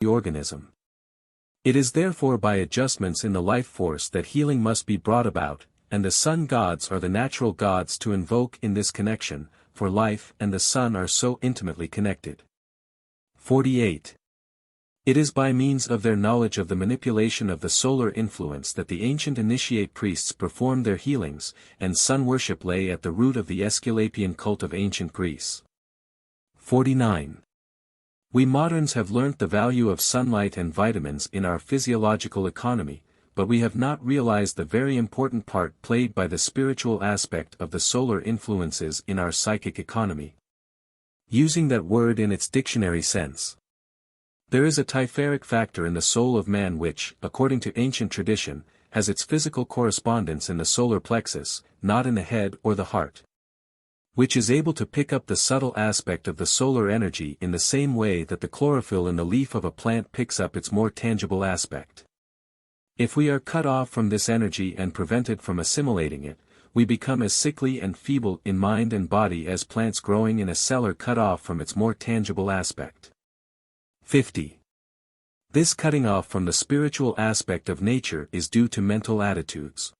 the organism. It is therefore by adjustments in the life force that healing must be brought about, and the sun gods are the natural gods to invoke in this connection, for life and the sun are so intimately connected. 48. It is by means of their knowledge of the manipulation of the solar influence that the ancient initiate priests performed their healings, and sun worship lay at the root of the Aesculapian cult of ancient Greece. 49. We moderns have learnt the value of sunlight and vitamins in our physiological economy, but we have not realized the very important part played by the spiritual aspect of the solar influences in our psychic economy. Using that word in its dictionary sense. There is a typheric factor in the soul of man which, according to ancient tradition, has its physical correspondence in the solar plexus, not in the head or the heart. Which is able to pick up the subtle aspect of the solar energy in the same way that the chlorophyll in the leaf of a plant picks up its more tangible aspect. If we are cut off from this energy and prevented from assimilating it, we become as sickly and feeble in mind and body as plants growing in a cellar cut off from its more tangible aspect. 50. This cutting off from the spiritual aspect of nature is due to mental attitudes.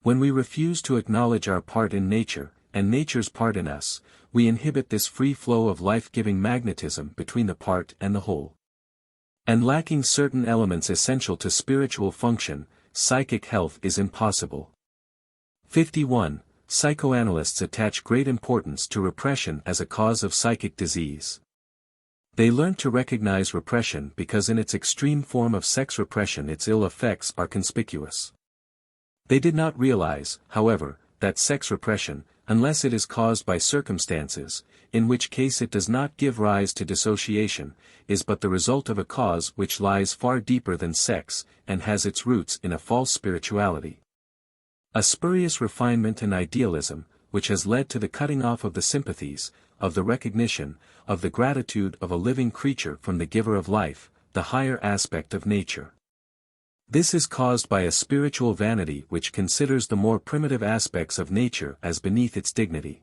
When we refuse to acknowledge our part in nature, and nature's part in us, we inhibit this free flow of life-giving magnetism between the part and the whole. And lacking certain elements essential to spiritual function, psychic health is impossible. 51. Psychoanalysts attach great importance to repression as a cause of psychic disease. They learned to recognize repression because in its extreme form of sex repression its ill effects are conspicuous. They did not realize, however, that sex repression, unless it is caused by circumstances, in which case it does not give rise to dissociation, is but the result of a cause which lies far deeper than sex, and has its roots in a false spirituality. A spurious refinement and idealism, which has led to the cutting off of the sympathies, of the recognition, of the gratitude of a living creature from the giver of life, the higher aspect of nature. This is caused by a spiritual vanity which considers the more primitive aspects of nature as beneath its dignity.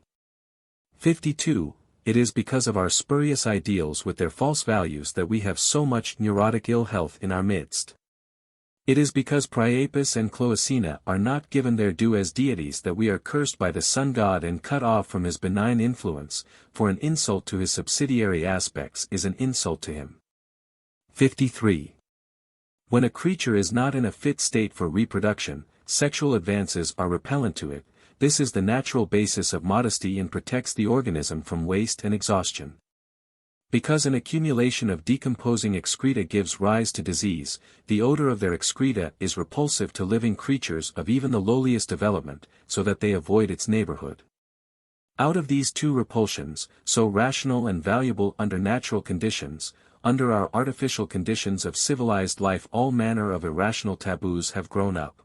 52. It is because of our spurious ideals with their false values that we have so much neurotic ill health in our midst. It is because Priapus and Cloacina are not given their due as deities that we are cursed by the sun god and cut off from his benign influence, for an insult to his subsidiary aspects is an insult to him. 53. When a creature is not in a fit state for reproduction, sexual advances are repellent to it. This is the natural basis of modesty and protects the organism from waste and exhaustion. Because an accumulation of decomposing excreta gives rise to disease, the odor of their excreta is repulsive to living creatures of even the lowliest development, so that they avoid its neighborhood. Out of these two repulsions, so rational and valuable under natural conditions, under our artificial conditions of civilized life all manner of irrational taboos have grown up.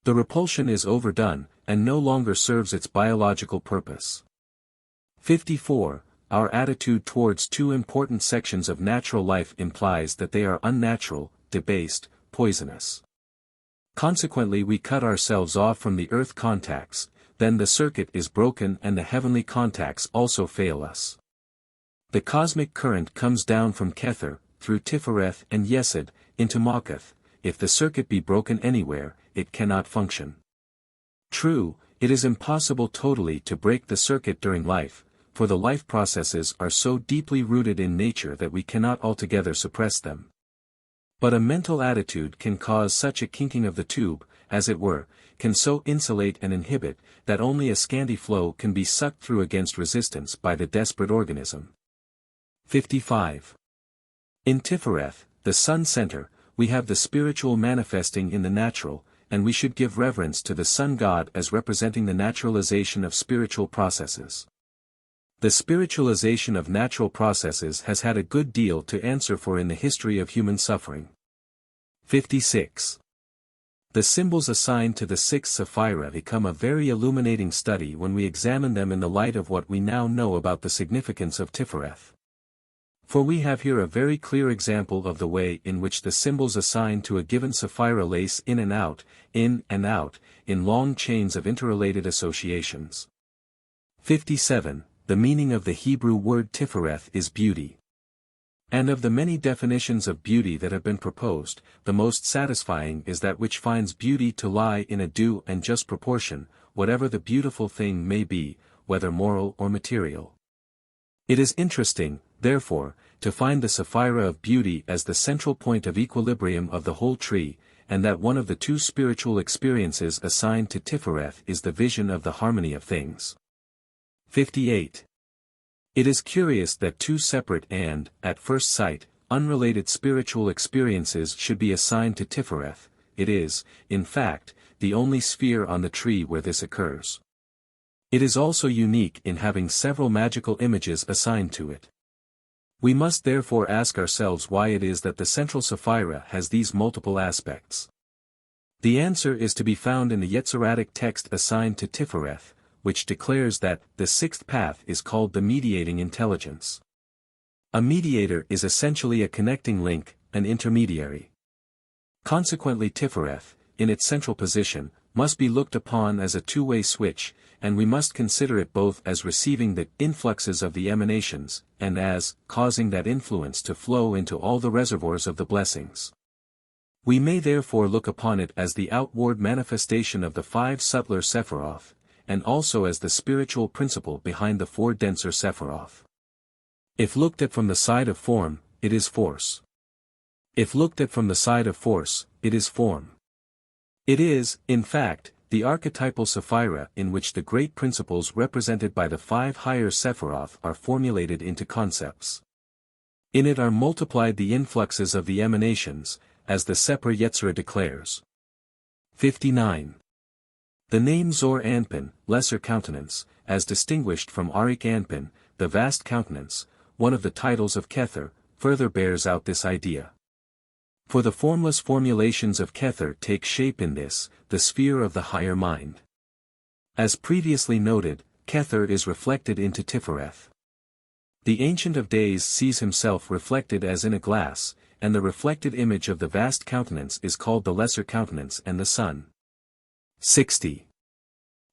The repulsion is overdone, and no longer serves its biological purpose. 54. Our attitude towards two important sections of natural life implies that they are unnatural, debased, poisonous. Consequently we cut ourselves off from the earth contacts, then the circuit is broken and the heavenly contacts also fail us. The cosmic current comes down from Kether, through Tifereth and Yesod, into Makath. If the circuit be broken anywhere, it cannot function. True, it is impossible totally to break the circuit during life, for the life processes are so deeply rooted in nature that we cannot altogether suppress them. But a mental attitude can cause such a kinking of the tube, as it were, can so insulate and inhibit, that only a scanty flow can be sucked through against resistance by the desperate organism. 55. In Tifereth, the sun center, we have the spiritual manifesting in the natural, and we should give reverence to the sun god as representing the naturalization of spiritual processes. The spiritualization of natural processes has had a good deal to answer for in the history of human suffering. 56. The symbols assigned to the six Sephira become a very illuminating study when we examine them in the light of what we now know about the significance of Tifereth. For we have here a very clear example of the way in which the symbols assigned to a given Sephira lace in, in long chains of interrelated associations. 57. The meaning of the Hebrew word Tifereth is beauty. And of the many definitions of beauty that have been proposed, the most satisfying is that which finds beauty to lie in a due and just proportion, whatever the beautiful thing may be, whether moral or material. It is interesting, therefore, to find the sapphira of beauty as the central point of equilibrium of the whole tree, and that one of the two spiritual experiences assigned to Tifereth is the vision of the harmony of things. 58. It is curious that two separate and, at first sight, unrelated spiritual experiences should be assigned to Tifereth. It is, in fact, the only sphere on the tree where this occurs. It is also unique in having several magical images assigned to it. We must therefore ask ourselves why it is that the central sapphira has these multiple aspects. The answer is to be found in the Yetziratic text assigned to Tifereth, which declares that the sixth path is called the mediating intelligence. A mediator is essentially a connecting link, an intermediary. Consequently Tifereth, in its central position, must be looked upon as a two-way switch, and we must consider it both as receiving the influxes of the emanations, and as causing that influence to flow into all the reservoirs of the blessings. We may therefore look upon it as the outward manifestation of the 5 subtler Sephiroth, and also as the spiritual principle behind the 4 denser Sephiroth. If looked at from the side of form, it is force. If looked at from the side of force, it is form. It is, in fact, the archetypal sapphira in which the great principles represented by the 5 higher Sephiroth are formulated into concepts. In it are multiplied the influxes of the emanations, as the Seper Yetzirah declares. 59. The name Zor Anpin, lesser countenance, as distinguished from Arik Anpin, the vast countenance, one of the titles of Kether, further bears out this idea. For the formless formulations of Kether take shape in this, the sphere of the higher mind. As previously noted, Kether is reflected into Tifereth. The Ancient of Days sees himself reflected as in a glass, and the reflected image of the vast countenance is called the lesser countenance and the sun. 60.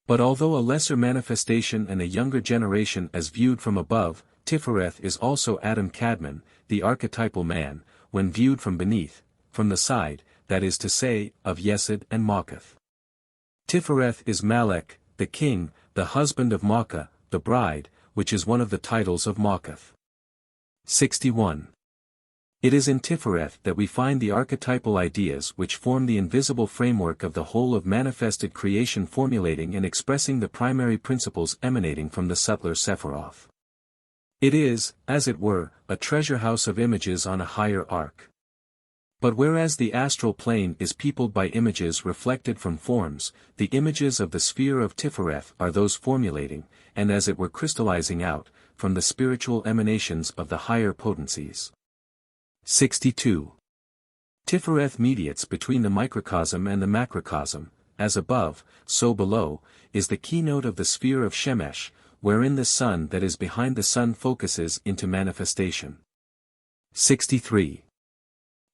But although a lesser manifestation and a younger generation as viewed from above, Tifereth is also Adam Kadmon, the archetypal man, when viewed from beneath, from the side, that is to say, of Yesod and Makath. Tifereth is Malek, the king, the husband of Makkah, the bride, which is one of the titles of Makath. 61. It is in Tifereth that we find the archetypal ideas which form the invisible framework of the whole of manifested creation, formulating and expressing the primary principles emanating from the subtler Sephiroth. It is, as it were, a treasure house of images on a higher arc. But whereas the astral plane is peopled by images reflected from forms, the images of the sphere of Tifereth are those formulating, and as it were crystallizing out, from the spiritual emanations of the higher potencies. 62. Tifereth mediates between the microcosm and the macrocosm, as above, so below, is the keynote of the sphere of Shemesh, wherein the sun that is behind the sun focuses into manifestation. 63.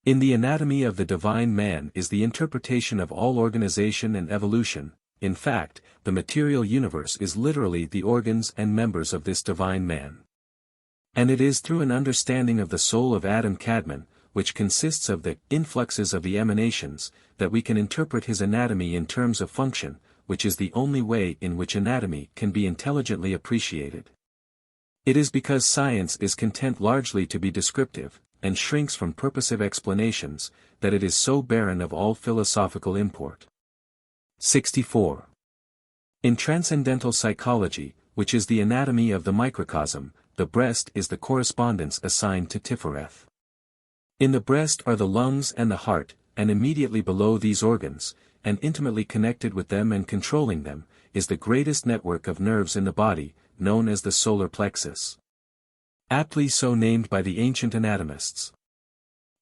In the anatomy of the divine man is the interpretation of all organization and evolution. In fact, the material universe is literally the organs and members of this divine man. And it is through an understanding of the soul of Adam Kadmon, which consists of the influxes of the emanations, that we can interpret his anatomy in terms of function, which is the only way in which anatomy can be intelligently appreciated. It is because science is content largely to be descriptive, and shrinks from purposive explanations, that it is so barren of all philosophical import. 64. In transcendental psychology, which is the anatomy of the microcosm, the breast is the correspondence assigned to Tifereth. In the breast are the lungs and the heart, and immediately below these organs, and intimately connected with them and controlling them, is the greatest network of nerves in the body, known as the solar plexus. Aptly so named by the ancient anatomists.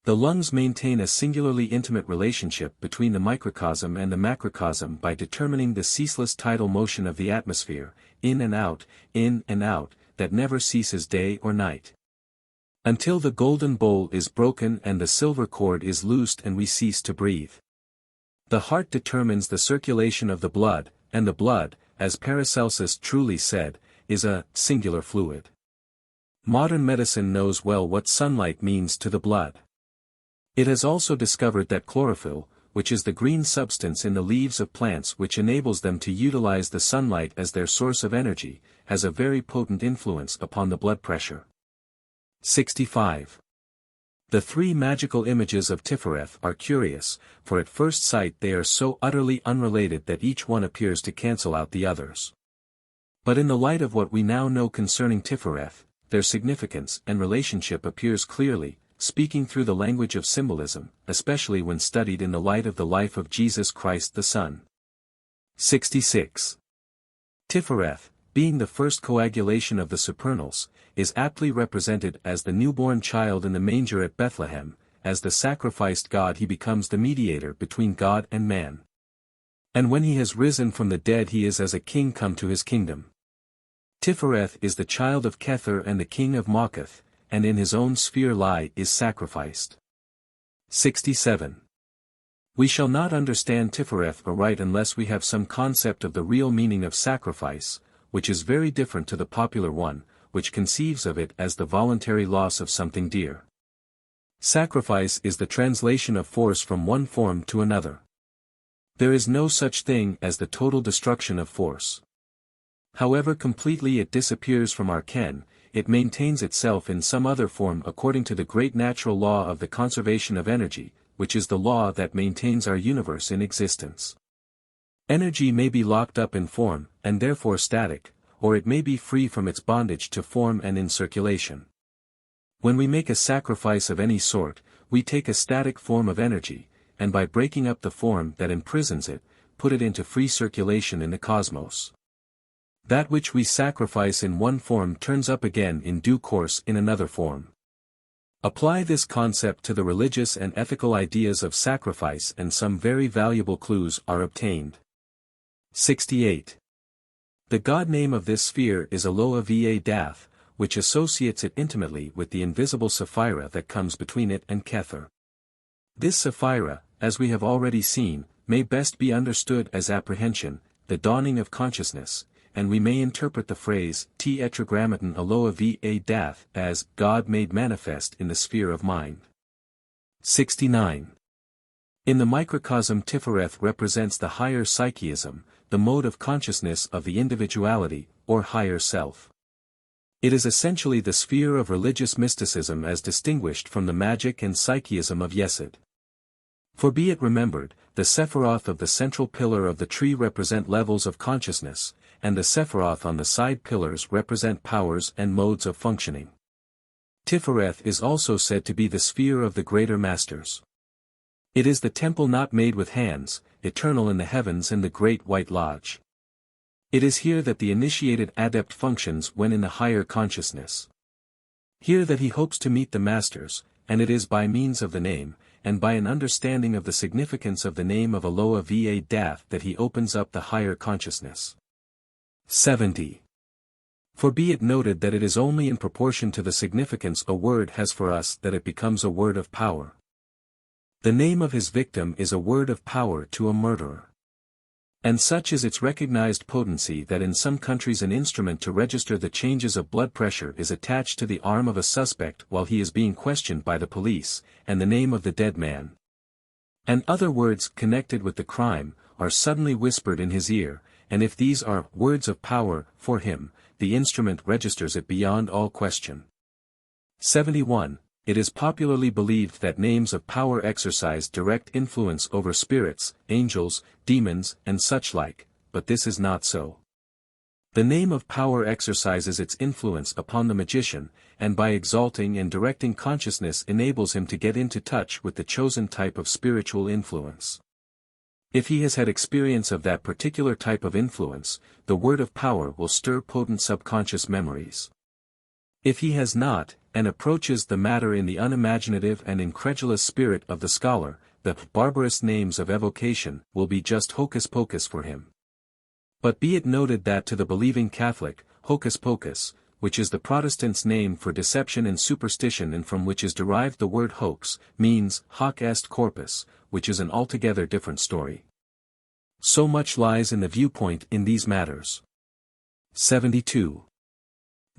The lungs maintain a singularly intimate relationship between the microcosm and the macrocosm by determining the ceaseless tidal motion of the atmosphere, in and out, that never ceases day or night. Until the golden bowl is broken and the silver cord is loosed and we cease to breathe. The heart determines the circulation of the blood, and the blood, as Paracelsus truly said, is a singular fluid. Modern medicine knows well what sunlight means to the blood. It has also discovered that chlorophyll, which is the green substance in the leaves of plants which enables them to utilize the sunlight as their source of energy, has a very potent influence upon the blood pressure. 65. The three magical images of Tifereth are curious, for at first sight they are so utterly unrelated that each one appears to cancel out the others. But in the light of what we now know concerning Tifereth, their significance and relationship appears clearly, speaking through the language of symbolism, especially when studied in the light of the life of Jesus Christ the Son. 66. Tifereth, being the first coagulation of the supernals, is aptly represented as the newborn child in the manger at Bethlehem. As the sacrificed God he becomes the mediator between God and man. And when he has risen from the dead he is as a king come to his kingdom. Tifereth is the child of Kether and the king of Macheth, and in his own sphere is sacrificed. 67. We shall not understand Tifereth aright unless we have some concept of the real meaning of sacrifice, which is very different to the popular one, which conceives of it as the voluntary loss of something dear. Sacrifice is the translation of force from one form to another. There is no such thing as the total destruction of force. However completely it disappears from our ken, it maintains itself in some other form according to the great natural law of the conservation of energy, which is the law that maintains our universe in existence. Energy may be locked up in form, and therefore static, or it may be free from its bondage to form and in circulation. When we make a sacrifice of any sort, we take a static form of energy, and by breaking up the form that imprisons it, put it into free circulation in the cosmos. That which we sacrifice in one form turns up again in due course in another form. Apply this concept to the religious and ethical ideas of sacrifice and some very valuable clues are obtained. 68. The god name of this sphere is Eloah Va Dath, which associates it intimately with the invisible Sapphira that comes between it and Kether. This Sapphira, as we have already seen, may best be understood as apprehension, the dawning of consciousness, and we may interpret the phrase Tetragrammaton Eloah Va Dath as God made manifest in the sphere of mind. 69. In the microcosm Tifereth represents the higher psychism, the mode of consciousness of the individuality, or higher self. It is essentially the sphere of religious mysticism as distinguished from the magic and psychism of Yesod. For be it remembered, the Sephiroth of the central pillar of the tree represent levels of consciousness, and the Sephiroth on the side pillars represent powers and modes of functioning. Tifereth is also said to be the sphere of the greater masters. It is the temple not made with hands, eternal in the heavens and the great white lodge. It is here that the initiated adept functions when in the higher consciousness. Here that he hopes to meet the masters, and it is by means of the name, and by an understanding of the significance of the name of Eloah Va Dath that he opens up the higher consciousness. 70. For be it noted that it is only in proportion to the significance a word has for us that it becomes a word of power. The name of his victim is a word of power to a murderer. And such is its recognized potency that in some countries an instrument to register the changes of blood pressure is attached to the arm of a suspect while he is being questioned by the police, and the name of the dead man, and other words connected with the crime, are suddenly whispered in his ear, and if these are words of power for him, the instrument registers it beyond all question. 71. It is popularly believed that names of power exercise direct influence over spirits, angels, demons, and such like, but this is not so. The name of power exercises its influence upon the magician, and by exalting and directing consciousness enables him to get into touch with the chosen type of spiritual influence. If he has had experience of that particular type of influence, the word of power will stir potent subconscious memories. If he has not, and approaches the matter in the unimaginative and incredulous spirit of the scholar, the barbarous names of evocation will be just hocus pocus for him. But be it noted that to the believing Catholic, hocus pocus, which is the Protestant's name for deception and superstition and from which is derived the word hoax, means hoc est corpus, which is an altogether different story. So much lies in the viewpoint in these matters. 72.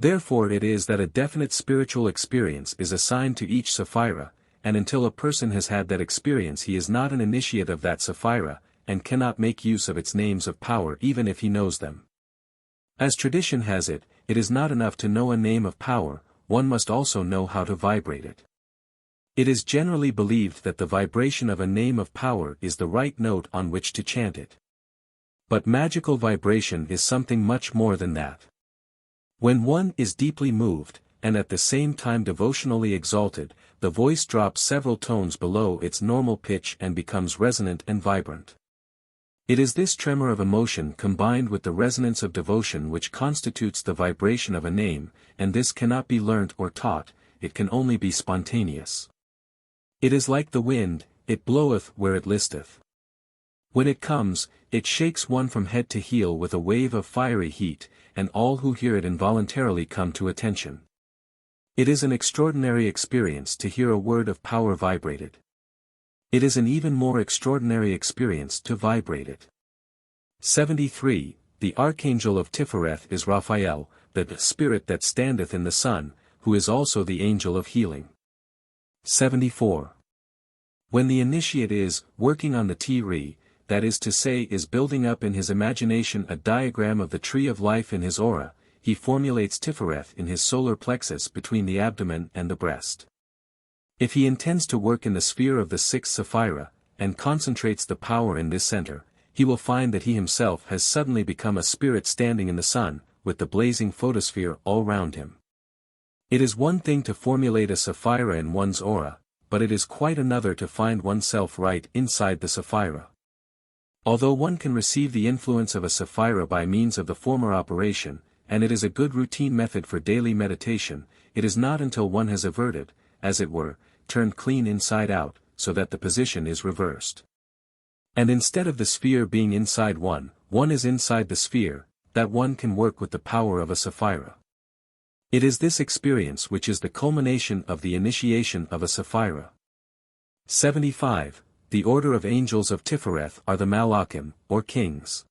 Therefore it is that a definite spiritual experience is assigned to each Sephira, and until a person has had that experience he is not an initiate of that Sephira, and cannot make use of its names of power even if he knows them. As tradition has it, it is not enough to know a name of power, one must also know how to vibrate it. It is generally believed that the vibration of a name of power is the right note on which to chant it. But magical vibration is something much more than that. When one is deeply moved, and at the same time devotionally exalted, the voice drops several tones below its normal pitch and becomes resonant and vibrant. It is this tremor of emotion combined with the resonance of devotion which constitutes the vibration of a name, and this cannot be learnt or taught, it can only be spontaneous. It is like the wind, it bloweth where it listeth. When it comes, it shakes one from head to heel with a wave of fiery heat, and all who hear it involuntarily come to attention. It is an extraordinary experience to hear a word of power vibrated. It is an even more extraordinary experience to vibrate it. 73. The Archangel of Tifereth is Raphael, the spirit that standeth in the sun, who is also the angel of healing. 74. When the initiate is working on the Tiri, that is to say is building up in his imagination a diagram of the tree of life in his aura, he formulates Tifereth in his solar plexus between the abdomen and the breast. If he intends to work in the sphere of the sixth Sephira, and concentrates the power in this center, he will find that he himself has suddenly become a spirit standing in the sun, with the blazing photosphere all round him. It is one thing to formulate a Sephira in one's aura, but it is quite another to find oneself right inside the Sephira. Although one can receive the influence of a Sephira by means of the former operation, and it is a good routine method for daily meditation, it is not until one has averted, as it were, turned clean inside out, so that the position is reversed. And instead of the sphere being inside one is inside the sphere, that one can work with the power of a Sephira. It is this experience which is the culmination of the initiation of a Sephira. 75. The order of angels of Tifereth are the Malachim, or kings.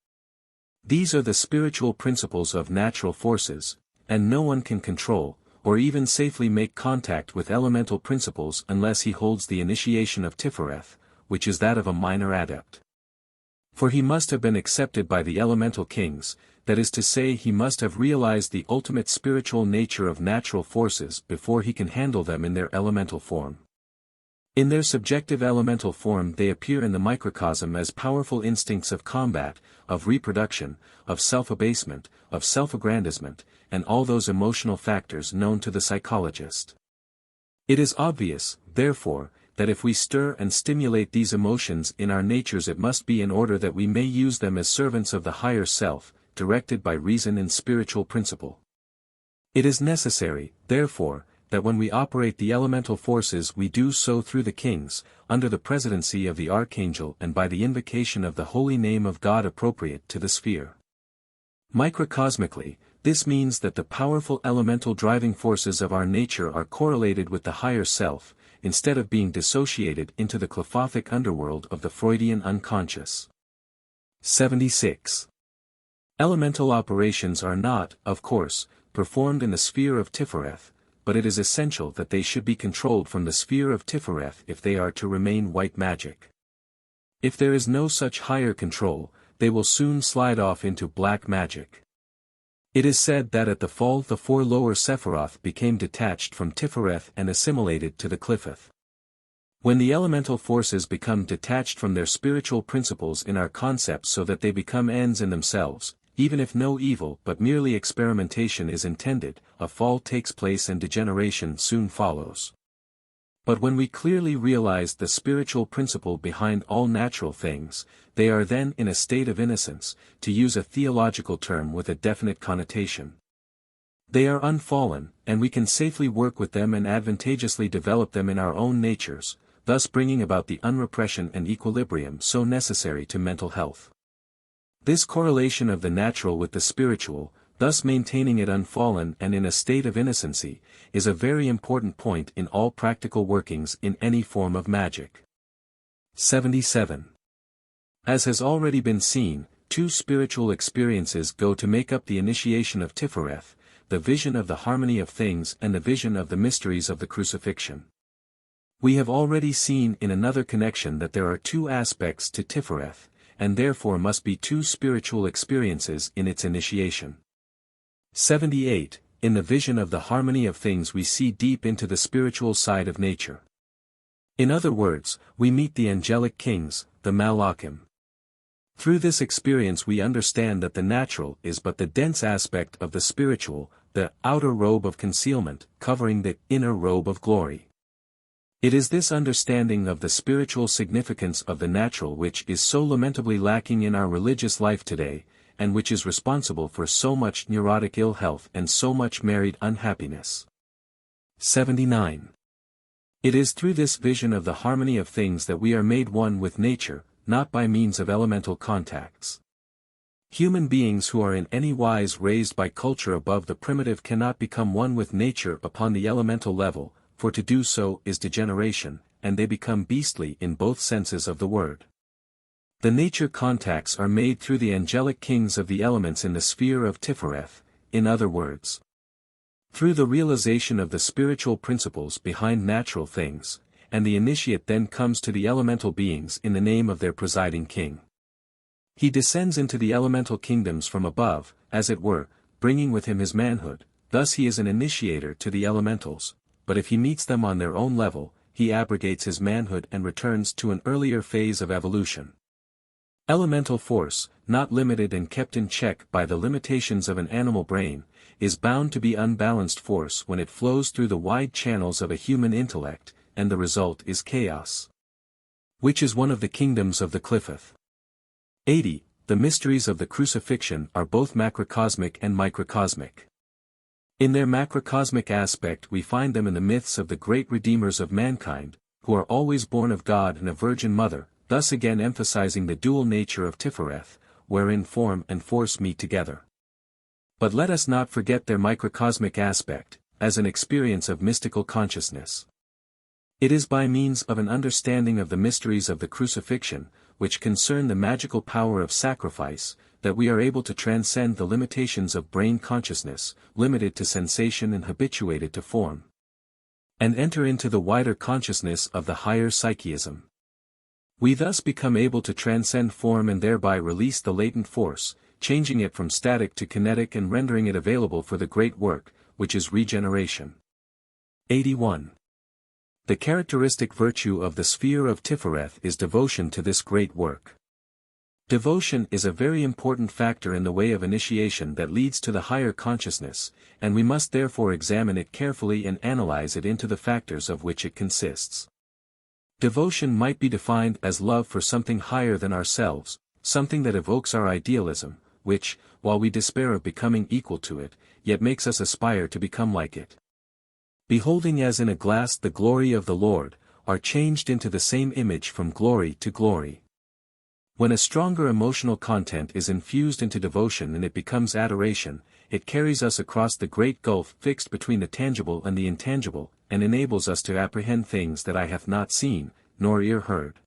These are the spiritual principles of natural forces, and no one can control, or even safely make contact with elemental principles unless he holds the initiation of Tifereth, which is that of a minor adept. For he must have been accepted by the elemental kings, that is to say he must have realized the ultimate spiritual nature of natural forces before he can handle them in their elemental form. In their subjective elemental form they appear in the microcosm as powerful instincts of combat, of reproduction, of self-abasement, of self-aggrandizement, and all those emotional factors known to the psychologist. It is obvious, therefore, that if we stir and stimulate these emotions in our natures it must be in order that we may use them as servants of the higher self, directed by reason and spiritual principle. It is necessary, therefore, that when we operate the elemental forces we do so through the kings, under the presidency of the archangel and by the invocation of the holy name of God appropriate to the sphere. Microcosmically, this means that the powerful elemental driving forces of our nature are correlated with the higher self, instead of being dissociated into the clefothic underworld of the Freudian unconscious. 76. Elemental operations are not, of course, performed in the sphere of Tifereth, but it is essential that they should be controlled from the sphere of Tifereth if they are to remain white magic. If there is no such higher control, they will soon slide off into black magic. It is said that at the fall the four lower Sephiroth became detached from Tifereth and assimilated to the Qliphoth. When the elemental forces become detached from their spiritual principles in our concepts so that they become ends in themselves, even if no evil but merely experimentation is intended, a fall takes place and degeneration soon follows. But when we clearly realize the spiritual principle behind all natural things, they are then in a state of innocence, to use a theological term with a definite connotation. They are unfallen, and we can safely work with them and advantageously develop them in our own natures, thus bringing about the unrepression and equilibrium so necessary to mental health. This correlation of the natural with the spiritual, thus maintaining it unfallen and in a state of innocency, is a very important point in all practical workings in any form of magic. 77. As has already been seen, two spiritual experiences go to make up the initiation of Tifereth, the vision of the harmony of things and the vision of the mysteries of the crucifixion. We have already seen in another connection that there are two aspects to Tifereth, and therefore must be two spiritual experiences in its initiation. 78. In the vision of the harmony of things we see deep into the spiritual side of nature. In other words, we meet the angelic kings, the Malachim. Through this experience we understand that the natural is but the dense aspect of the spiritual, the outer robe of concealment, covering the inner robe of glory. It is this understanding of the spiritual significance of the natural which is so lamentably lacking in our religious life today, and which is responsible for so much neurotic ill health and so much married unhappiness. 79. It is through this vision of the harmony of things that we are made one with nature, not by means of elemental contacts. Human beings who are in any wise raised by culture above the primitive cannot become one with nature upon the elemental level, for to do so is degeneration, and they become beastly in both senses of the word. The nature contacts are made through the angelic kings of the elements in the sphere of Tifereth, in other words, through the realization of the spiritual principles behind natural things, and the initiate then comes to the elemental beings in the name of their presiding king. He descends into the elemental kingdoms from above, as it were, bringing with him his manhood, thus he is an initiator to the elementals, but if he meets them on their own level, he abrogates his manhood and returns to an earlier phase of evolution. Elemental force, not limited and kept in check by the limitations of an animal brain, is bound to be unbalanced force when it flows through the wide channels of a human intellect, and the result is chaos. Which is one of the kingdoms of the Qliphoth. 80. The mysteries of the crucifixion are both macrocosmic and microcosmic. In their macrocosmic aspect we find them in the myths of the great redeemers of mankind, who are always born of God and a Virgin Mother, thus again emphasizing the dual nature of Tifereth, wherein form and force meet together. But let us not forget their microcosmic aspect, as an experience of mystical consciousness. It is by means of an understanding of the mysteries of the crucifixion, which concern the magical power of sacrifice, that we are able to transcend the limitations of brain consciousness, limited to sensation and habituated to form, and enter into the wider consciousness of the higher psychism. We thus become able to transcend form and thereby release the latent force, changing it from static to kinetic and rendering it available for the great work, which is regeneration. 81. The characteristic virtue of the sphere of Tifereth is devotion to this great work. Devotion is a very important factor in the way of initiation that leads to the higher consciousness, and we must therefore examine it carefully and analyze it into the factors of which it consists. Devotion might be defined as love for something higher than ourselves, something that evokes our idealism, which, while we despair of becoming equal to it, yet makes us aspire to become like it. Beholding as in a glass the glory of the Lord, are changed into the same image from glory to glory. When a stronger emotional content is infused into devotion and it becomes adoration, it carries us across the great gulf fixed between the tangible and the intangible, and enables us to apprehend things that eye hath not seen, nor ear heard.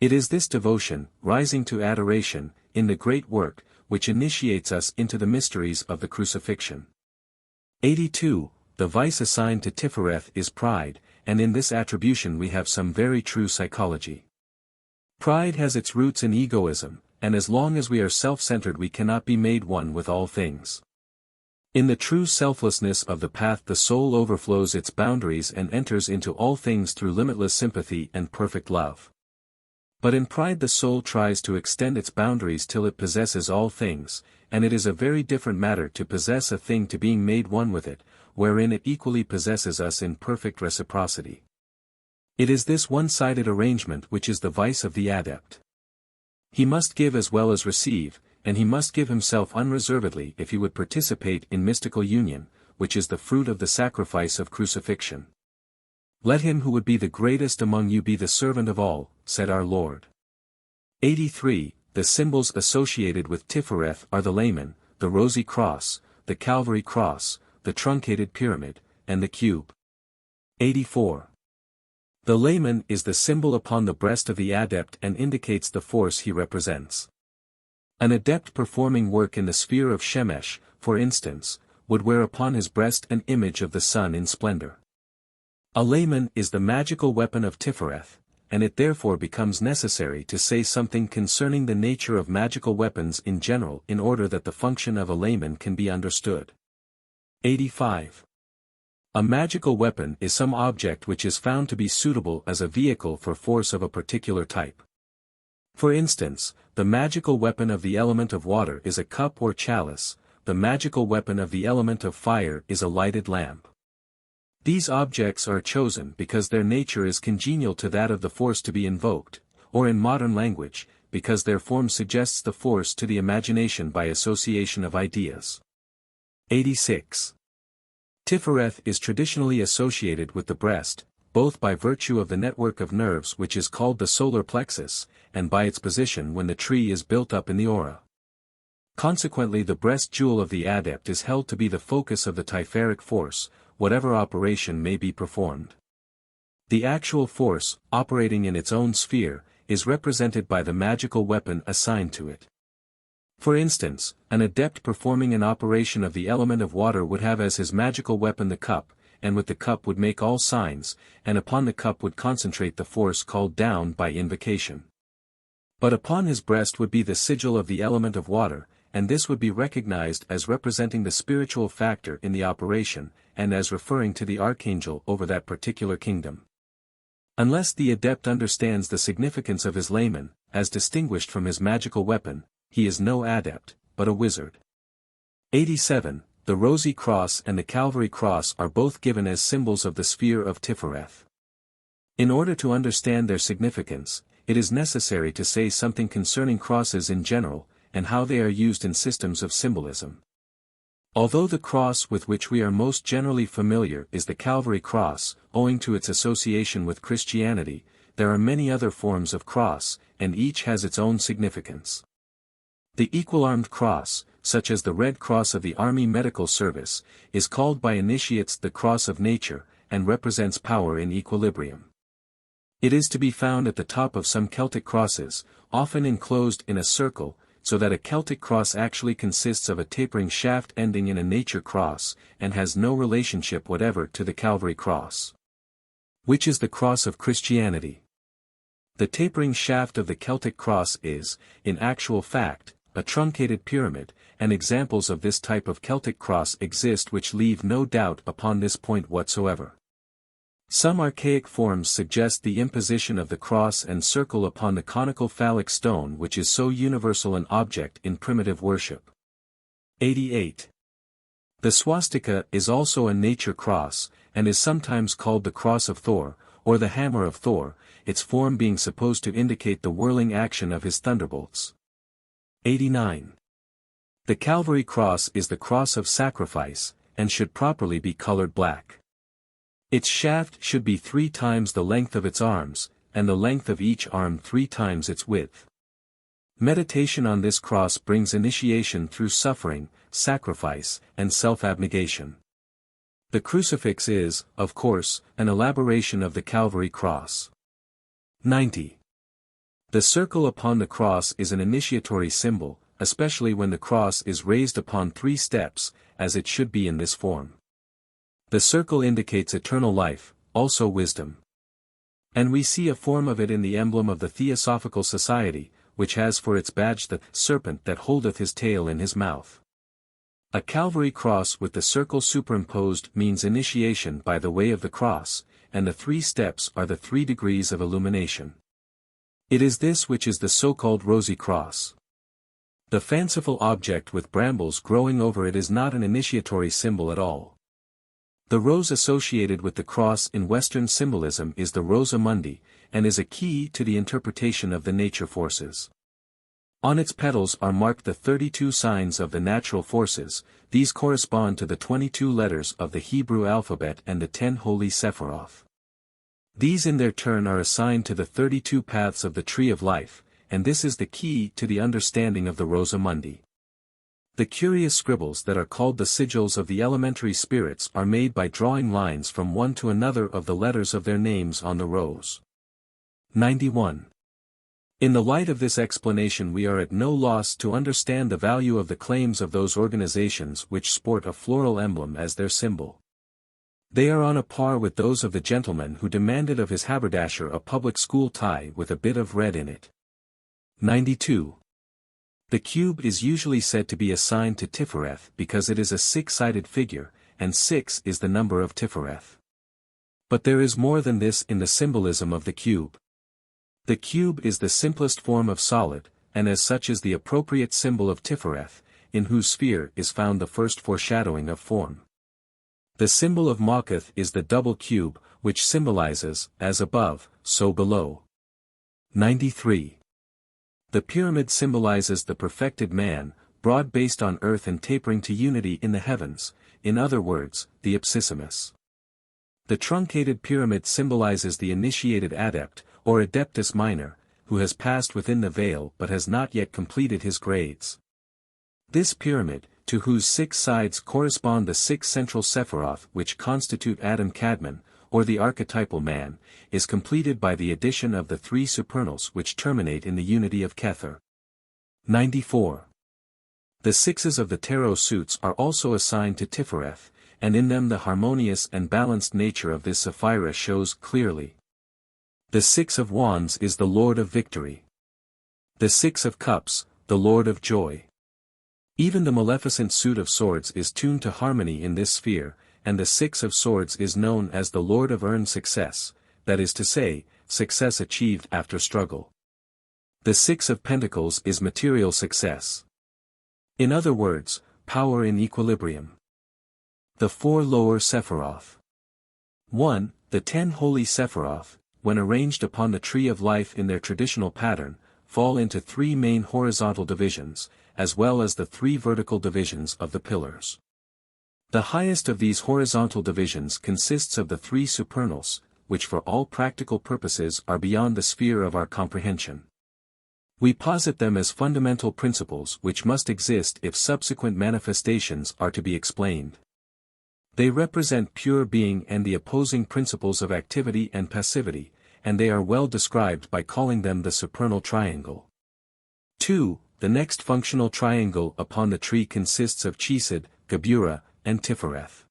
It is this devotion, rising to adoration, in the great work, which initiates us into the mysteries of the crucifixion. 82. The vice assigned to Tifereth is pride, and in this attribution we have some very true psychology. Pride has its roots in egoism, and as long as we are self-centered we cannot be made one with all things. In the true selflessness of the path the soul overflows its boundaries and enters into all things through limitless sympathy and perfect love. But in pride the soul tries to extend its boundaries till it possesses all things, and it is a very different matter to possess a thing to being made one with it, wherein it equally possesses us in perfect reciprocity. It is this one-sided arrangement which is the vice of the adept. He must give as well as receive, and he must give himself unreservedly if he would participate in mystical union, which is the fruit of the sacrifice of crucifixion. Let him who would be the greatest among you be the servant of all, said our Lord. 83. The symbols associated with Tifereth are the Laman, the rosy cross, the Calvary cross, the truncated pyramid, and the cube. 84. The Laman is the symbol upon the breast of the adept and indicates the force he represents. An adept performing work in the sphere of Shemesh, for instance, would wear upon his breast an image of the sun in splendor. A layman is the magical weapon of Tifereth, and it therefore becomes necessary to say something concerning the nature of magical weapons in general in order that the function of a layman can be understood. 85. A magical weapon is some object which is found to be suitable as a vehicle for force of a particular type. For instance, the magical weapon of the element of water is a cup or chalice, the magical weapon of the element of fire is a lighted lamp. These objects are chosen because their nature is congenial to that of the force to be invoked, or in modern language, because their form suggests the force to the imagination by association of ideas. 86. Tifereth is traditionally associated with the breast, both by virtue of the network of nerves which is called the solar plexus, and by its position when the tree is built up in the aura. Consequently the breast jewel of the adept is held to be the focus of the Tiferic force, whatever operation may be performed. The actual force, operating in its own sphere, is represented by the magical weapon assigned to it. For instance, an adept performing an operation of the element of water would have as his magical weapon the cup, and with the cup would make all signs, and upon the cup would concentrate the force called down by invocation. But upon his breast would be the sigil of the element of water, and this would be recognized as representing the spiritual factor in the operation, and as referring to the archangel over that particular kingdom. Unless the adept understands the significance of his layman, as distinguished from his magical weapon, he is no adept, but a wizard. 87. The Rosy Cross and the Calvary Cross are both given as symbols of the sphere of Tifereth. In order to understand their significance, it is necessary to say something concerning crosses in general, and how they are used in systems of symbolism. Although the cross with which we are most generally familiar is the Calvary Cross, owing to its association with Christianity, there are many other forms of cross, and each has its own significance. The equal-armed cross, such as the Red Cross of the Army Medical Service, is called by initiates the Cross of Nature, and represents power in equilibrium. It is to be found at the top of some Celtic crosses, often enclosed in a circle, so that a Celtic cross actually consists of a tapering shaft ending in a nature cross, and has no relationship whatever to the Calvary Cross. Which is the cross of Christianity. The tapering shaft of the Celtic cross is, in actual fact, a truncated pyramid, and examples of this type of Celtic cross exist which leave no doubt upon this point whatsoever. Some archaic forms suggest the imposition of the cross and circle upon the conical phallic stone which is so universal an object in primitive worship. 88. The swastika is also a nature cross, and is sometimes called the cross of Thor, or the hammer of Thor, its form being supposed to indicate the whirling action of his thunderbolts. 89. The Calvary Cross is the cross of sacrifice, and should properly be colored black. Its shaft should be 3 times the length of its arms, and the length of each arm 3 times its width. Meditation on this cross brings initiation through suffering, sacrifice, and self-abnegation. The crucifix is, of course, an elaboration of the Calvary Cross. 90. The circle upon the cross is an initiatory symbol, especially when the cross is raised upon 3 steps, as it should be in this form. The circle indicates eternal life, also wisdom. And we see a form of it in the emblem of the Theosophical Society, which has for its badge the serpent that holdeth his tail in his mouth. A Calvary cross with the circle superimposed means initiation by the way of the cross, and the 3 steps are the 3 degrees of illumination. It is this which is the so-called Rosy Cross. The fanciful object with brambles growing over it is not an initiatory symbol at all. The rose associated with the cross in Western symbolism is the Rosa Mundi, and is a key to the interpretation of the nature forces. On its petals are marked the 32 signs of the natural forces. These correspond to the 22 letters of the Hebrew alphabet and the 10 holy Sephiroth. These in their turn are assigned to the 32 paths of the tree of life, and this is the key to the understanding of the Rosa Mundi. The curious scribbles that are called the sigils of the elementary spirits are made by drawing lines from one to another of the letters of their names on the rose. 91. In the light of this explanation we are at no loss to understand the value of the claims of those organizations which sport a floral emblem as their symbol. They are on a par with those of the gentleman who demanded of his haberdasher a public school tie with a bit of red in it. 92. The cube is usually said to be assigned to Tifereth because it is a six-sided figure, and 6 is the number of Tifereth. But there is more than this in the symbolism of the cube. The cube is the simplest form of solid, and as such is the appropriate symbol of Tifereth, in whose sphere is found the first foreshadowing of form. The symbol of Ma'ath is the double cube, which symbolizes, as above, so below. 93. The pyramid symbolizes the perfected man, broad based on earth and tapering to unity in the heavens, in other words, the Ipsissimus. The truncated pyramid symbolizes the initiated adept, or adeptus minor, who has passed within the veil but has not yet completed his grades. This pyramid, to whose 6 sides correspond the 6 central Sephiroth which constitute Adam Kadmon, or the archetypal man, is completed by the addition of the 3 supernals which terminate in the unity of Kether. 94. The 6s of the tarot suits are also assigned to Tifereth, and in them the harmonious and balanced nature of this Sapphira shows clearly. The 6 of Wands is the Lord of Victory. The 6 of Cups, the Lord of Joy. Even the Maleficent suit of Swords is tuned to harmony in this sphere, and the 6 of Swords is known as the Lord of Earned Success, that is to say, success achieved after struggle. The 6 of Pentacles is material success. In other words, power in equilibrium. The 4 lower Sephiroth. 1. The 10 holy Sephiroth, when arranged upon the tree of life in their traditional pattern, fall into 3 main horizontal divisions, as well as the 3 vertical divisions of the pillars. The highest of these horizontal divisions consists of the 3 supernals, which for all practical purposes are beyond the sphere of our comprehension. We posit them as fundamental principles which must exist if subsequent manifestations are to be explained. They represent pure being and the opposing principles of activity and passivity, and they are well described by calling them the supernal triangle. 2. The next functional triangle upon the tree consists of Chesed, Geburah, and Tifereth.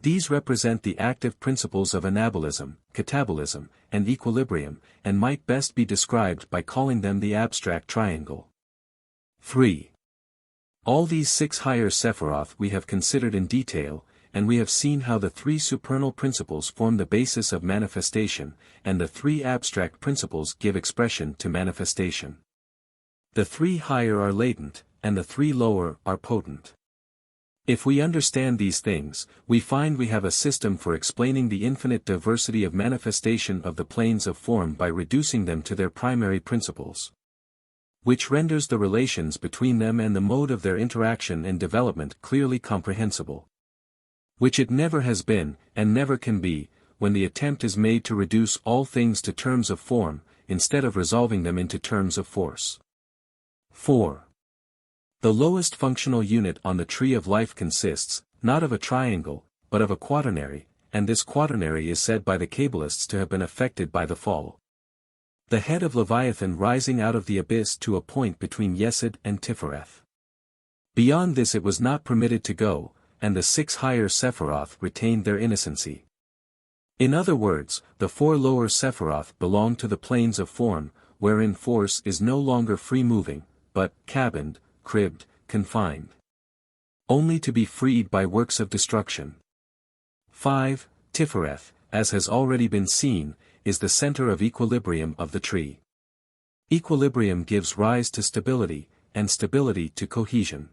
These represent the active principles of anabolism, catabolism, and equilibrium, and might best be described by calling them the abstract triangle. 3. All these 6 higher Sephiroth we have considered in detail, and we have seen how the 3 supernal principles form the basis of manifestation, and the 3 abstract principles give expression to manifestation. The 3 higher are latent, and the 3 lower are potent. If we understand these things, we find we have a system for explaining the infinite diversity of manifestation of the planes of form by reducing them to their primary principles, which renders the relations between them and the mode of their interaction and development clearly comprehensible. Which it never has been, and never can be, when the attempt is made to reduce all things to terms of form, instead of resolving them into terms of force. 4. The lowest functional unit on the tree of life consists, not of a triangle, but of a quaternary, and this quaternary is said by the Kabbalists to have been affected by the fall. The head of Leviathan rising out of the abyss to a point between Yesod and Tifereth. Beyond this it was not permitted to go, and the 6 higher Sephiroth retained their innocency. In other words, the 4 lower Sephiroth belong to the planes of form, wherein force is no longer free-moving, but cabined, cribbed, confined. Only to be freed by works of destruction. 5. Tifereth, as has already been seen, is the center of equilibrium of the tree. Equilibrium gives rise to stability, and stability to cohesion.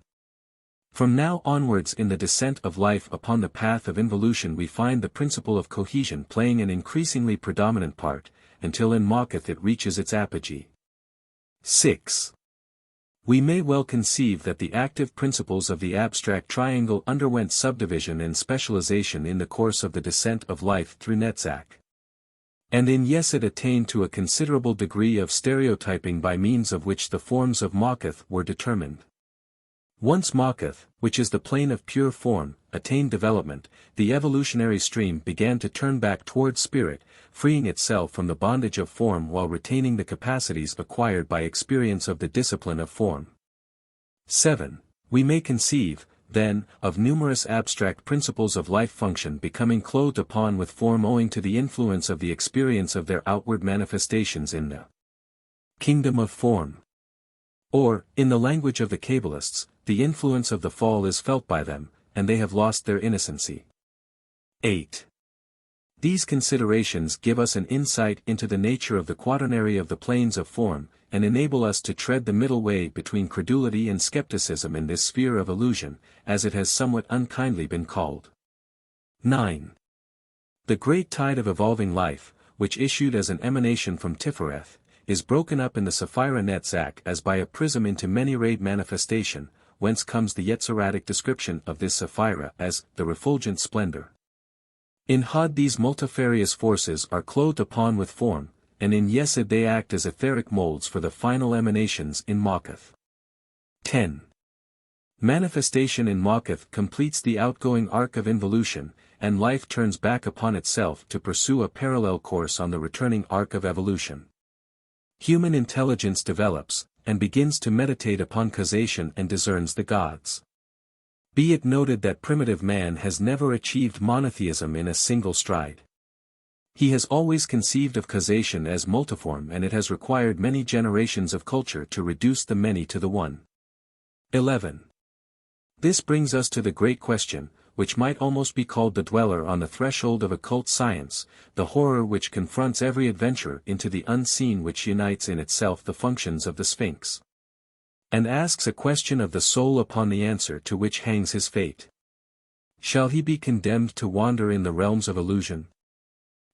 From now onwards in the descent of life upon the path of involution we find the principle of cohesion playing an increasingly predominant part, until in Ma'ath it reaches its apogee. 6. We may well conceive that the active principles of the abstract triangle underwent subdivision and specialization in the course of the descent of life through Netzach. And in Yesod attained to a considerable degree of stereotyping by means of which the forms of Ma'ath were determined. Once Maketh, which is the plane of pure form, attained development, the evolutionary stream began to turn back towards spirit, freeing itself from the bondage of form while retaining the capacities acquired by experience of the discipline of form. 7. We may conceive, then, of numerous abstract principles of life function becoming clothed upon with form owing to the influence of the experience of their outward manifestations in the kingdom of form. Or, in the language of the Kabbalists, the influence of the fall is felt by them, and they have lost their innocency. 8. These considerations give us an insight into the nature of the quaternary of the planes of form, and enable us to tread the middle way between credulity and skepticism in this sphere of illusion, as it has somewhat unkindly been called. 9. The great tide of evolving life, which issued as an emanation from Tifereth, is broken up in the Sephira Netzach as by a prism into many-rayed manifestation, whence comes the Yetziratic description of this Sephira as the refulgent splendor. In Hod these multifarious forces are clothed upon with form, and in Yesod they act as etheric molds for the final emanations in Maketh. 10. Manifestation in Maketh completes the outgoing arc of involution, and life turns back upon itself to pursue a parallel course on the returning arc of evolution. Human intelligence develops, and begins to meditate upon causation and discerns the gods. Be it noted that primitive man has never achieved monotheism in a single stride. He has always conceived of causation as multiform, and it has required many generations of culture to reduce the many to the one. 11. This brings us to the great question, which might almost be called the dweller on the threshold of occult science, the horror which confronts every adventurer into the unseen, which unites in itself the functions of the Sphinx, and asks a question of the soul upon the answer to which hangs his fate. Shall he be condemned to wander in the realms of illusion?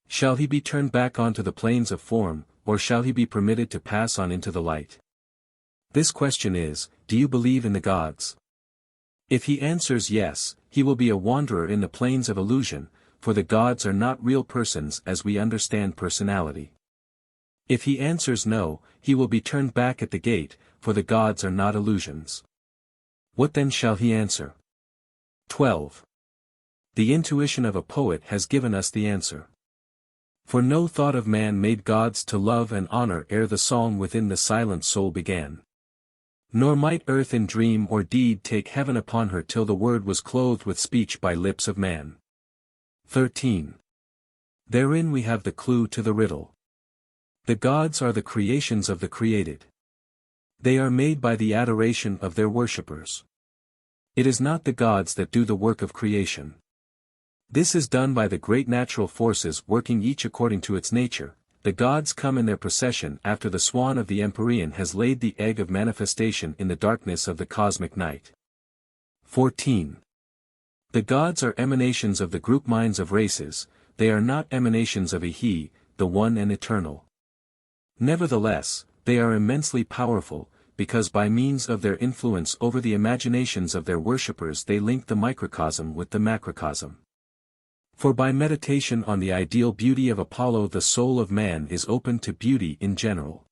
Shall he be turned back onto the planes of form, or shall he be permitted to pass on into the light? This question is, do you believe in the gods? If he answers yes, he will be a wanderer in the planes of illusion, for the gods are not real persons as we understand personality. If he answers no, he will be turned back at the gate, for the gods are not illusions. What then shall he answer? 12. The intuition of a poet has given us the answer. For no thought of man made gods to love and honor ere the song within the silent soul began. Nor might earth in dream or deed take heaven upon her till the word was clothed with speech by lips of man. 13. Therein we have the clue to the riddle. The gods are the creations of the created. They are made by the adoration of their worshippers. It is not the gods that do the work of creation. This is done by the great natural forces working each according to its nature. The gods come in their procession after the swan of the Empyrean has laid the egg of manifestation in the darkness of the cosmic night. 14. The gods are emanations of the group minds of races, they are not emanations of a He, the one and eternal. Nevertheless, they are immensely powerful, because by means of their influence over the imaginations of their worshippers they link the microcosm with the macrocosm. For by meditation on the ideal beauty of Apollo the soul of man is open to beauty in general.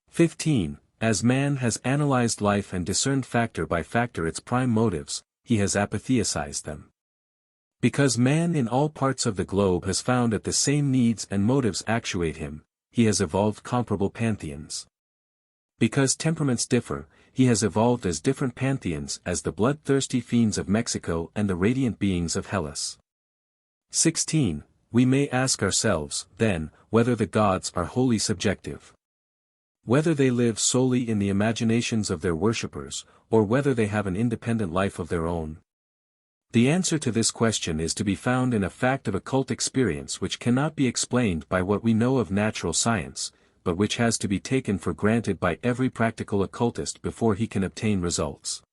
15. As man has analyzed life and discerned factor by factor its prime motives, he has apatheized them. Because man in all parts of the globe has found that the same needs and motives actuate him, he has evolved comparable pantheons. Because temperaments differ, he has evolved as different pantheons as the bloodthirsty fiends of Mexico and the radiant beings of Hellas. 16. We may ask ourselves, then, whether the gods are wholly subjective. Whether they live solely in the imaginations of their worshippers, or whether they have an independent life of their own. The answer to this question is to be found in a fact of occult experience which cannot be explained by what we know of natural science, but which has to be taken for granted by every practical occultist before he can obtain results.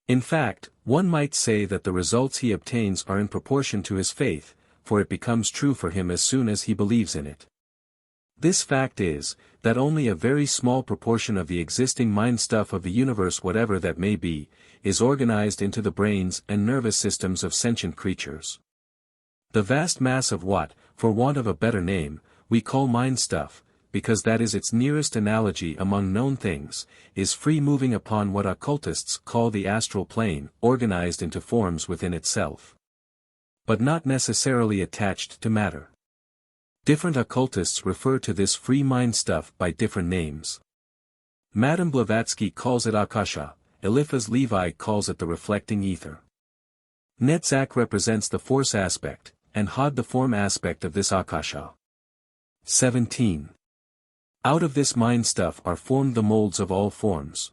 In fact, one might say that the results he obtains are in proportion to his faith, for it becomes true for him as soon as he believes in it. This fact is, that only a very small proportion of the existing mind stuff of the universe, whatever that may be, is organized into the brains and nervous systems of sentient creatures. The vast mass of what, for want of a better name, we call mind stuff, because that is its nearest analogy among known things, is free moving upon what occultists call the astral plane, organized into forms within itself, but not necessarily attached to matter. Different occultists refer to this free mind stuff by different names. Madame Blavatsky calls it Akasha, Eliphas Levi calls it the reflecting ether. Netzach represents the force aspect, and Had the form aspect of this Akasha. 17. Out of this mind stuff are formed the molds of all forms.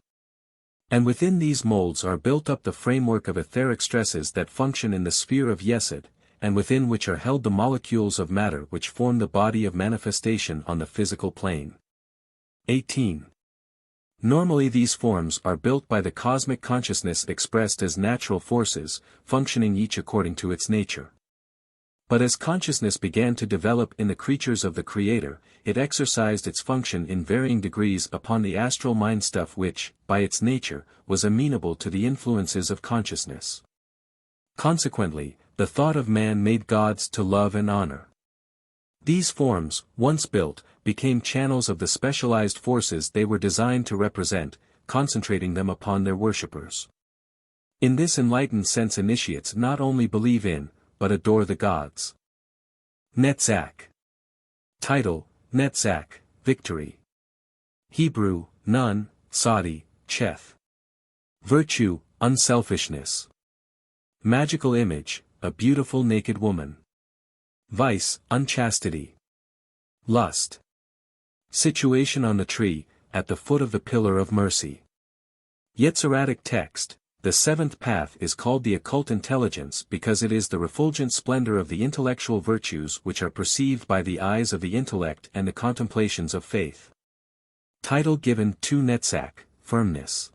And within these molds are built up the framework of etheric stresses that function in the sphere of Yesod, and within which are held the molecules of matter which form the body of manifestation on the physical plane. 18. Normally these forms are built by the cosmic consciousness expressed as natural forces, functioning each according to its nature. But as consciousness began to develop in the creatures of the Creator, it exercised its function in varying degrees upon the astral mind stuff which, by its nature, was amenable to the influences of consciousness. Consequently, the thought of man made gods to love and honor. These forms, once built, became channels of the specialized forces they were designed to represent, concentrating them upon their worshippers. In this enlightened sense initiates not only believe in, but adore the gods. Netzach. Title, Netzach, Victory. Hebrew, Nun, Sadi, Cheth. Virtue, Unselfishness. Magical image, a beautiful naked woman. Vice, unchastity. Lust. Situation on the tree, at the foot of the pillar of mercy. Yetziratic text, the seventh path is called the occult intelligence because it is the refulgent splendor of the intellectual virtues which are perceived by the eyes of the intellect and the contemplations of faith. Title given to Netzach, firmness.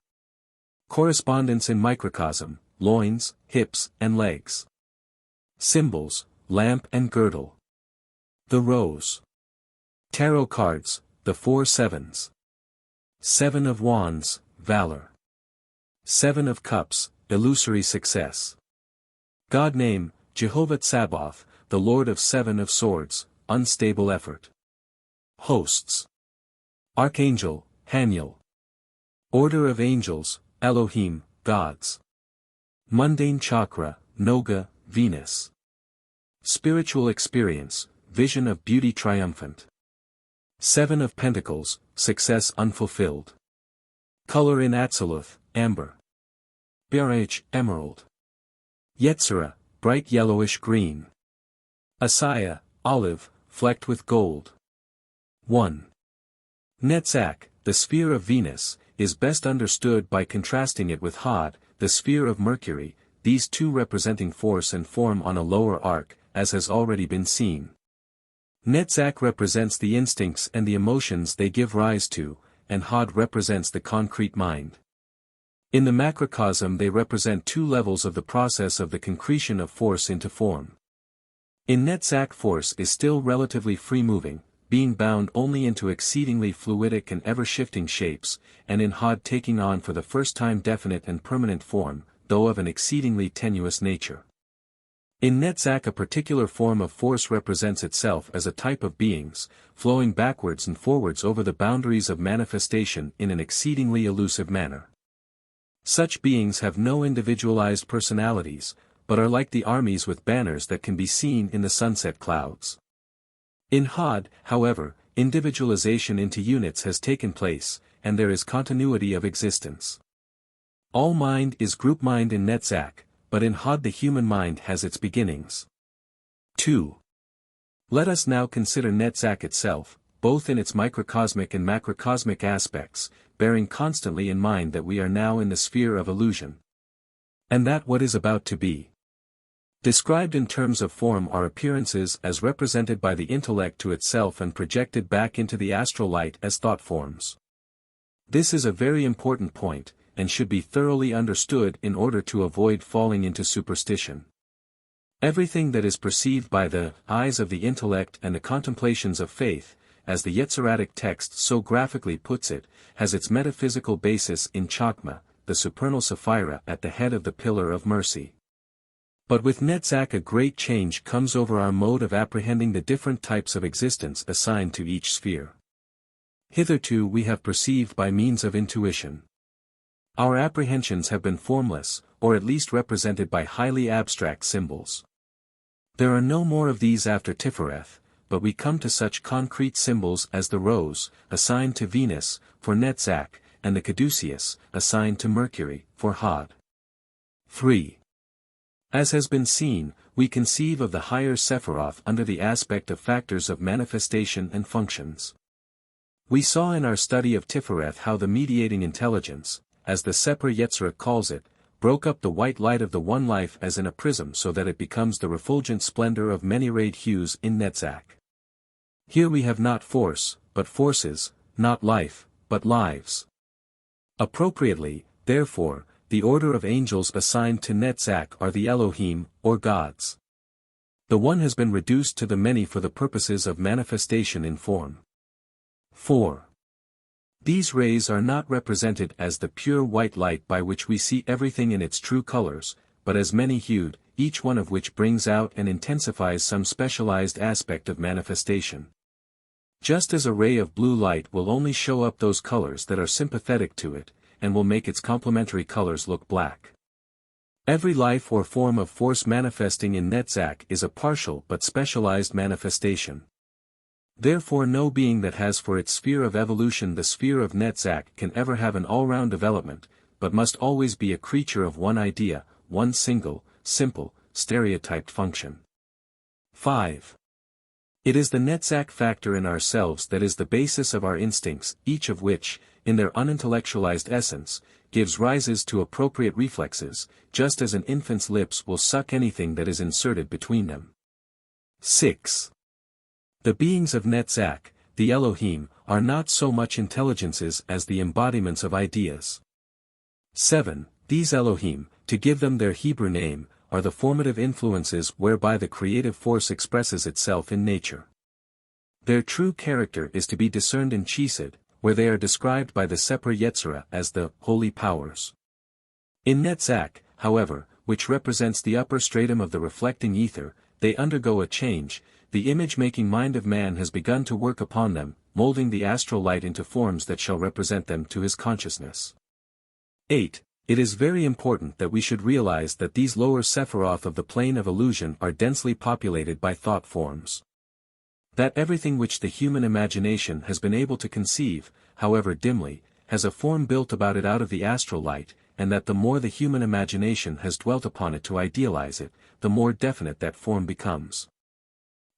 Correspondence in microcosm, loins, hips, and legs. Symbols, lamp and girdle. The rose. Tarot cards, the 4 sevens. 7 of wands, valor. 7 of cups, illusory success. God name, Jehovah Tsabaoth, the Lord of 7 of swords, unstable effort. Hosts. Archangel, Haniel. Order of angels, Elohim, gods. Mundane chakra, Noga, Venus. Spiritual experience, vision of beauty triumphant. 7 of pentacles, success unfulfilled. Color in Atziluth, amber. Berach, emerald. Yetzirah, bright yellowish green. Asaya, olive, flecked with gold. 1. Netzach, the sphere of Venus, is best understood by contrasting it with Had, the sphere of Mercury, these two representing force and form on a lower arc, as has already been seen. Netzach represents the instincts and the emotions they give rise to, and Had represents the concrete mind. In the macrocosm they represent two levels of the process of the concretion of force into form. In Netzach force is still relatively free-moving, being bound only into exceedingly fluidic and ever-shifting shapes, and in Had taking on for the first time definite and permanent form, though of an exceedingly tenuous nature. In Netzach a particular form of force represents itself as a type of beings, flowing backwards and forwards over the boundaries of manifestation in an exceedingly elusive manner. Such beings have no individualized personalities, but are like the armies with banners that can be seen in the sunset clouds. In Had, however, individualization into units has taken place, and there is continuity of existence. All mind is group mind in Netzach, but in Had the human mind has its beginnings. 2. Let us now consider Netzach itself, both in its microcosmic and macrocosmic aspects, bearing constantly in mind that we are now in the sphere of illusion. And that what is about to be. Described in terms of form are appearances as represented by the intellect to itself and projected back into the astral light as thought forms. This is a very important point, and should be thoroughly understood in order to avoid falling into superstition. Everything that is perceived by the eyes of the intellect and the contemplations of faith, as the Yetziratic text so graphically puts it, has its metaphysical basis in Chakma, the supernal Sapphira at the head of the pillar of mercy. But with Netzach a great change comes over our mode of apprehending the different types of existence assigned to each sphere. Hitherto we have perceived by means of intuition. Our apprehensions have been formless, or at least represented by highly abstract symbols. There are no more of these after Tifereth, but we come to such concrete symbols as the rose, assigned to Venus, for Netzach, and the caduceus, assigned to Mercury, for Hod. 3. As has been seen, we conceive of the higher Sephiroth under the aspect of factors of manifestation and functions. We saw in our study of Tifereth how the mediating intelligence, as the Seper Yetzirah calls it, broke up the white light of the one life as in a prism so that it becomes the refulgent splendor of many rayed hues in Netzach. Here we have not force, but forces, not life, but lives. Appropriately, therefore, the order of angels assigned to Netzach are the Elohim, or gods. The one has been reduced to the many for the purposes of manifestation in form. 4. These rays are not represented as the pure white light by which we see everything in its true colors, but as many-hued, each one of which brings out and intensifies some specialized aspect of manifestation. Just as a ray of blue light will only show up those colors that are sympathetic to it, and will make its complementary colors look black. Every life or form of force manifesting in Netzach is a partial but specialized manifestation. Therefore no being that has for its sphere of evolution the sphere of Netzach can ever have an all-round development, but must always be a creature of one idea, one single, simple, stereotyped function. 5. It is the Netzach factor in ourselves that is the basis of our instincts, each of which, in their unintellectualized essence, gives rises to appropriate reflexes, just as an infant's lips will suck anything that is inserted between them. 6. The beings of Netzach, the Elohim, are not so much intelligences as the embodiments of ideas. 7. These Elohim, to give them their Hebrew name, are the formative influences whereby the creative force expresses itself in nature. Their true character is to be discerned in Chesed, where they are described by the Seper Yetzirah as the holy powers. In Netzach, however, which represents the upper stratum of the reflecting ether, they undergo a change. The image-making mind of man has begun to work upon them, molding the astral light into forms that shall represent them to his consciousness. 8. It is very important that we should realize that these lower Sephiroth of the plane of illusion are densely populated by thought forms. That everything which the human imagination has been able to conceive, however dimly, has a form built about it out of the astral light, and that the more the human imagination has dwelt upon it to idealize it, the more definite that form becomes.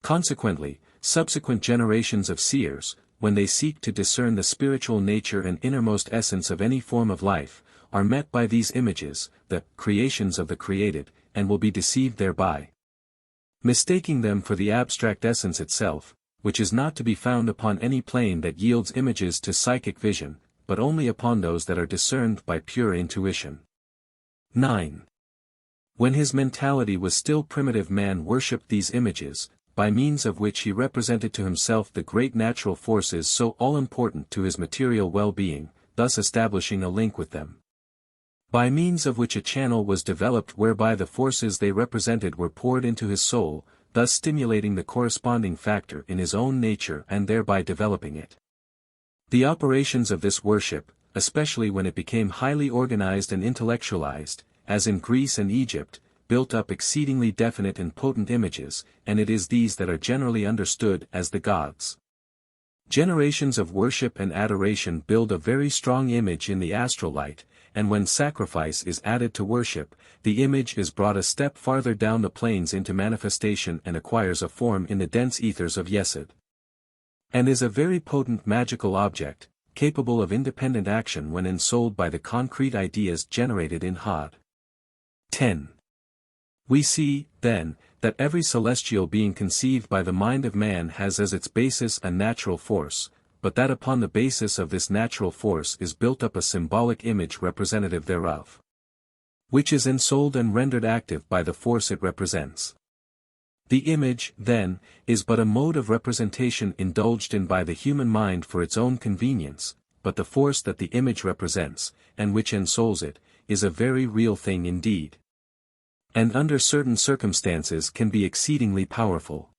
Consequently, subsequent generations of seers, when they seek to discern the spiritual nature and innermost essence of any form of life, are met by these images, the creations of the created, and will be deceived thereby, mistaking them for the abstract essence itself, which is not to be found upon any plane that yields images to psychic vision, but only upon those that are discerned by pure intuition. 9. When his mentality was still primitive, man worshipped these images, by means of which he represented to himself the great natural forces so all-important to his material well-being, thus establishing a link with them. By means of which a channel was developed whereby the forces they represented were poured into his soul, thus stimulating the corresponding factor in his own nature and thereby developing it. The operations of this worship, especially when it became highly organized and intellectualized, as in Greece and Egypt, built up exceedingly definite and potent images, and it is these that are generally understood as the gods. Generations of worship and adoration build a very strong image in the astral light, and when sacrifice is added to worship, the image is brought a step farther down the planes into manifestation and acquires a form in the dense ethers of Yesod. And is a very potent magical object, capable of independent action when ensouled by the concrete ideas generated in Hod. 10. We see, then, that every celestial being conceived by the mind of man has as its basis a natural force, but that upon the basis of this natural force is built up a symbolic image representative thereof, which is ensouled and rendered active by the force it represents. The image, then, is but a mode of representation indulged in by the human mind for its own convenience, but the force that the image represents, and which ensouls it, is a very real thing indeed, and under certain circumstances can be exceedingly powerful.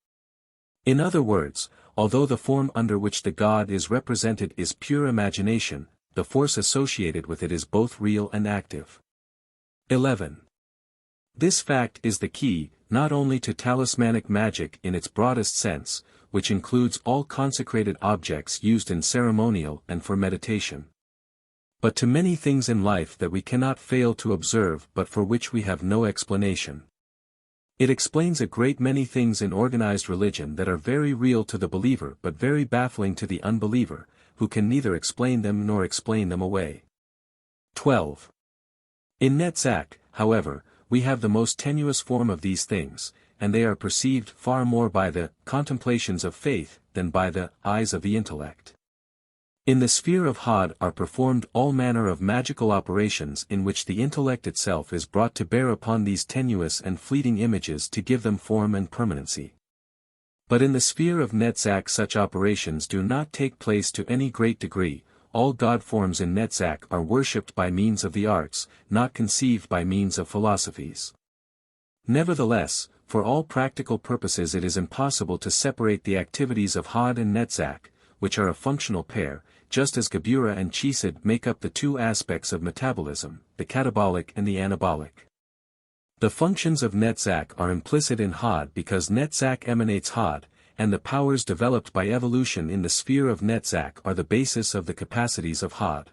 In other words, although the form under which the god is represented is pure imagination, the force associated with it is both real and active. 11. This fact is the key, not only to talismanic magic in its broadest sense, which includes all consecrated objects used in ceremonial and for meditation, but to many things in life that we cannot fail to observe but for which we have no explanation. It explains a great many things in organized religion that are very real to the believer but very baffling to the unbeliever, who can neither explain them nor explain them away. 12. In Netzach, however, we have the most tenuous form of these things, and they are perceived far more by the contemplations of faith than by the eyes of the intellect. In the sphere of Had are performed all manner of magical operations in which the intellect itself is brought to bear upon these tenuous and fleeting images to give them form and permanency. But in the sphere of Netzach such operations do not take place to any great degree. All god forms in Netzach are worshipped by means of the arts, not conceived by means of philosophies. Nevertheless, for all practical purposes it is impossible to separate the activities of Had and Netzach, which are a functional pair, just as Geburah and Chesed make up the two aspects of metabolism, the catabolic and the anabolic. The functions of Netzach are implicit in Had because Netzach emanates Had, and the powers developed by evolution in the sphere of Netzach are the basis of the capacities of Had.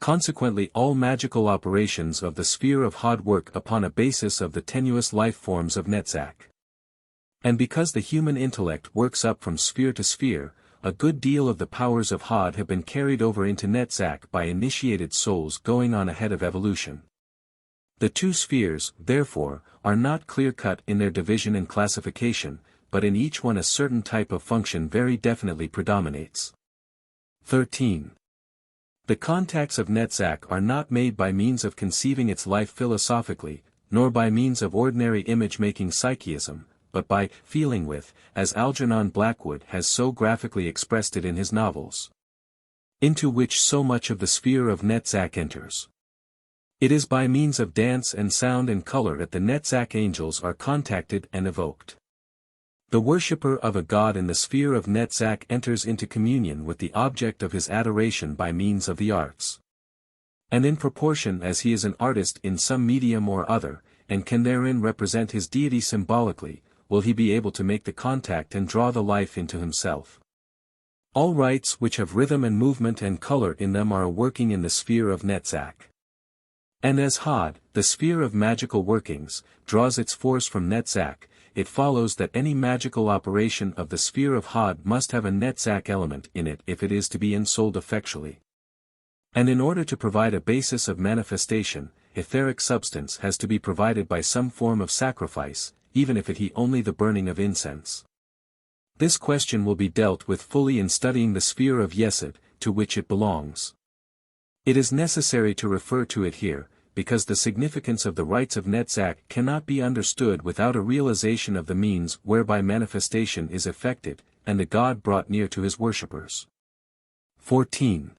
Consequently all magical operations of the sphere of Had work upon a basis of the tenuous life forms of Netzach. And because the human intellect works up from sphere to sphere, a good deal of the powers of Had have been carried over into Netzach by initiated souls going on ahead of evolution. The two spheres, therefore, are not clear-cut in their division and classification, but in each one a certain type of function very definitely predominates. 13. The contacts of Netzach are not made by means of conceiving its life philosophically, nor by means of ordinary image-making psychism, but by feeling with, as Algernon Blackwood has so graphically expressed it in his novels, into which so much of the sphere of Netzach enters. It is by means of dance and sound and color that the Netzach angels are contacted and evoked. The worshipper of a god in the sphere of Netzach enters into communion with the object of his adoration by means of the arts. And in proportion as he is an artist in some medium or other, and can therein represent his deity symbolically, will he be able to make the contact and draw the life into himself. All rites which have rhythm and movement and color in them are working in the sphere of Netzach. And as Had, the sphere of magical workings, draws its force from Netzach, it follows that any magical operation of the sphere of Had must have a Netzach element in it if it is to be ensouled effectually. And in order to provide a basis of manifestation, etheric substance has to be provided by some form of sacrifice, even if it be only the burning of incense. This question will be dealt with fully in studying the sphere of Yesod, to which it belongs. It is necessary to refer to it here, because the significance of the rites of Netzach cannot be understood without a realization of the means whereby manifestation is effected, and the god brought near to his worshippers. 14.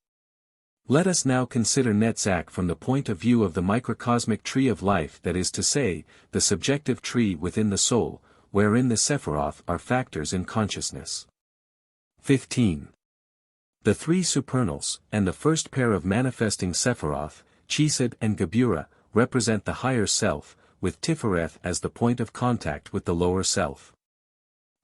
Let us now consider Netzach from the point of view of the microcosmic tree of life, that is to say, the subjective tree within the soul, wherein the Sephiroth are factors in consciousness. 15. The three supernals, and the first pair of manifesting Sephiroth, Chesed and Geburah, represent the higher self, with Tifereth as the point of contact with the lower self.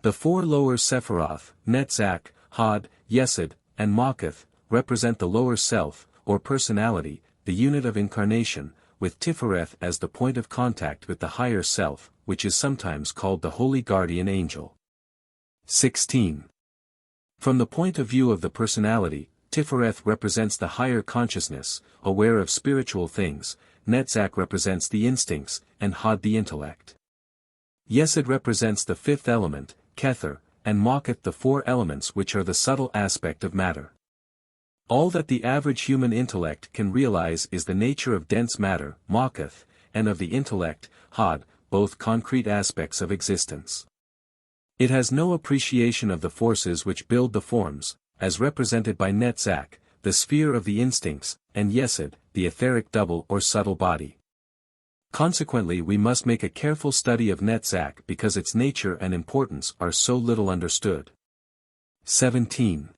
The four lower Sephiroth, Netzach, Had, Yesod, and Malkuth, represent the lower self, or personality, the unit of incarnation, with Tifereth as the point of contact with the higher self, which is sometimes called the holy guardian angel. 16. From the point of view of the personality, Tifereth represents the higher consciousness, aware of spiritual things, Netzach represents the instincts, and Had the intellect. Yesod represents the fifth element, Kether, and Malkuth the four elements which are the subtle aspect of matter. All that the average human intellect can realize is the nature of dense matter, Malkuth, and of the intellect, Had, both concrete aspects of existence. It has no appreciation of the forces which build the forms, as represented by Netzach, the sphere of the instincts, and Yesod, the etheric double or subtle body. Consequently we must make a careful study of Netzach because its nature and importance are so little understood. 17.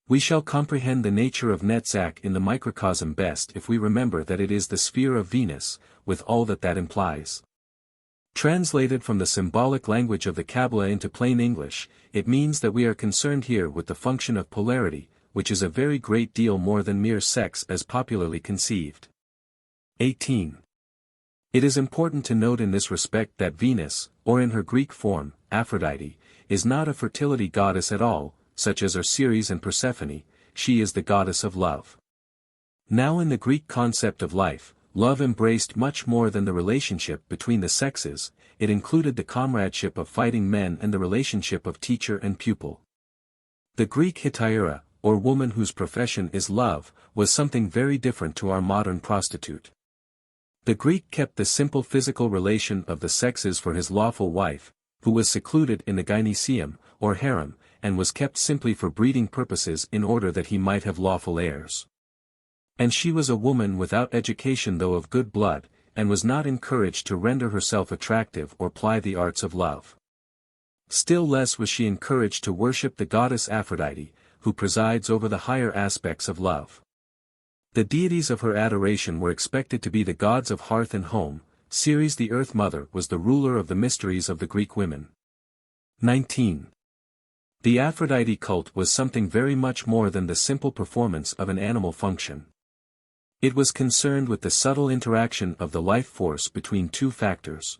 We shall comprehend the nature of Netzach in the microcosm best if we remember that it is the sphere of Venus, with all that that implies. Translated from the symbolic language of the Kabbalah into plain English, it means that we are concerned here with the function of polarity, which is a very great deal more than mere sex as popularly conceived. 18. It is important to note in this respect that Venus, or in her Greek form, Aphrodite, is not a fertility goddess at all, such as are Ceres and Persephone. She is the goddess of love. Now in the Greek concept of life, love embraced much more than the relationship between the sexes, it included the comradeship of fighting men and the relationship of teacher and pupil. The Greek hetaira, or woman whose profession is love, was something very different to our modern prostitute. The Greek kept the simple physical relation of the sexes for his lawful wife, who was secluded in the gynaeceum, or harem, and was kept simply for breeding purposes in order that he might have lawful heirs. And she was a woman without education though of good blood, and was not encouraged to render herself attractive or ply the arts of love. Still less was she encouraged to worship the goddess Aphrodite, who presides over the higher aspects of love. The deities of her adoration were expected to be the gods of hearth and home. Ceres the Earth Mother was the ruler of the mysteries of the Greek women. 19. The Aphrodite cult was something very much more than the simple performance of an animal function. It was concerned with the subtle interaction of the life force between two factors.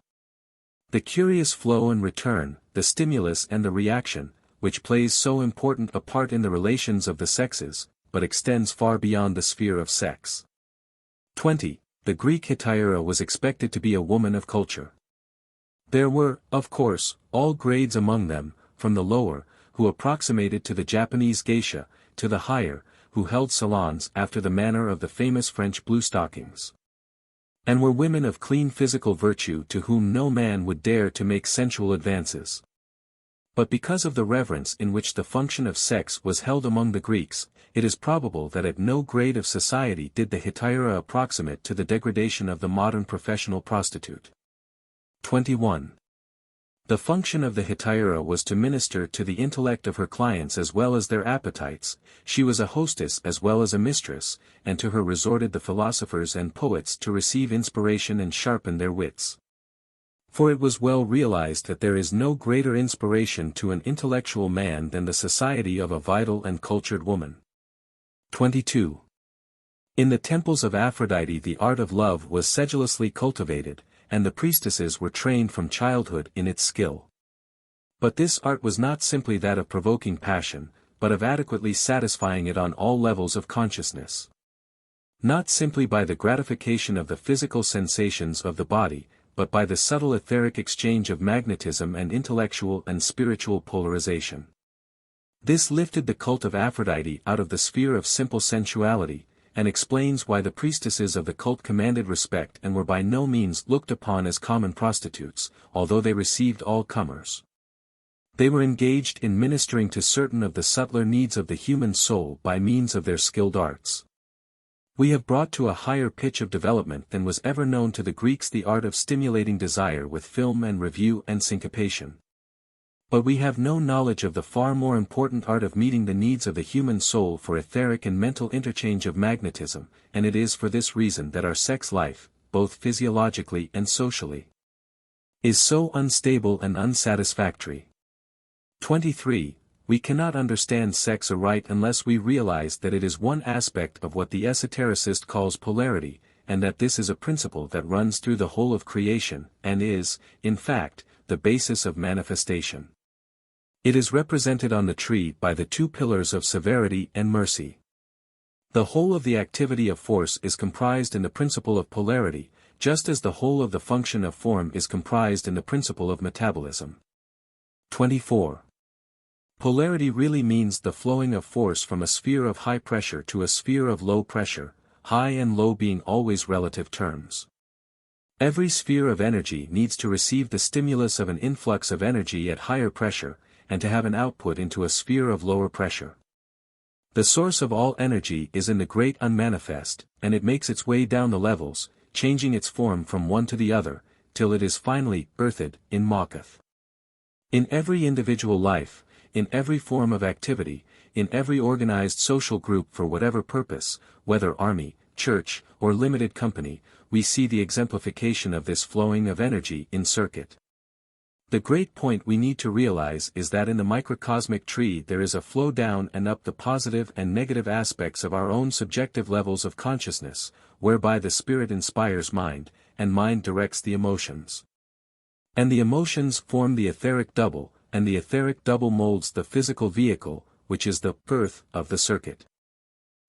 The curious flow and return, the stimulus and the reaction, which plays so important a part in the relations of the sexes, but extends far beyond the sphere of sex. 20. The Greek hetaira was expected to be a woman of culture. There were, of course, all grades among them, from the lower, who approximated to the Japanese geisha, to the higher, who held salons after the manner of the famous French bluestockings. And were women of clean physical virtue to whom no man would dare to make sensual advances. But because of the reverence in which the function of sex was held among the Greeks, it is probable that at no grade of society did the hetaira approximate to the degradation of the modern professional prostitute. 21. The function of the hetaira was to minister to the intellect of her clients as well as their appetites. She was a hostess as well as a mistress, and to her resorted the philosophers and poets to receive inspiration and sharpen their wits. For it was well realized that there is no greater inspiration to an intellectual man than the society of a vital and cultured woman. 22. In the temples of Aphrodite the art of love was sedulously cultivated, and the priestesses were trained from childhood in its skill. But this art was not simply that of provoking passion, but of adequately satisfying it on all levels of consciousness. Not simply by the gratification of the physical sensations of the body, but by the subtle etheric exchange of magnetism and intellectual and spiritual polarization. This lifted the cult of Aphrodite out of the sphere of simple sensuality, and explains why the priestesses of the cult commanded respect and were by no means looked upon as common prostitutes, although they received all comers. They were engaged in ministering to certain of the subtler needs of the human soul by means of their skilled arts. We have brought to a higher pitch of development than was ever known to the Greeks the art of stimulating desire with film and review and syncopation. But we have no knowledge of the far more important art of meeting the needs of the human soul for etheric and mental interchange of magnetism, and it is for this reason that our sex life, both physiologically and socially, is so unstable and unsatisfactory. 23. We cannot understand sex aright unless we realize that it is one aspect of what the esotericist calls polarity, and that this is a principle that runs through the whole of creation, and is, in fact, the basis of manifestation. It is represented on the tree by the two pillars of severity and mercy. The whole of the activity of force is comprised in the principle of polarity, just as the whole of the function of form is comprised in the principle of metabolism. 24. Polarity really means the flowing of force from a sphere of high pressure to a sphere of low pressure, high and low being always relative terms. Every sphere of energy needs to receive the stimulus of an influx of energy at higher pressure, and to have an output into a sphere of lower pressure. The source of all energy is in the great unmanifest, and it makes its way down the levels, changing its form from one to the other, till it is finally earthed in Makath. In every individual life, in every form of activity, in every organized social group for whatever purpose, whether army, church, or limited company, we see the exemplification of this flowing of energy in circuit. The great point we need to realize is that in the microcosmic tree there is a flow down and up the positive and negative aspects of our own subjective levels of consciousness, whereby the spirit inspires mind, and mind directs the emotions. And the emotions form the etheric double, and the etheric double molds the physical vehicle, which is the birth of the circuit.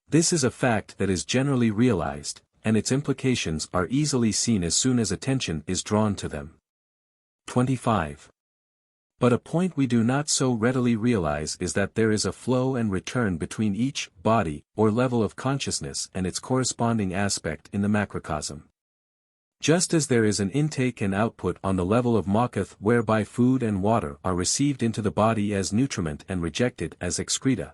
This is a fact that is generally realized, and its implications are easily seen as soon as attention is drawn to them. 25. But a point we do not so readily realize is that there is a flow and return between each body or level of consciousness and its corresponding aspect in the macrocosm. Just as there is an intake and output on the level of Makath whereby food and water are received into the body as nutriment and rejected as excreta,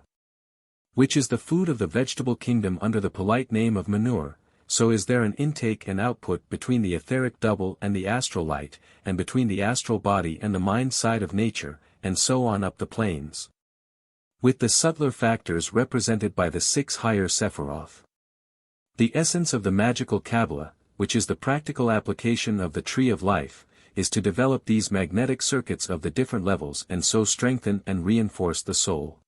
which is the food of the vegetable kingdom under the polite name of manure, so is there an intake and output between the etheric double and the astral light, and between the astral body and the mind side of nature, and so on up the planes, with the subtler factors represented by the 6 higher Sephiroth. The essence of the magical Kabbala, which is the practical application of the tree of life, is to develop these magnetic circuits of the different levels and so strengthen and reinforce the soul.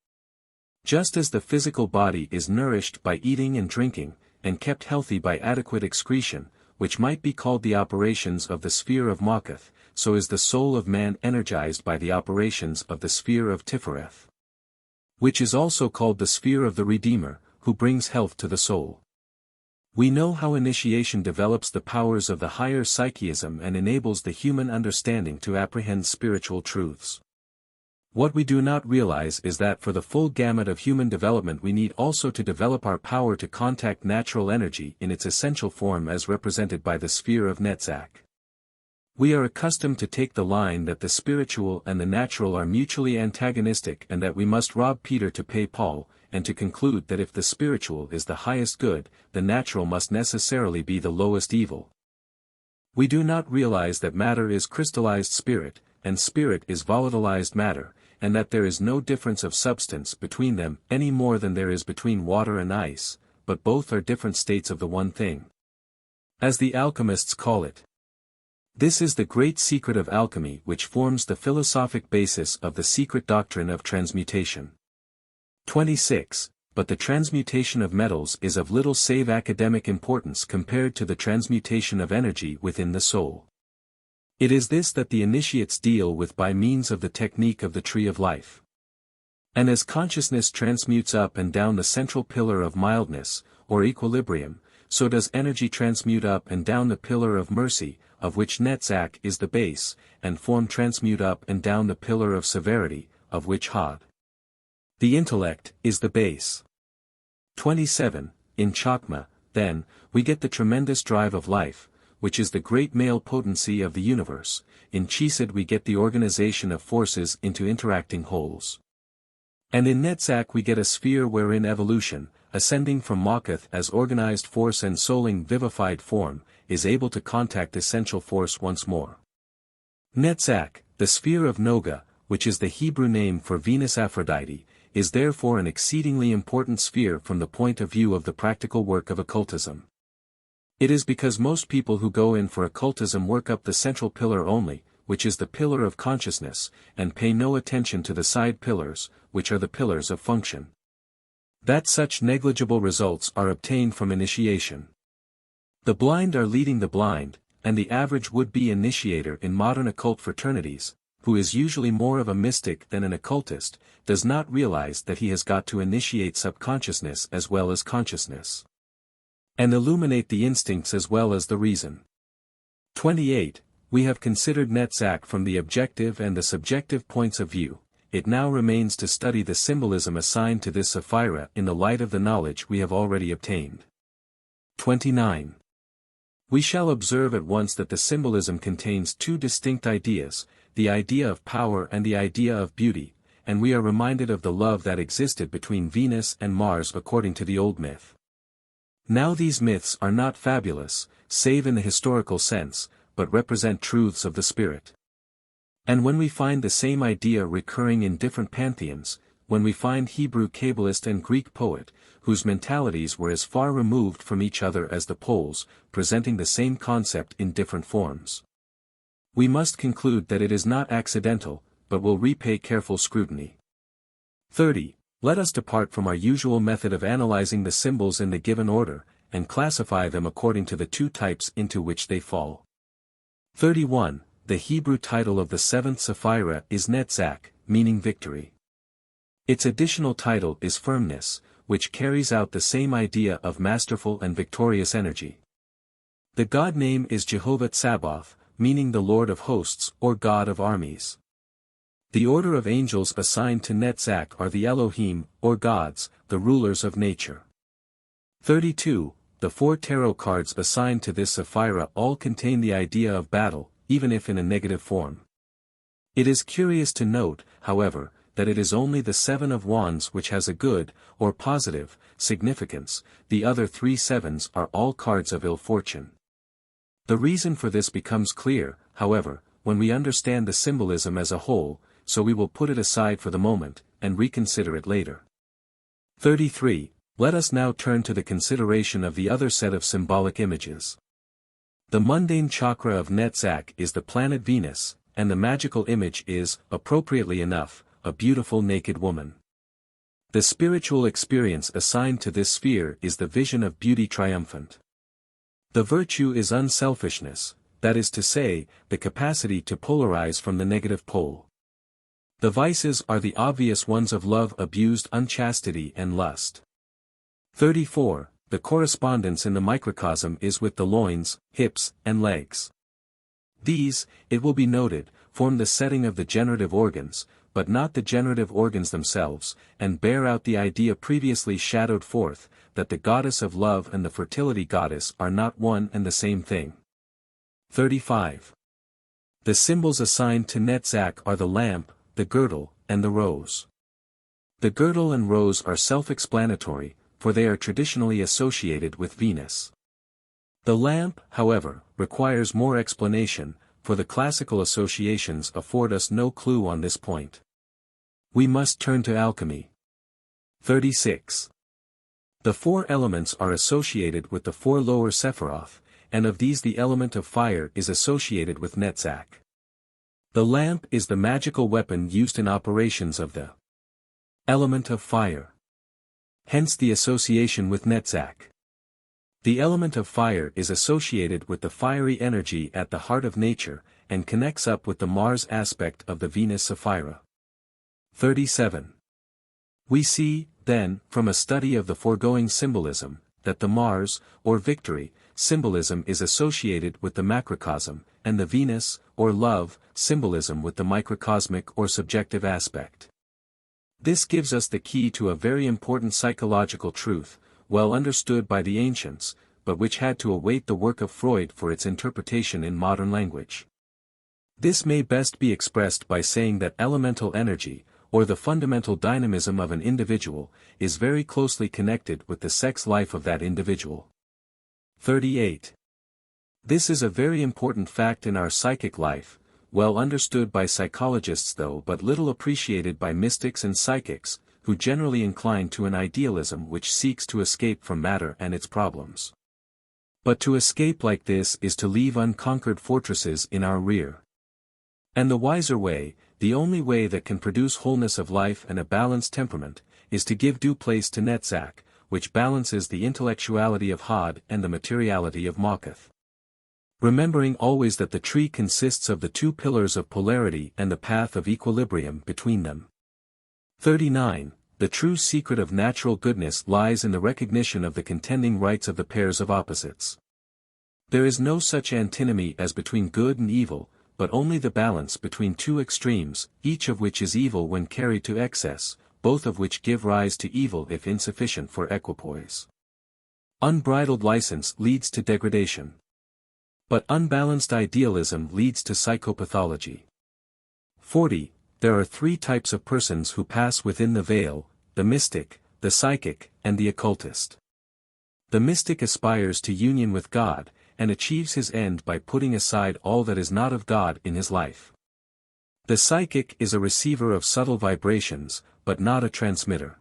Just as the physical body is nourished by eating and drinking, and kept healthy by adequate excretion, which might be called the operations of the sphere of Makath, so is the soul of man energized by the operations of the sphere of Tifereth, which is also called the sphere of the Redeemer, who brings health to the soul. We know how initiation develops the powers of the higher psychism and enables the human understanding to apprehend spiritual truths. What we do not realize is that for the full gamut of human development we need also to develop our power to contact natural energy in its essential form as represented by the sphere of Netzach. We are accustomed to take the line that the spiritual and the natural are mutually antagonistic and that we must rob Peter to pay Paul, and to conclude that if the spiritual is the highest good, the natural must necessarily be the lowest evil. We do not realize that matter is crystallized spirit, and spirit is volatilized matter, and that there is no difference of substance between them any more than there is between water and ice, but both are different states of the one thing, as the alchemists call it. This is the great secret of alchemy which forms the philosophic basis of the secret doctrine of transmutation. 26. But the transmutation of metals is of little save academic importance compared to the transmutation of energy within the soul. It is this that the initiates deal with by means of the technique of the tree of life. And as consciousness transmutes up and down the central pillar of mildness, or equilibrium, so does energy transmute up and down the pillar of mercy, of which Netzach is the base, and form transmute up and down the pillar of severity, of which Hod, the intellect, is the base. 27. In Chakma, then, we get the tremendous drive of life, which is the great male potency of the universe. In Chesed we get the organization of forces into interacting wholes. And in Netzach we get a sphere wherein evolution, ascending from Makath as organized force and souling vivified form, is able to contact essential force once more. Netzach, the sphere of Noga, which is the Hebrew name for Venus Aphrodite, is therefore an exceedingly important sphere from the point of view of the practical work of occultism. It is because most people who go in for occultism work up the central pillar only, which is the pillar of consciousness, and pay no attention to the side pillars, which are the pillars of function, that such negligible results are obtained from initiation. The blind are leading the blind, and the average would-be initiator in modern occult fraternities, who is usually more of a mystic than an occultist, does not realize that he has got to initiate subconsciousness as well as consciousness, and illuminate the instincts as well as the reason. 28. We have considered Netzach from the objective and the subjective points of view. It now remains to study the symbolism assigned to this Sephira in the light of the knowledge we have already obtained. 29. We shall observe at once that the symbolism contains two distinct ideas, the idea of power and the idea of beauty, and we are reminded of the love that existed between Venus and Mars according to the old myth. Now these myths are not fabulous, save in the historical sense, but represent truths of the spirit. And when we find the same idea recurring in different pantheons, when we find Hebrew Kabbalist and Greek poet, whose mentalities were as far removed from each other as the poles, presenting the same concept in different forms, we must conclude that it is not accidental, but will repay careful scrutiny. 30. Let us depart from our usual method of analyzing the symbols in the given order, and classify them according to the two types into which they fall. 31. The Hebrew title of the seventh Sephira is Netzach, meaning victory. Its additional title is firmness, which carries out the same idea of masterful and victorious energy. The God name is Jehovah Tsabaoth, meaning the Lord of hosts or God of armies. The order of angels assigned to Netzach are the Elohim, or gods, the rulers of nature. 32. The 4 tarot cards assigned to this Sephira all contain the idea of battle, even if in a negative form. It is curious to note, however, that it is only the 7 of Wands which has a good, or positive, significance. The other 3 sevens are all cards of ill fortune. The reason for this becomes clear, however, when we understand the symbolism as a whole, so we will put it aside for the moment, and reconsider it later. 33. Let us now turn to the consideration of the other set of symbolic images. The mundane chakra of Netzach is the planet Venus, and the magical image is, appropriately enough, a beautiful naked woman. The spiritual experience assigned to this sphere is the vision of beauty triumphant. The virtue is unselfishness, that is to say, the capacity to polarize from the negative pole. The vices are the obvious ones of love abused, unchastity and lust. 34. The correspondence in the microcosm is with the loins, hips, and legs. These, it will be noted, form the setting of the generative organs, but not the generative organs themselves, and bear out the idea previously shadowed forth, that the goddess of love and the fertility goddess are not one and the same thing. 35. The symbols assigned to Netzach are the lamp, the girdle, and the rose. The girdle and rose are self-explanatory, for they are traditionally associated with Venus. The lamp, however, requires more explanation, for the classical associations afford us no clue on this point. We must turn to alchemy. 36. The 4 elements are associated with the 4 lower Sephiroth, and of these the element of fire is associated with Netzach. The lamp is the magical weapon used in operations of the element of fire. Hence the association with Netzach. The element of fire is associated with the fiery energy at the heart of nature, and connects up with the Mars aspect of the Venus Sephira. 37. We see, then, from a study of the foregoing symbolism, that the Mars, or victory, symbolism is associated with the macrocosm, and the Venus, or love, symbolism with the microcosmic or subjective aspect. This gives us the key to a very important psychological truth, well understood by the ancients, but which had to await the work of Freud for its interpretation in modern language. This may best be expressed by saying that elemental energy, or the fundamental dynamism of an individual, is very closely connected with the sex life of that individual. 38. This is a very important fact in our psychic life, well understood by psychologists though but little appreciated by mystics and psychics, who generally incline to an idealism which seeks to escape from matter and its problems. But to escape like this is to leave unconquered fortresses in our rear. And the wiser way, the only way that can produce wholeness of life and a balanced temperament, is to give due place to Netzach, which balances the intellectuality of Hod and the materiality of Makath. Remembering always that the tree consists of the 2 pillars of polarity and the path of equilibrium between them. 39. The true secret of natural goodness lies in the recognition of the contending rights of the pairs of opposites. There is no such antinomy as between good and evil, but only the balance between 2 extremes, each of which is evil when carried to excess, both of which give rise to evil if insufficient for equipoise. Unbridled license leads to degradation. But unbalanced idealism leads to psychopathology. 40. There are 3 types of persons who pass within the veil: the mystic, the psychic, and the occultist. The mystic aspires to union with God, and achieves his end by putting aside all that is not of God in his life. The psychic is a receiver of subtle vibrations, but not a transmitter.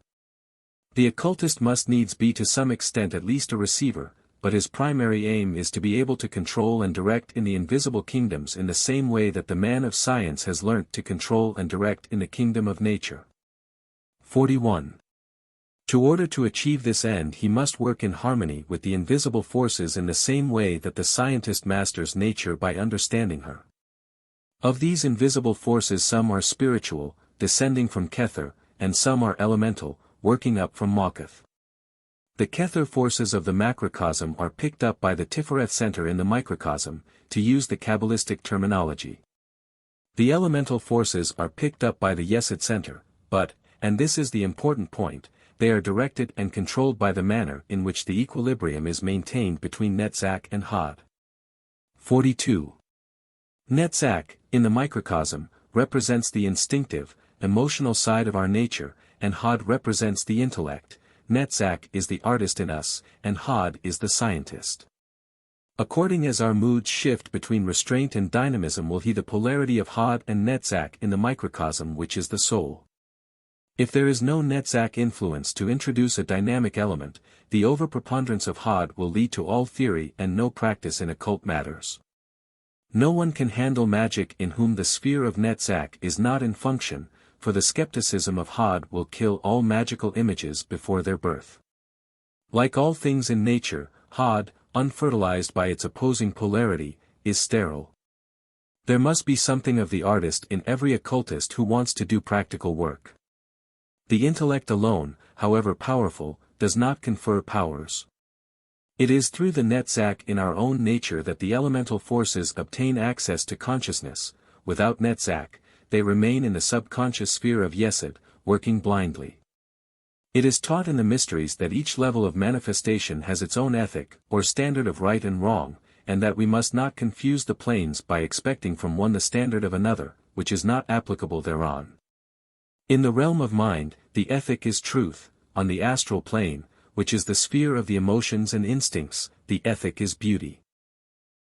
The occultist must needs be to some extent at least a receiver, but his primary aim is to be able to control and direct in the invisible kingdoms in the same way that the man of science has learnt to control and direct in the kingdom of nature. 41. In order to achieve this end he must work in harmony with the invisible forces in the same way that the scientist masters nature by understanding her. Of these invisible forces some are spiritual, descending from Kether, and some are elemental, working up from Makath. The Kether forces of the macrocosm are picked up by the Tifereth center in the microcosm, to use the Kabbalistic terminology. The elemental forces are picked up by the Yesod center, but, and this is the important point, they are directed and controlled by the manner in which the equilibrium is maintained between Netzach and Hod. 42. Netzach, in the microcosm, represents the instinctive, emotional side of our nature, and Hod represents the intellect. Netzach is the artist in us, and Hod is the scientist. According as our moods shift between restraint and dynamism will he the polarity of Hod and Netzach in the microcosm which is the soul. If there is no Netzach influence to introduce a dynamic element, the overpreponderance of Hod will lead to all theory and no practice in occult matters. No one can handle magic in whom the sphere of Netzach is not in function, for the skepticism of Hod will kill all magical images before their birth. Like all things in nature, Hod, unfertilized by its opposing polarity, is sterile. There must be something of the artist in every occultist who wants to do practical work. The intellect alone, however powerful, does not confer powers. It is through the Netzach in our own nature that the elemental forces obtain access to consciousness. Without Netzach, they remain in the subconscious sphere of Yesod, working blindly. It is taught in the mysteries that each level of manifestation has its own ethic, or standard of right and wrong, and that we must not confuse the planes by expecting from one the standard of another, which is not applicable thereon. In the realm of mind, the ethic is truth; on the astral plane, which is the sphere of the emotions and instincts, the ethic is beauty.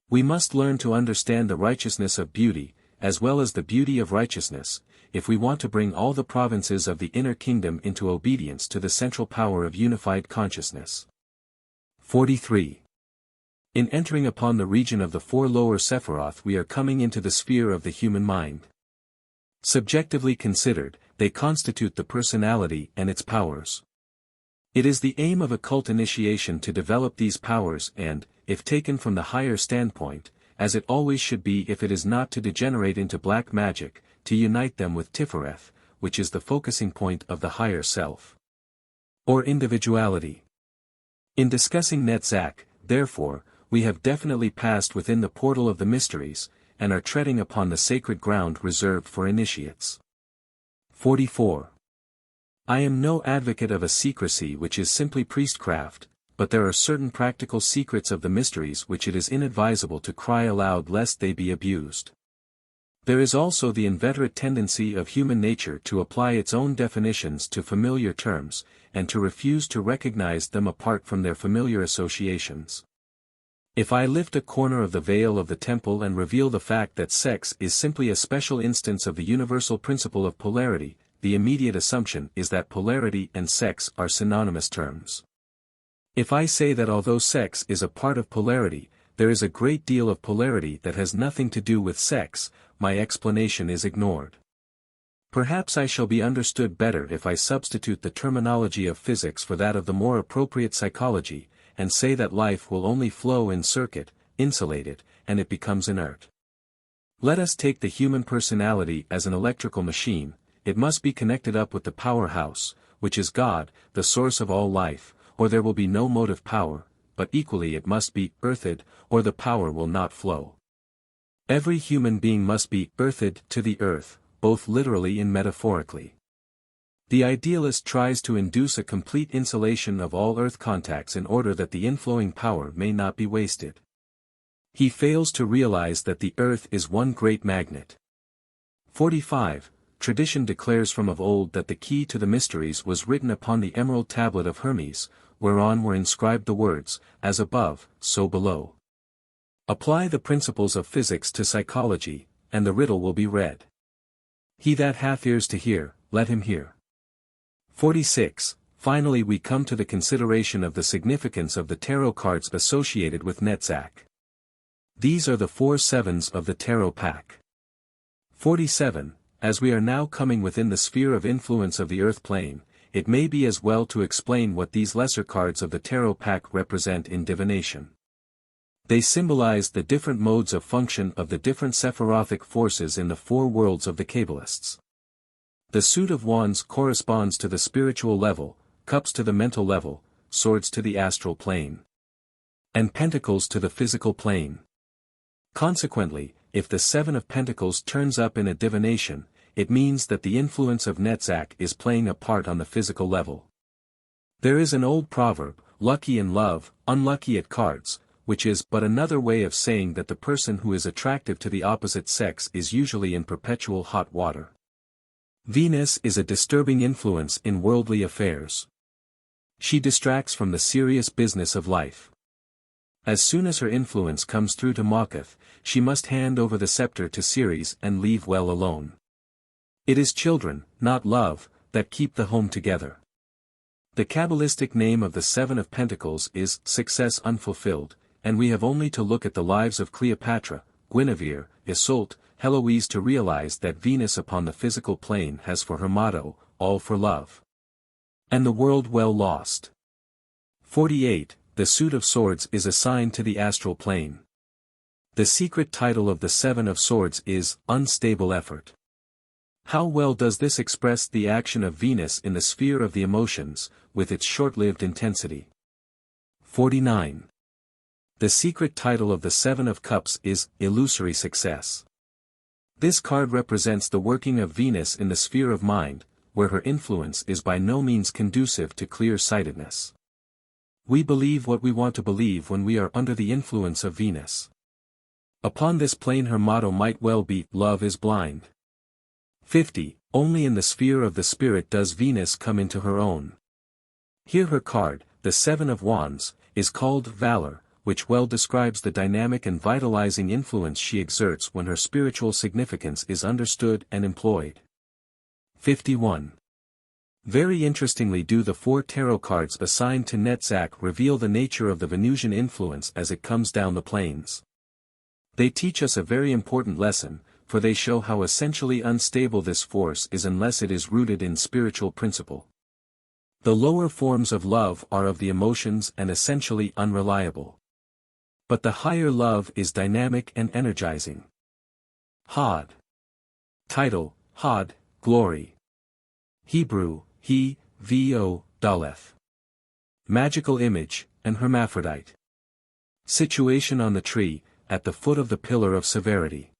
We must learn to understand the righteousness of beauty, as well as the beauty of righteousness, if we want to bring all the provinces of the inner kingdom into obedience to the central power of unified consciousness. 43. In entering upon the region of the four lower Sephiroth we are coming into the sphere of the human mind. Subjectively considered, they constitute the personality and its powers. It is the aim of occult initiation to develop these powers and, if taken from the higher standpoint, as it always should be if it is not to degenerate into black magic, to unite them with Tifereth, which is the focusing point of the higher self. Or individuality. In discussing Netzach, therefore, we have definitely passed within the portal of the mysteries, and are treading upon the sacred ground reserved for initiates. 44. I am no advocate of a secrecy which is simply priestcraft, but there are certain practical secrets of the mysteries which it is inadvisable to cry aloud lest they be abused. There is also the inveterate tendency of human nature to apply its own definitions to familiar terms, and to refuse to recognize them apart from their familiar associations. If I lift a corner of the veil of the temple and reveal the fact that sex is simply a special instance of the universal principle of polarity, the immediate assumption is that polarity and sex are synonymous terms. If I say that although sex is a part of polarity, there is a great deal of polarity that has nothing to do with sex, my explanation is ignored. Perhaps I shall be understood better if I substitute the terminology of physics for that of the more appropriate psychology, and say that life will only flow in circuit, insulated, and it becomes inert. Let us take the human personality as an electrical machine. It must be connected up with the powerhouse, which is God, the source of all life, or there will be no motive power, but equally it must be earthed, or the power will not flow. Every human being must be earthed to the earth, both literally and metaphorically. The idealist tries to induce a complete insulation of all earth contacts in order that the inflowing power may not be wasted. He fails to realize that the earth is one great magnet. 45. Tradition declares from of old that the key to the mysteries was written upon the emerald tablet of Hermes, whereon were inscribed the words, as above, so below. Apply the principles of physics to psychology, and the riddle will be read. He that hath ears to hear, let him hear. 46. Finally we come to the consideration of the significance of the tarot cards associated with Netzach. These are the 4 sevens of the tarot pack. 47. As we are now coming within the sphere of influence of the earth plane, it may be as well to explain what these lesser cards of the tarot pack represent in divination. They symbolize the different modes of function of the different sephirothic forces in the 4 worlds of the Kabbalists. The suit of wands corresponds to the spiritual level, cups to the mental level, swords to the astral plane, and pentacles to the physical plane. Consequently, if the 7 of Pentacles turns up in a divination, it means that the influence of Netzach is playing a part on the physical level. There is an old proverb, lucky in love, unlucky at cards, which is but another way of saying that the person who is attractive to the opposite sex is usually in perpetual hot water. Venus is a disturbing influence in worldly affairs. She distracts from the serious business of life. As soon as her influence comes through to Makath, she must hand over the scepter to Ceres and leave well alone. It is children, not love, that keep the home together. The Kabbalistic name of the 7 of Pentacles is Success Unfulfilled, and we have only to look at the lives of Cleopatra, Guinevere, Isolde, Heloise to realize that Venus upon the physical plane has for her motto, all for love. And the world well lost. 48. The suit of swords is assigned to the astral plane. The secret title of the 7 of Swords is Unstable Effort. How well does this express the action of Venus in the sphere of the emotions, with its short-lived intensity? 49. The secret title of the 7 of Cups is Illusory Success. This card represents the working of Venus in the sphere of mind, where her influence is by no means conducive to clear-sightedness. We believe what we want to believe when we are under the influence of Venus. Upon this plane her motto might well be, Love is blind. 50. Only in the sphere of the spirit does Venus come into her own. Here her card, the 7 of Wands, is called Valor, which well describes the dynamic and vitalizing influence she exerts when her spiritual significance is understood and employed. 51. Very interestingly do the 4 tarot cards assigned to Netzach reveal the nature of the Venusian influence as it comes down the planes. They teach us a very important lesson, for they show how essentially unstable this force is unless it is rooted in spiritual principle. The lower forms of love are of the emotions and essentially unreliable. But the higher love is dynamic and energizing. Hod. Title, Hod, Glory. Hebrew, He, Vo, Daleth. Magical image, an hermaphrodite. Situation on the tree, at the foot of the pillar of severity.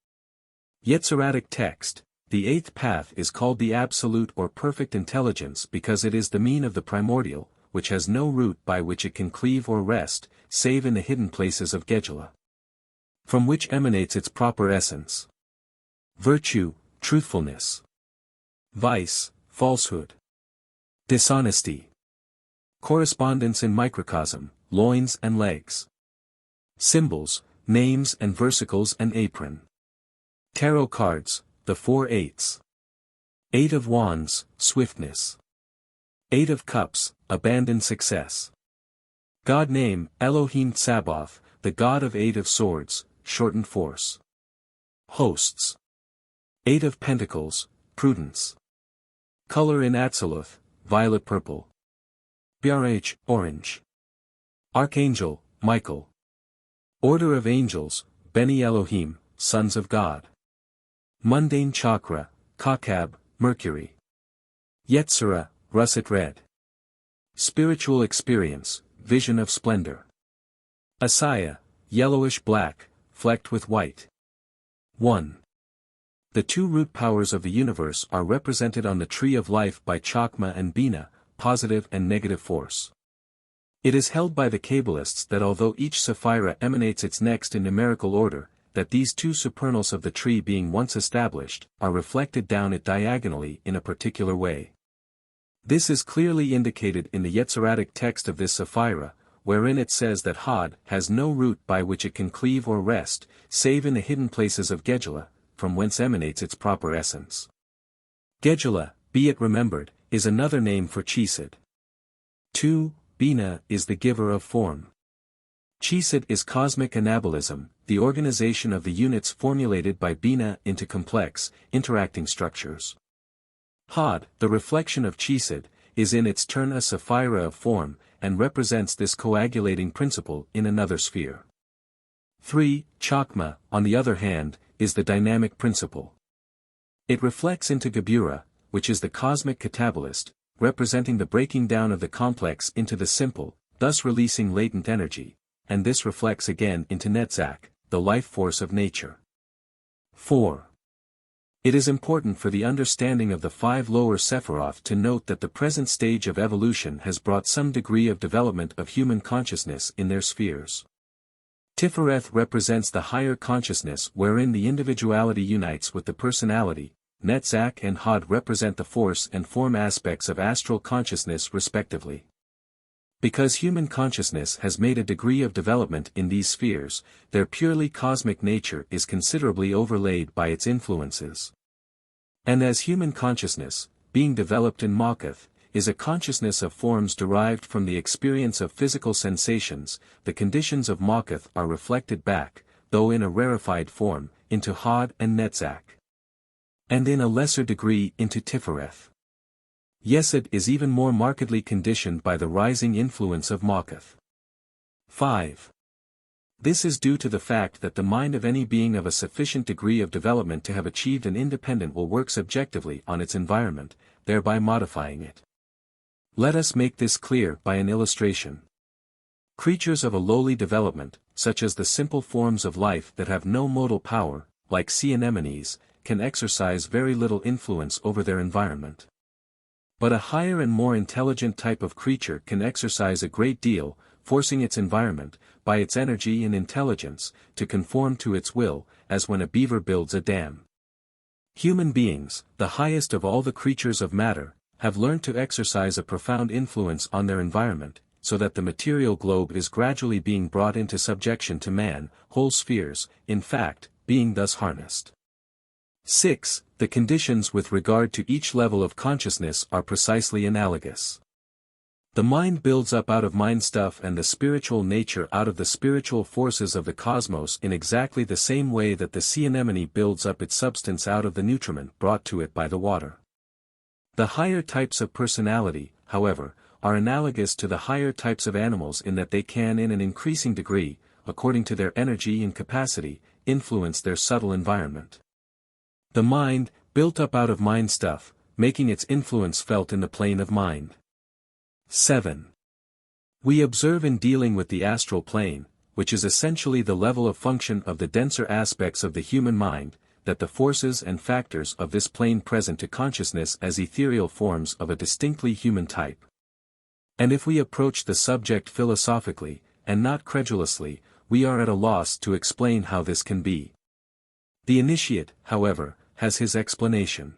Yetziratic text, the 8th path is called the absolute or perfect intelligence because it is the mean of the primordial, which has no root by which it can cleave or rest, save in the hidden places of Gedula, from which emanates its proper essence. Virtue, truthfulness. Vice, falsehood. Dishonesty. Correspondence in microcosm, loins and legs. Symbols, names and versicles and apron. Tarot cards, the 4 eights. 8 of Wands, swiftness. 8 of Cups, abandoned success. God name, Elohim Tsaboth, the God of 8 of Swords, shortened force. Hosts. 8 of Pentacles, prudence. Color in Atziluth, violet purple. BRH, orange. Archangel, Michael. Order of Angels, Beni Elohim, Sons of God. Mundane Chakra, Kakab, Mercury. Yetzirah, russet red. Spiritual experience, vision of splendor. Asaya, yellowish black, flecked with white. 1. The 2 root powers of the universe are represented on the tree of life by Chakma and Bina, positive and negative force. It is held by the Kabbalists that although each Sephira emanates its next in numerical order, that these 2 supernals of the tree being once established, are reflected down it diagonally in a particular way. This is clearly indicated in the Yetziratic text of this Sephira, wherein it says that Hod has no root by which it can cleave or rest, save in the hidden places of Gedula, from whence emanates its proper essence. Gedula, be it remembered, is another name for Chisid. 2. Bina is the giver of form. Chisid is cosmic anabolism, the organization of the units formulated by Bina into complex, interacting structures. Had, the reflection of Chisid, is in its turn a sapphira of form, and represents this coagulating principle in another sphere. 3. Chakma, on the other hand, is the dynamic principle. It reflects into Gebura, which is the cosmic catabolist, representing the breaking down of the complex into the simple, thus releasing latent energy, and this reflects again into Netzach, the life force of nature. 4. It is important for the understanding of the 5 lower Sephiroth to note that the present stage of evolution has brought some degree of development of human consciousness in their spheres. Tifereth represents the higher consciousness wherein the individuality unites with the personality, Netzach and Had represent the force and form aspects of astral consciousness respectively. Because human consciousness has made a degree of development in these spheres, their purely cosmic nature is considerably overlaid by its influences. And as human consciousness, being developed in Malkuth, is a consciousness of forms derived from the experience of physical sensations, the conditions of Malkuth are reflected back, though in a rarefied form, into Had and Netzach. And in a lesser degree into Tifereth. Yesod is even more markedly conditioned by the rising influence of Malkuth. 5. This is due to the fact that the mind of any being of a sufficient degree of development to have achieved an independent will work subjectively on its environment, thereby modifying it. Let us make this clear by an illustration. Creatures of a lowly development, such as the simple forms of life that have no modal power, like sea anemones, can exercise very little influence over their environment. But a higher and more intelligent type of creature can exercise a great deal, forcing its environment, by its energy and intelligence, to conform to its will, as when a beaver builds a dam. Human beings, the highest of all the creatures of matter, have learned to exercise a profound influence on their environment, so that the material globe is gradually being brought into subjection to man, whole spheres, in fact, being thus harnessed. 6. The conditions with regard to each level of consciousness are precisely analogous. The mind builds up out of mind stuff and the spiritual nature out of the spiritual forces of the cosmos in exactly the same way that the sea anemone builds up its substance out of the nutriment brought to it by the water. The higher types of personality, however, are analogous to the higher types of animals in that they can in an increasing degree, according to their energy and capacity, influence their subtle environment. The mind, built up out of mind stuff, making its influence felt in the plane of mind. 7. We observe in dealing with the astral plane, which is essentially the level of function of the denser aspects of the human mind, that the forces and factors of this plane present to consciousness as ethereal forms of a distinctly human type. And if we approach the subject philosophically, and not credulously, we are at a loss to explain how this can be. The initiate, however, has his explanation.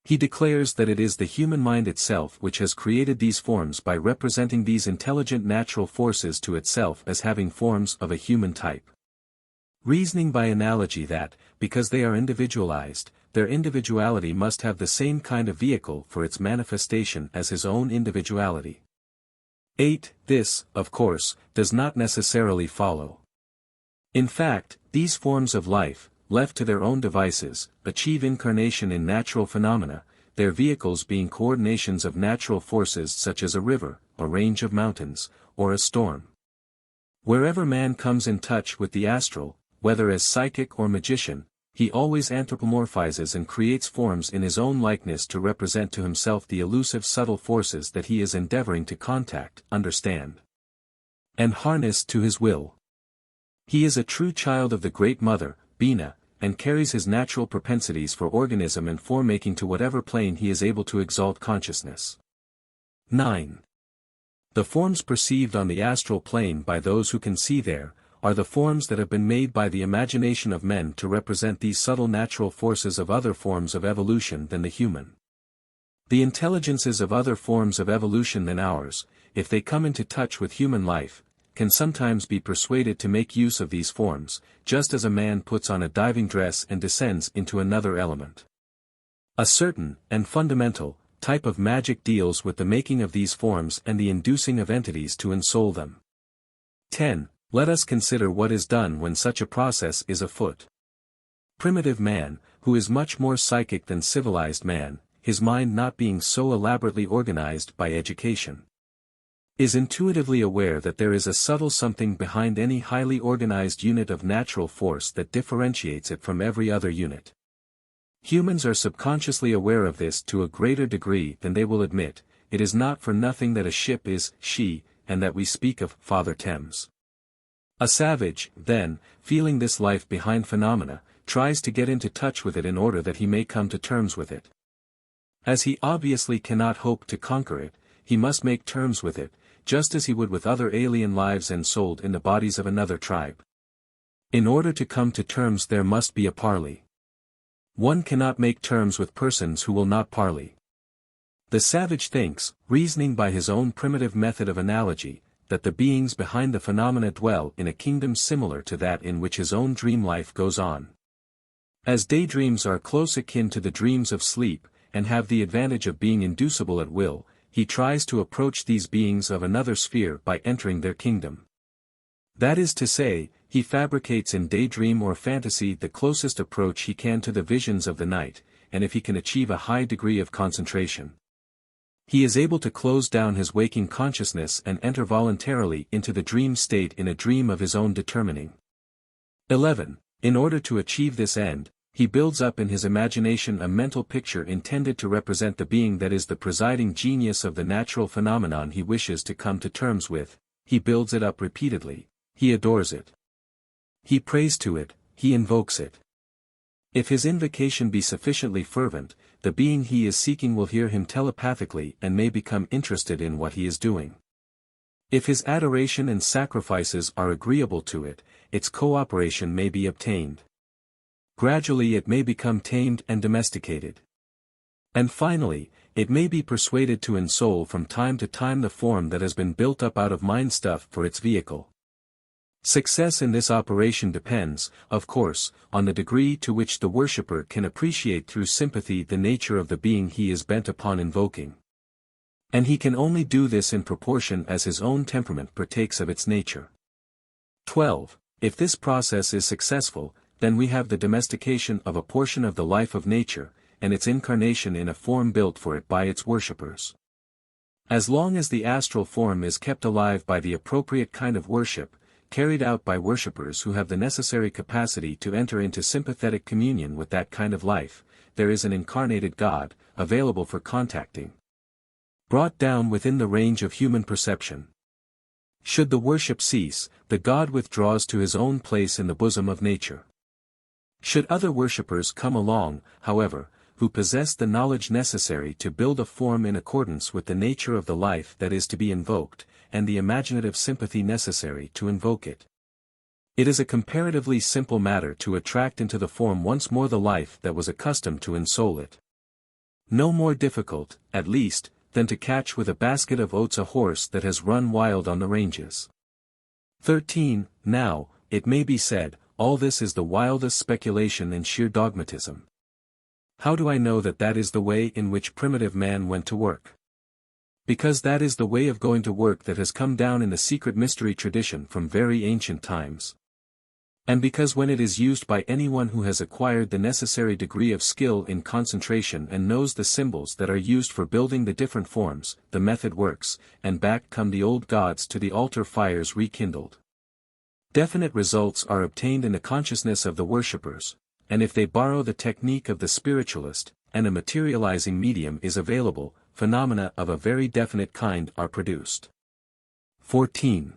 He declares that it is the human mind itself which has created these forms by representing these intelligent natural forces to itself as having forms of a human type. Reasoning by analogy that, because they are individualized, their individuality must have the same kind of vehicle for its manifestation as his own individuality. 8. This, of course, does not necessarily follow. In fact, these forms of life, left to their own devices, achieve incarnation in natural phenomena, their vehicles being coordinations of natural forces such as a river, a range of mountains, or a storm. Wherever man comes in touch with the astral, whether as psychic or magician, he always anthropomorphizes and creates forms in his own likeness to represent to himself the elusive subtle forces that he is endeavoring to contact, understand, and harness to his will. He is a true child of the Great Mother, Bina, and carries his natural propensities for organism and form-making to whatever plane he is able to exalt consciousness. 9. The forms perceived on the astral plane by those who can see there, are the forms that have been made by the imagination of men to represent these subtle natural forces of other forms of evolution than the human. The intelligences of other forms of evolution than ours, if they come into touch with human life, can sometimes be persuaded to make use of these forms, just as a man puts on a diving dress and descends into another element. A certain, and fundamental, type of magic deals with the making of these forms and the inducing of entities to ensoul them. 10. Let us consider what is done when such a process is afoot. Primitive man, who is much more psychic than civilized man, his mind not being so elaborately organized by education, is intuitively aware that there is a subtle something behind any highly organized unit of natural force that differentiates it from every other unit. Humans are subconsciously aware of this to a greater degree than they will admit. It is not for nothing that a ship is she, and that we speak of Father Thames. A savage, then, feeling this life behind phenomena, tries to get into touch with it in order that he may come to terms with it. As he obviously cannot hope to conquer it, he must make terms with it, just as he would with other alien lives ensouled in the bodies of another tribe. In order to come to terms there must be a parley. One cannot make terms with persons who will not parley. The savage thinks, reasoning by his own primitive method of analogy, that the beings behind the phenomena dwell in a kingdom similar to that in which his own dream life goes on. As daydreams are close akin to the dreams of sleep, and have the advantage of being inducible at will, he tries to approach these beings of another sphere by entering their kingdom. That is to say, he fabricates in daydream or fantasy the closest approach he can to the visions of the night, and if he can achieve a high degree of concentration, he is able to close down his waking consciousness and enter voluntarily into the dream state in a dream of his own determining. 11. In order to achieve this end, he builds up in his imagination a mental picture intended to represent the being that is the presiding genius of the natural phenomenon he wishes to come to terms with. He builds it up repeatedly, he adores it, he prays to it, he invokes it. If his invocation be sufficiently fervent, the being he is seeking will hear him telepathically and may become interested in what he is doing. If his adoration and sacrifices are agreeable to it, its cooperation may be obtained. Gradually it may become tamed and domesticated. And finally, it may be persuaded to ensoul from time to time the form that has been built up out of mind stuff for its vehicle. Success in this operation depends, of course, on the degree to which the worshipper can appreciate through sympathy the nature of the being he is bent upon invoking. And he can only do this in proportion as his own temperament partakes of its nature. 12. If this process is successful, then we have the domestication of a portion of the life of nature, and its incarnation in a form built for it by its worshippers. As long as the astral form is kept alive by the appropriate kind of worship, carried out by worshippers who have the necessary capacity to enter into sympathetic communion with that kind of life, there is an incarnated God, available for contacting, brought down within the range of human perception. Should the worship cease, the God withdraws to his own place in the bosom of nature. Should other worshippers come along, however, who possess the knowledge necessary to build a form in accordance with the nature of the life that is to be invoked, and the imaginative sympathy necessary to invoke it, it is a comparatively simple matter to attract into the form once more the life that was accustomed to ensoul it. No more difficult, at least, than to catch with a basket of oats a horse that has run wild on the ranges. 13. Now, it may be said, all this is the wildest speculation and sheer dogmatism. How do I know that that is the way in which primitive man went to work? Because that is the way of going to work that has come down in the secret mystery tradition from very ancient times. And because when it is used by anyone who has acquired the necessary degree of skill in concentration and knows the symbols that are used for building the different forms, the method works, and back come the old gods to the altar fires rekindled. Definite results are obtained in the consciousness of the worshippers, and if they borrow the technique of the spiritualist, and a materializing medium is available, phenomena of a very definite kind are produced. 14.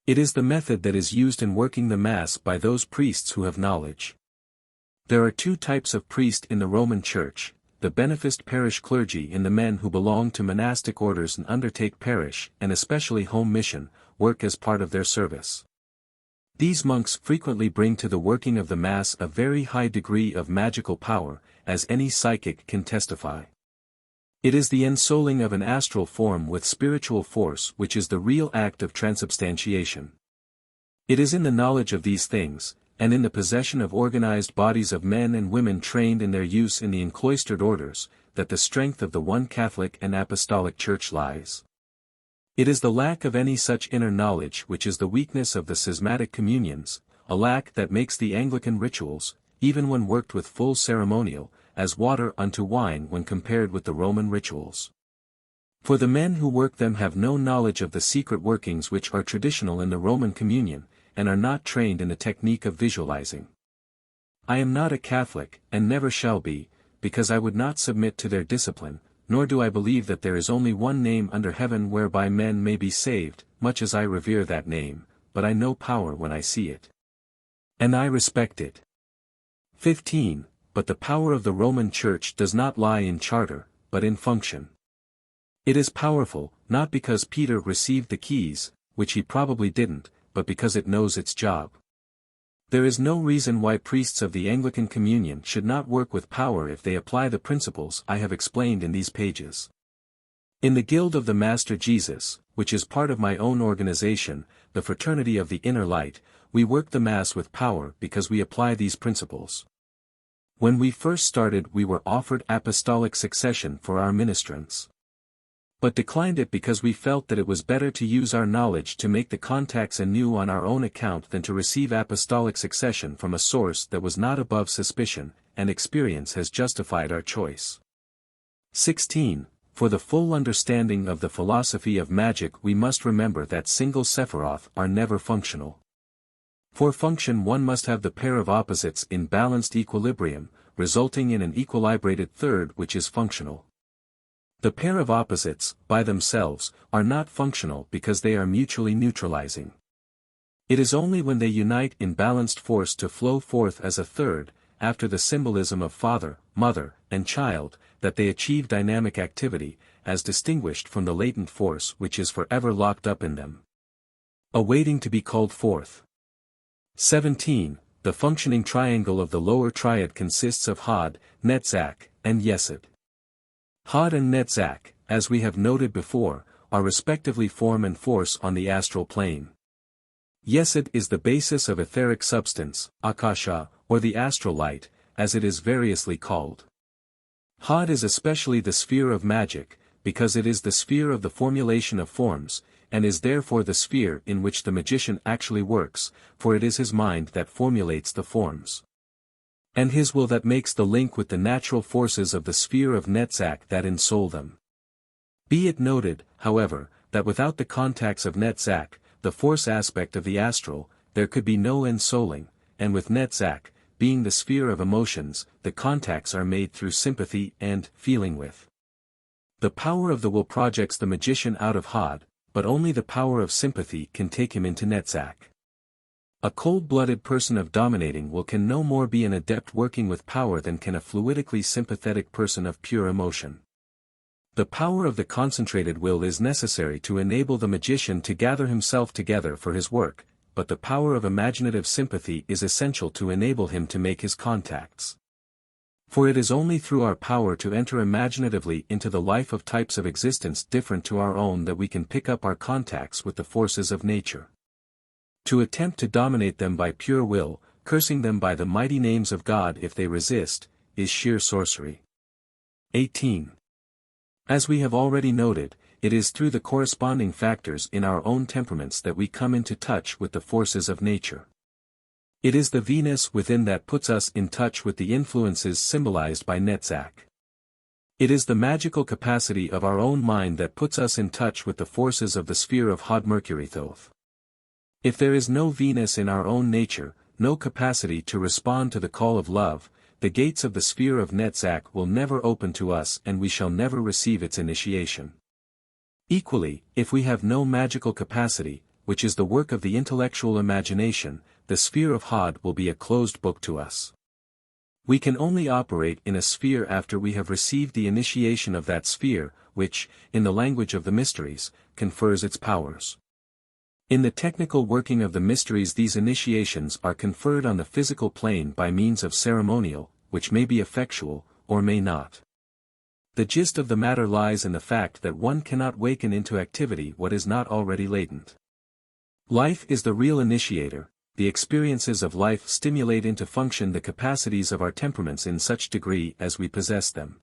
It is the method that is used in working the Mass by those priests who have knowledge. There are two types of priest in the Roman Church, the beneficed parish clergy and the men who belong to monastic orders and undertake parish, and especially home mission, work as part of their service. These monks frequently bring to the working of the Mass a very high degree of magical power, as any psychic can testify. It is the ensouling of an astral form with spiritual force which is the real act of transubstantiation. It is in the knowledge of these things, and in the possession of organized bodies of men and women trained in their use in the encloistered orders, that the strength of the one Catholic and Apostolic Church lies. It is the lack of any such inner knowledge which is the weakness of the schismatic communions, a lack that makes the Anglican rituals, even when worked with full ceremonial, as water unto wine when compared with the Roman rituals. For the men who work them have no knowledge of the secret workings which are traditional in the Roman communion, and are not trained in the technique of visualizing. I am not a Catholic, and never shall be, because I would not submit to their discipline, nor do I believe that there is only one name under heaven whereby men may be saved, much as I revere that name, but I know power when I see it. And I respect it. 15. But the power of the Roman Church does not lie in charter, but in function. It is powerful, not because Peter received the keys, which he probably didn't, but because it knows its job. There is no reason why priests of the Anglican Communion should not work with power if they apply the principles I have explained in these pages. In the Guild of the Master Jesus, which is part of my own organization, the Fraternity of the Inner Light, we work the Mass with power because we apply these principles. When we first started we were offered apostolic succession for our ministrants, but declined it because we felt that it was better to use our knowledge to make the contacts anew on our own account than to receive apostolic succession from a source that was not above suspicion, and experience has justified our choice. 16. For the full understanding of the philosophy of magic we must remember that single Sephiroth are never functional. For function one must have the pair of opposites in balanced equilibrium, resulting in an equilibrated third which is functional. The pair of opposites, by themselves, are not functional because they are mutually neutralizing. It is only when they unite in balanced force to flow forth as a third, after the symbolism of father, mother, and child, that they achieve dynamic activity, as distinguished from the latent force which is forever locked up in them, awaiting to be called forth. 17. The functioning triangle of the lower triad consists of Had, Netzach, and Yesod. Had and Netzach, as we have noted before, are respectively form and force on the astral plane. Yesod is the basis of etheric substance, Akasha, or the astral light, as it is variously called. Had is especially the sphere of magic, because it is the sphere of the formulation of forms, and is therefore the sphere in which the magician actually works, for it is his mind that formulates the forms, and his will that makes the link with the natural forces of the sphere of Netzach that ensoul them. Be it noted, however, that without the contacts of Netzach, the force aspect of the astral, there could be no ensouling, and with Netzach, being the sphere of emotions, the contacts are made through sympathy and feeling with. The power of the will projects the magician out of Had, but only the power of sympathy can take him into Netzach. A cold-blooded person of dominating will can no more be an adept working with power than can a fluidically sympathetic person of pure emotion. The power of the concentrated will is necessary to enable the magician to gather himself together for his work, but the power of imaginative sympathy is essential to enable him to make his contacts. For it is only through our power to enter imaginatively into the life of types of existence different to our own that we can pick up our contacts with the forces of nature. To attempt to dominate them by pure will, cursing them by the mighty names of God if they resist, is sheer sorcery. 18. As we have already noted, it is through the corresponding factors in our own temperaments that we come into touch with the forces of nature. It is the Venus within that puts us in touch with the influences symbolized by Netzach. It is the magical capacity of our own mind that puts us in touch with the forces of the sphere of Had Mercury Thoth. If there is no Venus in our own nature, no capacity to respond to the call of love, the gates of the sphere of Netzach will never open to us and we shall never receive its initiation. Equally, if we have no magical capacity, which is the work of the intellectual imagination, the sphere of Had will be a closed book to us. We can only operate in a sphere after we have received the initiation of that sphere, which, in the language of the mysteries, confers its powers. In the technical working of the mysteries these initiations are conferred on the physical plane by means of ceremonial, which may be effectual, or may not. The gist of the matter lies in the fact that one cannot waken into activity what is not already latent. Life is the real initiator, the experiences of life stimulate into function the capacities of our temperaments in such degree as we possess them.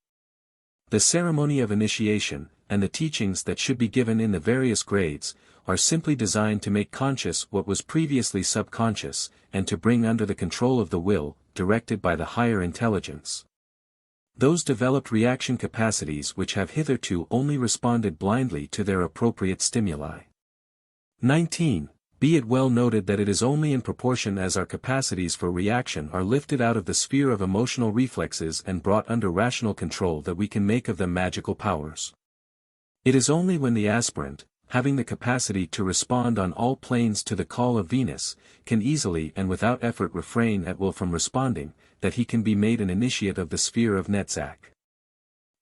The ceremony of initiation, and the teachings that should be given in the various grades, are simply designed to make conscious what was previously subconscious, and to bring under the control of the will, directed by the higher intelligence, those developed reaction capacities which have hitherto only responded blindly to their appropriate stimuli. 19. Be it well noted that it is only in proportion as our capacities for reaction are lifted out of the sphere of emotional reflexes and brought under rational control that we can make of them magical powers. It is only when the aspirant, having the capacity to respond on all planes to the call of Venus, can easily and without effort refrain at will from responding, that he can be made an initiate of the sphere of Netzach.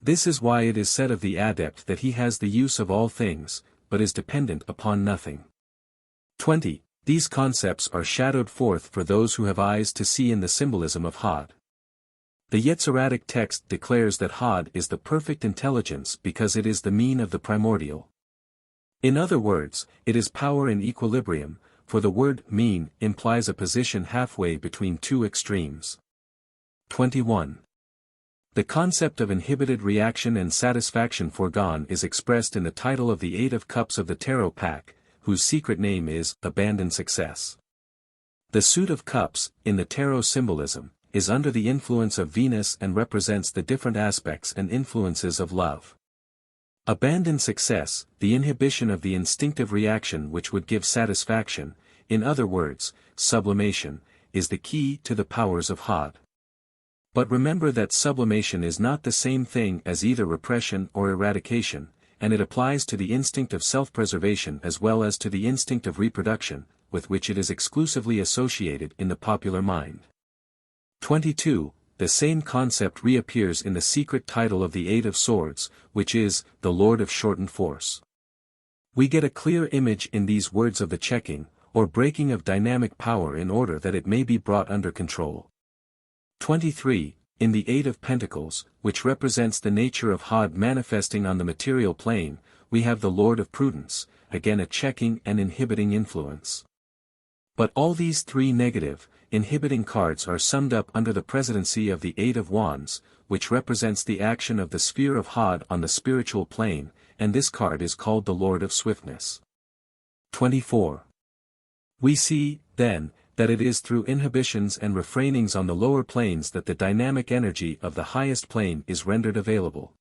This is why it is said of the adept that he has the use of all things, but is dependent upon nothing. 20. These concepts are shadowed forth for those who have eyes to see in the symbolism of Hod. The Yetziratic text declares that Hod is the perfect intelligence because it is the mean of the primordial. In other words, it is power in equilibrium, for the word mean implies a position halfway between two extremes. 21. The concept of inhibited reaction and satisfaction foregone is expressed in the title of the Eight of Cups of the Tarot pack, whose secret name is Abandoned Success. The suit of cups, in the tarot symbolism, is under the influence of Venus and represents the different aspects and influences of love. Abandoned success, the inhibition of the instinctive reaction which would give satisfaction, in other words, sublimation, is the key to the powers of Hod. But remember that sublimation is not the same thing as either repression or eradication, and it applies to the instinct of self-preservation as well as to the instinct of reproduction, with which it is exclusively associated in the popular mind. 22. The same concept reappears in the secret title of the Eight of Swords, which is, the Lord of Shortened Force. We get a clear image in these words of the checking, or breaking of dynamic power in order that it may be brought under control. 23. In the Eight of Pentacles, which represents the nature of Hod manifesting on the material plane, we have the Lord of Prudence, again a checking and inhibiting influence. But all these three negative, inhibiting cards are summed up under the presidency of the Eight of Wands, which represents the action of the sphere of Hod on the spiritual plane, and this card is called the Lord of Swiftness. 24. We see, then, that it is through inhibitions and refrainings on the lower planes that the dynamic energy of the highest plane is rendered available.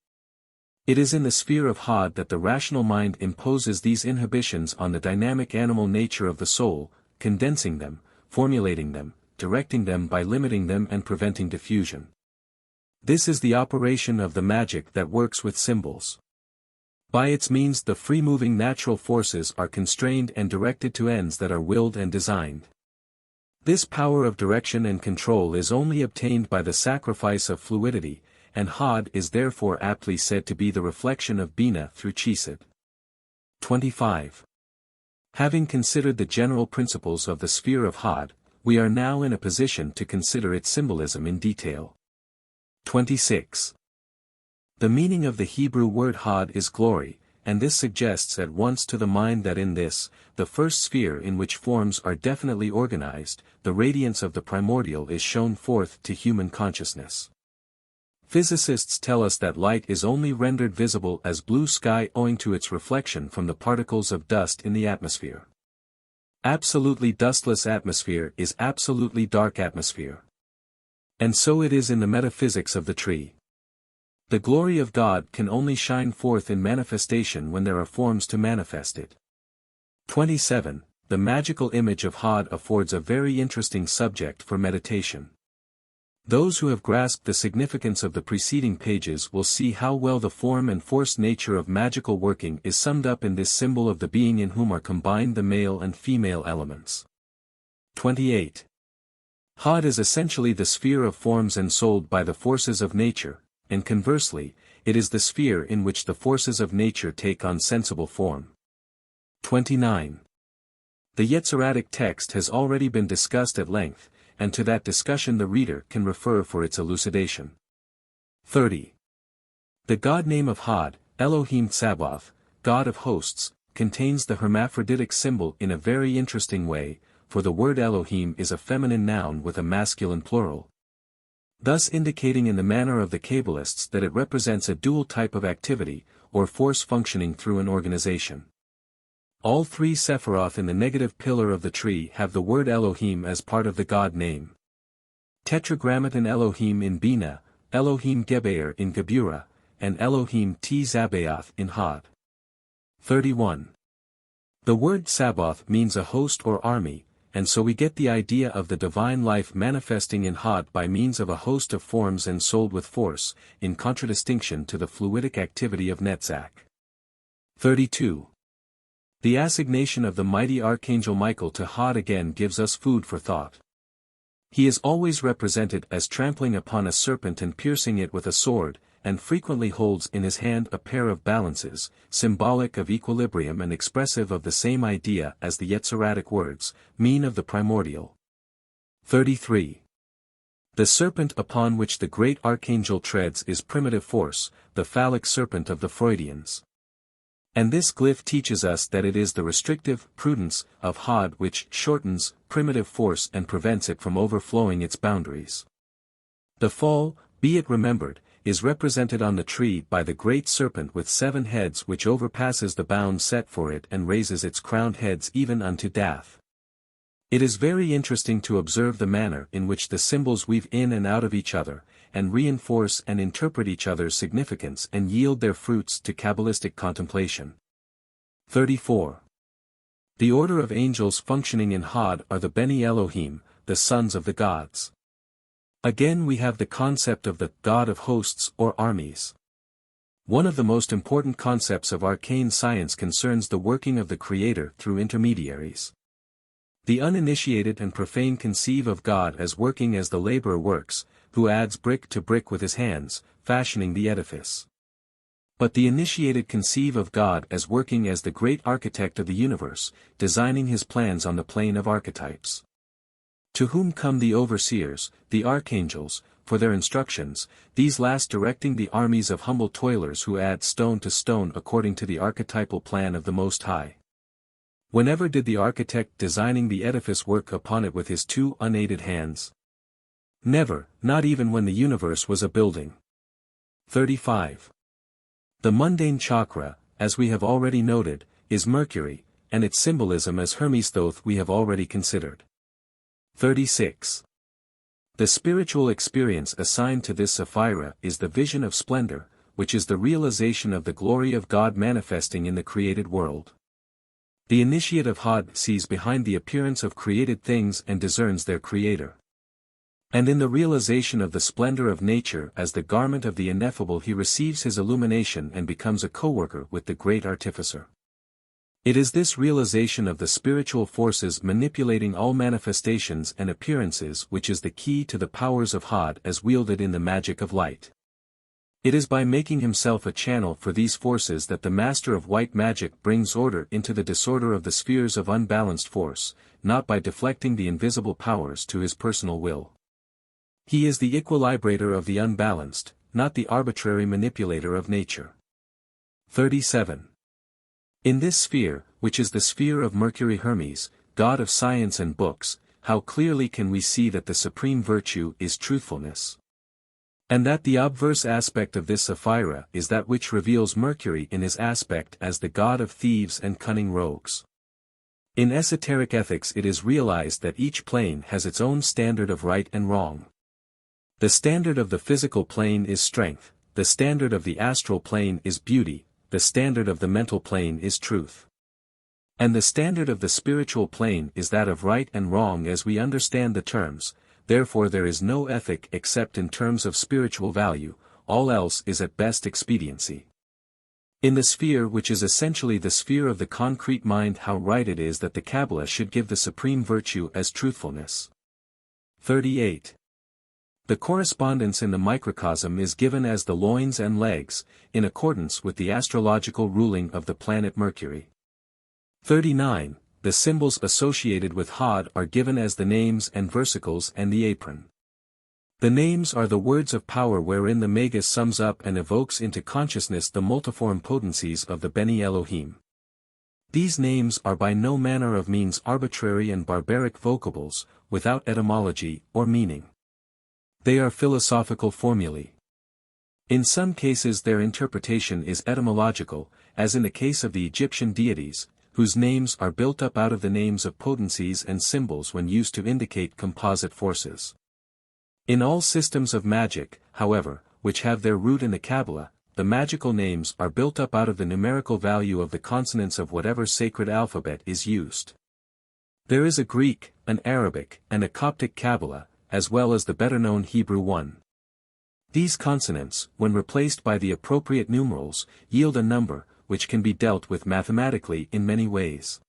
It is in the sphere of Hod that the rational mind imposes these inhibitions on the dynamic animal nature of the soul, condensing them, formulating them, directing them by limiting them and preventing diffusion. This is the operation of the magic that works with symbols. By its means the free-moving natural forces are constrained and directed to ends that are willed and designed. This power of direction and control is only obtained by the sacrifice of fluidity, and Hod is therefore aptly said to be the reflection of Bina through Chesed. 25. Having considered the general principles of the sphere of Hod, we are now in a position to consider its symbolism in detail. 26. The meaning of the Hebrew word Hod is glory, and this suggests at once to the mind that in this, the first sphere in which forms are definitely organized, the radiance of the primordial is shown forth to human consciousness. Physicists tell us that light is only rendered visible as blue sky owing to its reflection from the particles of dust in the atmosphere. Absolutely dustless atmosphere is absolutely dark atmosphere. And so it is in the metaphysics of the tree. The glory of God can only shine forth in manifestation when there are forms to manifest it. 27. The magical image of Hod affords a very interesting subject for meditation. Those who have grasped the significance of the preceding pages will see how well the form and force nature of magical working is summed up in this symbol of the being in whom are combined the male and female elements. 28. Hod is essentially the sphere of forms ensouled by the forces of nature, and conversely, it is the sphere in which the forces of nature take on sensible form. 29. The Yetziratic text has already been discussed at length, and to that discussion the reader can refer for its elucidation. 30. The god name of Hod, Elohim Tsabaoth, God of hosts, contains the hermaphroditic symbol in a very interesting way, for the word Elohim is a feminine noun with a masculine plural, thus indicating in the manner of the Kabbalists that it represents a dual type of activity, or force functioning through an organization. All three Sephiroth in the negative pillar of the tree have the word Elohim as part of the God name. Tetragrammaton Elohim in Bina, Elohim Geber in Gebura, and Elohim Tzabaoth in Hod. 31. The word Sabaoth means a host or army, and so we get the idea of the divine life manifesting in Hod by means of a host of forms and souled with force, in contradistinction to the fluidic activity of Netzach. 32. The assignation of the mighty Archangel Michael to Hod again gives us food for thought. He is always represented as trampling upon a serpent and piercing it with a sword, and frequently holds in his hand a pair of balances, symbolic of equilibrium and expressive of the same idea as the Yetziratic words, mean of the primordial. 33. The serpent upon which the great archangel treads is primitive force, the phallic serpent of the Freudians. And this glyph teaches us that it is the restrictive prudence of Hod which shortens primitive force and prevents it from overflowing its boundaries. The fall, be it remembered, is represented on the tree by the great serpent with 7 heads which overpasses the bound set for it and raises its crowned heads even unto Dath. It is very interesting to observe the manner in which the symbols weave in and out of each other, and reinforce and interpret each other's significance and yield their fruits to Kabbalistic contemplation. 34. The order of angels functioning in Hod are the Beni Elohim, the sons of the gods. Again we have the concept of the God of hosts or armies. One of the most important concepts of arcane science concerns the working of the Creator through intermediaries. The uninitiated and profane conceive of God as working as the laborer works, who adds brick to brick with his hands, fashioning the edifice. But the initiated conceive of God as working as the great architect of the universe, designing his plans on the plane of archetypes. To whom come the overseers, the archangels, for their instructions, these last directing the armies of humble toilers who add stone to stone according to the archetypal plan of the Most High. Whenever did the architect designing the edifice work upon it with his 2 unaided hands? Never, not even when the universe was a building. 35. The mundane chakra, as we have already noted, is Mercury, and its symbolism as Hermes Thoth we have already considered. 36. The spiritual experience assigned to this Sapphira is the vision of splendor, which is the realization of the glory of God manifesting in the created world. The initiate of Hod sees behind the appearance of created things and discerns their creator. And in the realization of the splendor of nature as the garment of the ineffable he receives his illumination and becomes a co-worker with the great artificer. It is this realization of the spiritual forces manipulating all manifestations and appearances which is the key to the powers of Hod as wielded in the magic of light. It is by making himself a channel for these forces that the master of white magic brings order into the disorder of the spheres of unbalanced force, not by deflecting the invisible powers to his personal will. He is the equilibrator of the unbalanced, not the arbitrary manipulator of nature. 37. In this sphere, which is the sphere of Mercury Hermes, god of science and books, how clearly can we see that the supreme virtue is truthfulness. And that the obverse aspect of this Sapphira is that which reveals Mercury in his aspect as the god of thieves and cunning rogues. In esoteric ethics it is realized that each plane has its own standard of right and wrong. The standard of the physical plane is strength, the standard of the astral plane is beauty, the standard of the mental plane is truth. And the standard of the spiritual plane is that of right and wrong as we understand the terms, therefore there is no ethic except in terms of spiritual value, all else is at best expediency. In the sphere which is essentially the sphere of the concrete mind how right it is that the Kabbalah should give the supreme virtue as truthfulness. 38. The correspondence in the microcosm is given as the loins and legs, in accordance with the astrological ruling of the planet Mercury. 39. The symbols associated with Hod are given as the names and versicles and the apron. The names are the words of power wherein the Magus sums up and evokes into consciousness the multiform potencies of the Beni Elohim. These names are by no manner of means arbitrary and barbaric vocables, without etymology or meaning. They are philosophical formulae. In some cases their interpretation is etymological, as in the case of the Egyptian deities, whose names are built up out of the names of potencies and symbols when used to indicate composite forces. In all systems of magic, however, which have their root in the Kabbalah, the magical names are built up out of the numerical value of the consonants of whatever sacred alphabet is used. There is a Greek, an Arabic, and a Coptic Kabbalah, as well as the better-known Hebrew one. These consonants, when replaced by the appropriate numerals, yield a number, which can be dealt with mathematically in many ways.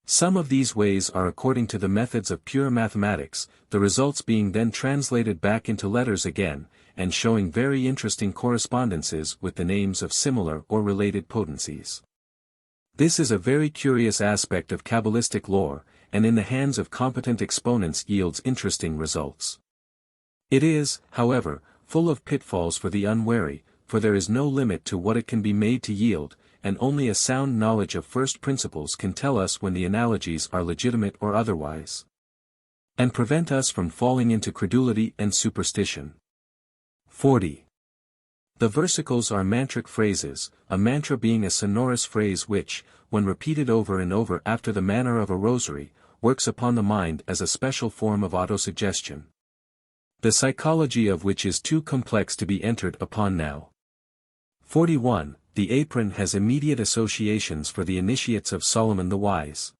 Some of these ways are according to the methods of pure mathematics, the results being then translated back into letters again, and showing very interesting correspondences with the names of similar or related potencies. This is a very curious aspect of Kabbalistic lore, and in the hands of competent exponents yields interesting results. It is, however, full of pitfalls for the unwary, for there is no limit to what it can be made to yield, and only a sound knowledge of first principles can tell us when the analogies are legitimate or otherwise, and prevent us from falling into credulity and superstition. 40. The versicles are mantric phrases, a mantra being a sonorous phrase which, when repeated over and over after the manner of a rosary, works upon the mind as a special form of autosuggestion, the psychology of which is too complex to be entered upon now. 41. The apron has immediate associations for the initiates of Solomon the Wise.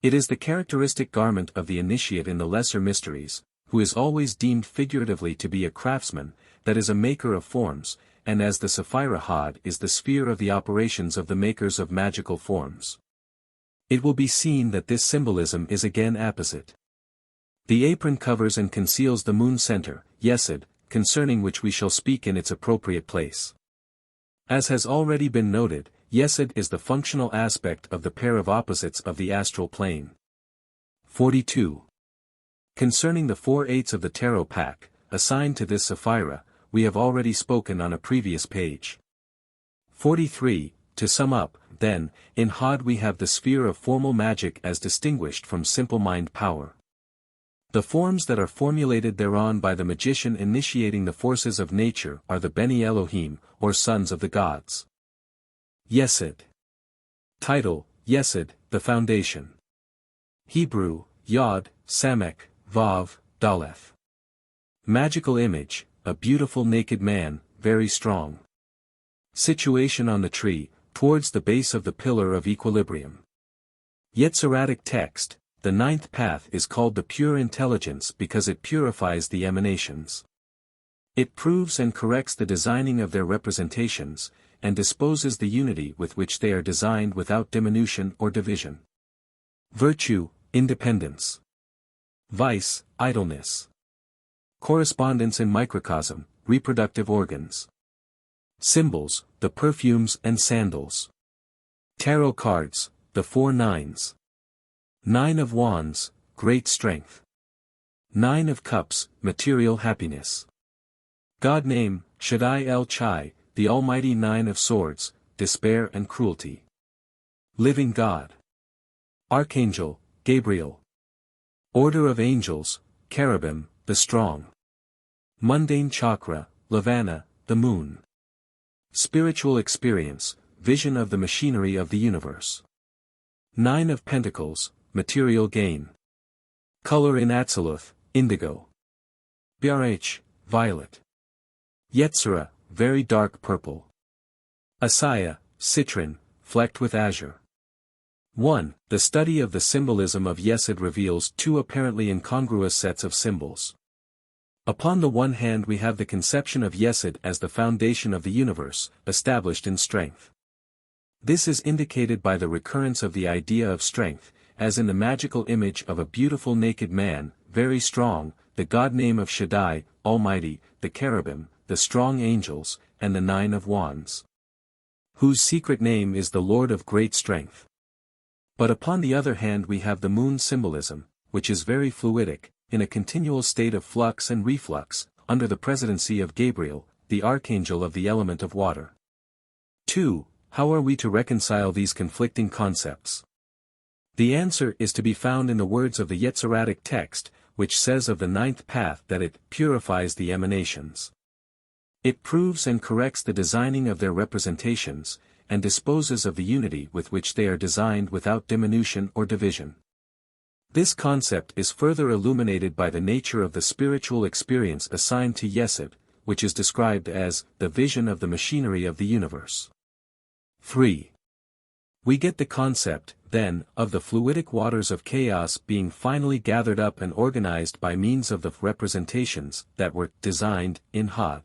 It is the characteristic garment of the initiate in the lesser mysteries, who is always deemed figuratively to be a craftsman, that is a maker of forms, and as the Sephirah Had is the sphere of the operations of the makers of magical forms. It will be seen that this symbolism is again apposite. The apron covers and conceals the moon center, Yesod, concerning which we shall speak in its appropriate place. As has already been noted, Yesod is the functional aspect of the pair of opposites of the astral plane. 42. Concerning the 4/8 of the tarot pack, assigned to this Sephirah, we have already spoken on a previous page. 43. To sum up, then, in Had we have the sphere of formal magic as distinguished from simple mind power. The forms that are formulated thereon by the magician initiating the forces of nature are the Beni Elohim, or sons of the gods. Yesod. Title, Yesod, the foundation. Hebrew, Yod, Samek, Vav, Daleth. Magical image, a beautiful naked man, very strong. Situation on the tree, towards the base of the pillar of equilibrium. Yetziratic text, the ninth path is called the pure intelligence because it purifies the emanations. It proves and corrects the designing of their representations, and disposes the unity with which they are designed without diminution or division. Virtue, independence. Vice, idleness. Correspondence in microcosm, reproductive organs. Symbols, the perfumes and sandals. Tarot cards, the 4 nines. 9 of wands, great strength. 9 of cups, material happiness. God name, Shaddai El Chai, the almighty 9 of swords, despair and cruelty. Living God. Archangel, Gabriel. Order of angels, cherubim, the strong. Mundane chakra, Lavana, the moon. Spiritual experience, vision of the machinery of the universe. 9 of pentacles, material gain. Color in Atziluth, indigo. Brh, violet. Yetzirah, very dark purple. Asaya, citron, flecked with azure. 1. The study of the symbolism of Yesod reveals 2 apparently incongruous sets of symbols. Upon the one hand we have the conception of Yesod as the foundation of the universe, established in strength. This is indicated by the recurrence of the idea of strength, as in the magical image of a beautiful naked man, very strong, the God name of Shaddai, Almighty, the cherubim, the strong angels, and the 9 of wands, whose secret name is the Lord of great strength. But upon the other hand we have the moon symbolism, which is very fluidic, in a continual state of flux and reflux, under the presidency of Gabriel, the archangel of the element of water. 2. how are we to reconcile these conflicting concepts? The answer is to be found in the words of the Yetziratic text, which says of the ninth path that it purifies the emanations. It proves and corrects the designing of their representations, and disposes of the unity with which they are designed without diminution or division. This concept is further illuminated by the nature of the spiritual experience assigned to Yesod, which is described as the vision of the machinery of the universe. 3. We get the concept, then, of the fluidic waters of chaos being finally gathered up and organized by means of the representations that were designed in Had.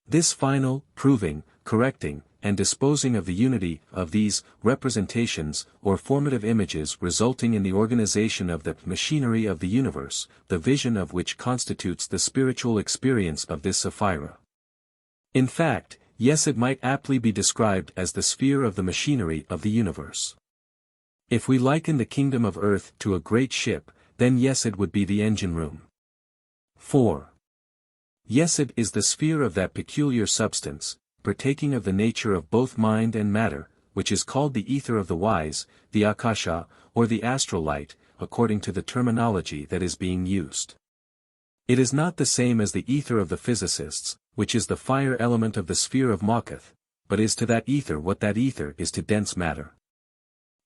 This final, proving, correcting, and disposing of the unity of these representations or formative images resulting in the organization of the machinery of the universe, the vision of which constitutes the spiritual experience of this Sephira. In fact, Yesod might aptly be described as the sphere of the machinery of the universe. If we liken the kingdom of earth to a great ship, then Yesod would be the engine room. 4. Yesod is the sphere of that peculiar substance, partaking of the nature of both mind and matter, which is called the ether of the wise, the akasha, or the astral light, according to the terminology that is being used. It is not the same as the ether of the physicists, which is the fire element of the sphere of Makath, but is to that ether what that ether is to dense matter.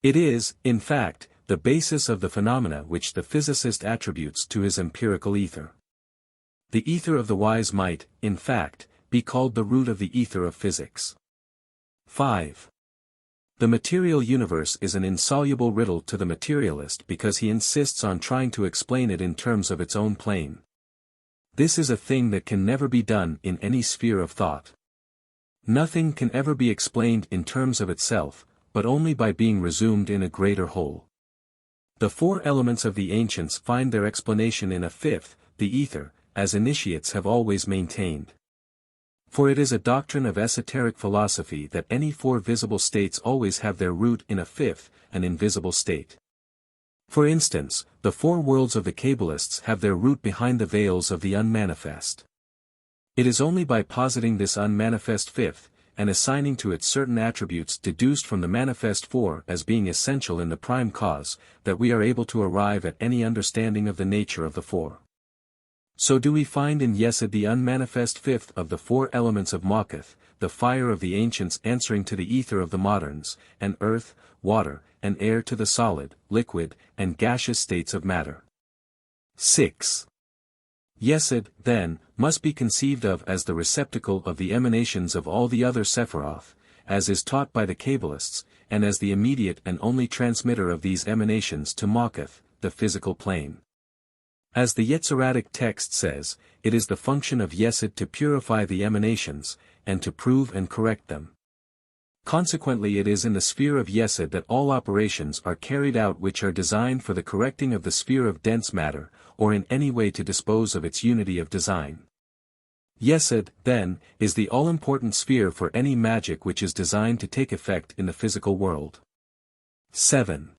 It is, in fact, the basis of the phenomena which the physicist attributes to his empirical ether. The ether of the wise might, in fact, be called the root of the ether of physics. 5. The material universe is an insoluble riddle to the materialist because he insists on trying to explain it in terms of its own plane. This is a thing that can never be done in any sphere of thought. Nothing can ever be explained in terms of itself, but only by being resumed in a greater whole. The four elements of the ancients find their explanation in a fifth, the ether, as initiates have always maintained. For it is a doctrine of esoteric philosophy that any four visible states always have their root in a fifth, an invisible state. For instance, the four worlds of the Kabbalists have their root behind the veils of the unmanifest. It is only by positing this unmanifest fifth, and assigning to it certain attributes deduced from the manifest four as being essential in the prime cause, that we are able to arrive at any understanding of the nature of the four. So do we find in Yesod the unmanifest fifth of the four elements of Makath, the fire of the ancients answering to the ether of the moderns, and earth, water, and air to the solid, liquid, and gaseous states of matter. 6. Yesod, then, must be conceived of as the receptacle of the emanations of all the other Sephiroth, as is taught by the Kabbalists, and as the immediate and only transmitter of these emanations to Makath, the physical plane. As the Yetziratic text says, it is the function of Yesod to purify the emanations, and to prove and correct them. Consequently it is in the sphere of Yesod that all operations are carried out which are designed for the correcting of the sphere of dense matter, or in any way to dispose of its unity of design. Yesod, then, is the all-important sphere for any magic which is designed to take effect in the physical world. 7.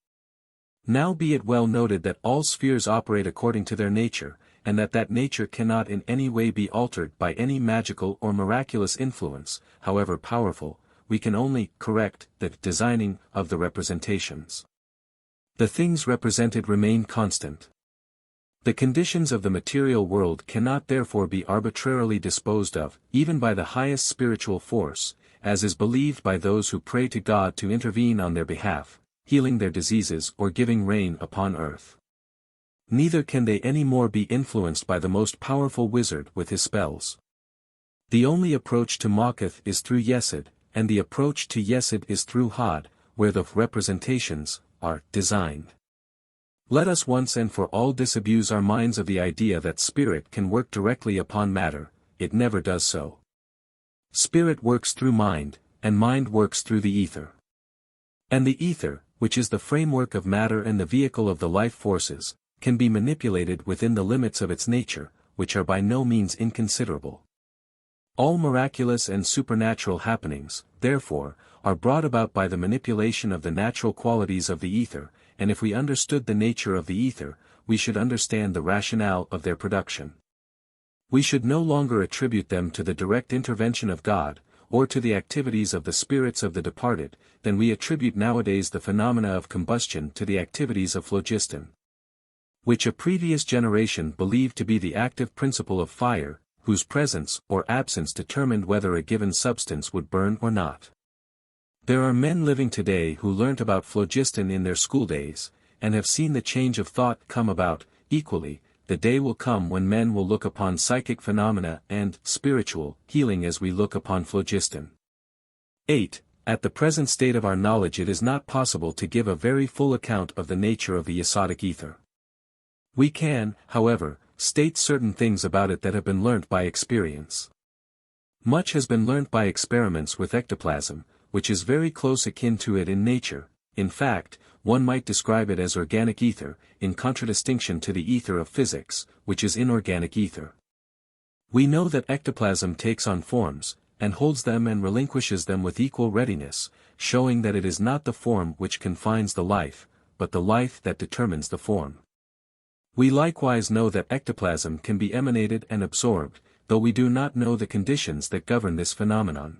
Now be it well noted that all spheres operate according to their nature, and that nature cannot in any way be altered by any magical or miraculous influence, however powerful. We can only correct the designing of the representations. The things represented remain constant. The conditions of the material world cannot therefore be arbitrarily disposed of, even by the highest spiritual force, as is believed by those who pray to God to intervene on their behalf, healing their diseases or giving rain upon earth. Neither can they any more be influenced by the most powerful wizard with his spells. The only approach to Makath is through Yesod, and the approach to Yesod is through Had, where the representations are designed. Let us once and for all disabuse our minds of the idea that spirit can work directly upon matter. It never does so. Spirit works through mind, and mind works through the ether. And the ether, which is the framework of matter and the vehicle of the life forces, can be manipulated within the limits of its nature, which are by no means inconsiderable. All miraculous and supernatural happenings, therefore, are brought about by the manipulation of the natural qualities of the ether, and if we understood the nature of the ether, we should understand the rationale of their production. We should no longer attribute them to the direct intervention of God, or to the activities of the spirits of the departed, then we attribute nowadays the phenomena of combustion to the activities of phlogiston, which a previous generation believed to be the active principle of fire, whose presence or absence determined whether a given substance would burn or not. There are men living today who learnt about phlogiston in their school days, and have seen the change of thought come about. Equally, the day will come when men will look upon psychic phenomena and spiritual healing as we look upon phlogiston. 8. At the present state of our knowledge it is not possible to give a very full account of the nature of the yasodic ether. We can, however, state certain things about it that have been learnt by experience. Much has been learnt by experiments with ectoplasm, which is very close akin to it in nature. In fact, one might describe it as organic ether, in contradistinction to the ether of physics, which is inorganic ether. We know that ectoplasm takes on forms, and holds them and relinquishes them with equal readiness, showing that it is not the form which confines the life, but the life that determines the form. We likewise know that ectoplasm can be emanated and absorbed, though we do not know the conditions that govern this phenomenon.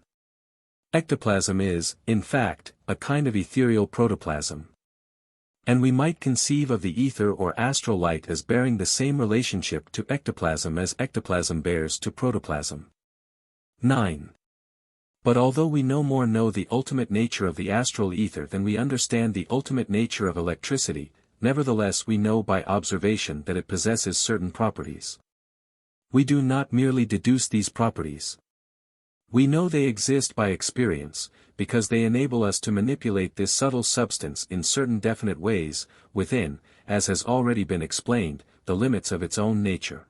Ectoplasm is, in fact, a kind of ethereal protoplasm. And we might conceive of the ether or astral light as bearing the same relationship to ectoplasm as ectoplasm bears to protoplasm. 9. But although we no more know the ultimate nature of the astral ether than we understand the ultimate nature of electricity, nevertheless we know by observation that it possesses certain properties. We do not merely deduce these properties. We know they exist by experience, because they enable us to manipulate this subtle substance in certain definite ways, within, as has already been explained, the limits of its own nature.